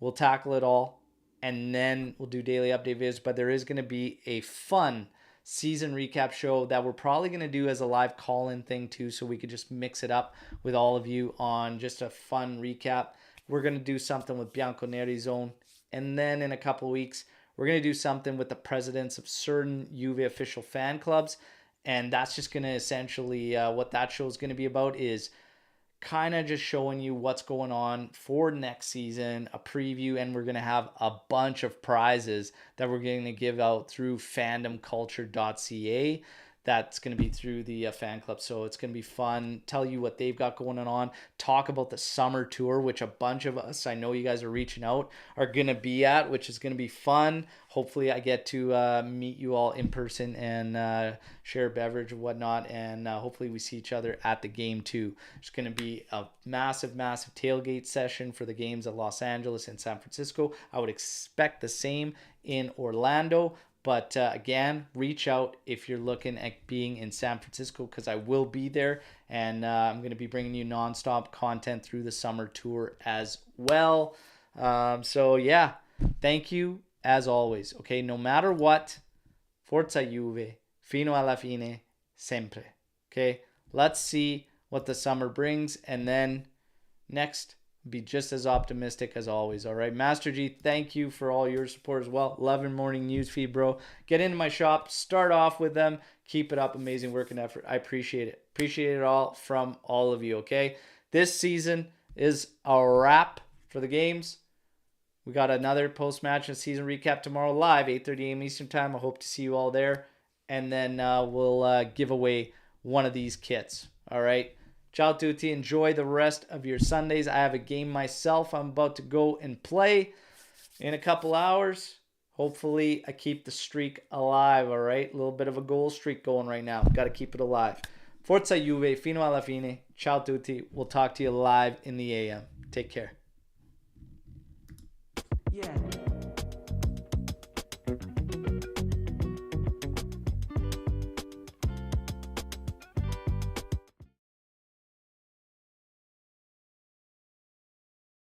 We'll tackle it all, and then we'll do daily update videos, but there is going to be a fun season recap show that we're probably going to do as a live call-in thing too, so we could just mix it up with all of you on just a fun recap. We're going to do something with Bianconeri Zone, and then in a couple weeks we're going to do something with the presidents of certain Juve official fan clubs, and that's just going to essentially what that show is going to be about is kind of just showing you what's going on for next season, a preview, and we're going to have a bunch of prizes that we're going to give out through fandomculture.ca. That's going to be through the fan club. So it's going to be fun. Tell you what they've got going on. Talk about the summer tour, which a bunch of us, I know you guys are reaching out, are going to be at, which is going to be fun. Hopefully I get to meet you all in person and share a beverage and whatnot. And hopefully we see each other at the game too. It's going to be a massive, massive tailgate session for the games at Los Angeles and San Francisco. I would expect the same in Orlando. But again, reach out if you're looking at being in San Francisco, because I will be there, and I'm going to be bringing you nonstop content through the summer tour as well. So yeah, thank you as always. Okay, no matter what, Forza Juve, fino alla fine, sempre. Okay, let's see what the summer brings, and then next, be just as optimistic as always. All right, Master G, thank you for all your support as well. Love your morning news feed, bro. Get into my shop, start off with them, keep it up. Amazing work and effort. I appreciate it. Appreciate it all from all of you. Okay, this season is a wrap for the games. We got another post-match and season recap tomorrow live, 8:30 a.m. Eastern time. I hope to see you all there, and then we'll give away one of these kits. All right. Ciao tutti. Enjoy the rest of your Sundays. I have a game myself I'm about to go and play in a couple hours. Hopefully, I keep the streak alive, all right? A little bit of a goal streak going right now. Got to keep it alive. Forza Juve, fino alla fine. Ciao tutti. We'll talk to you live in the AM. Take care.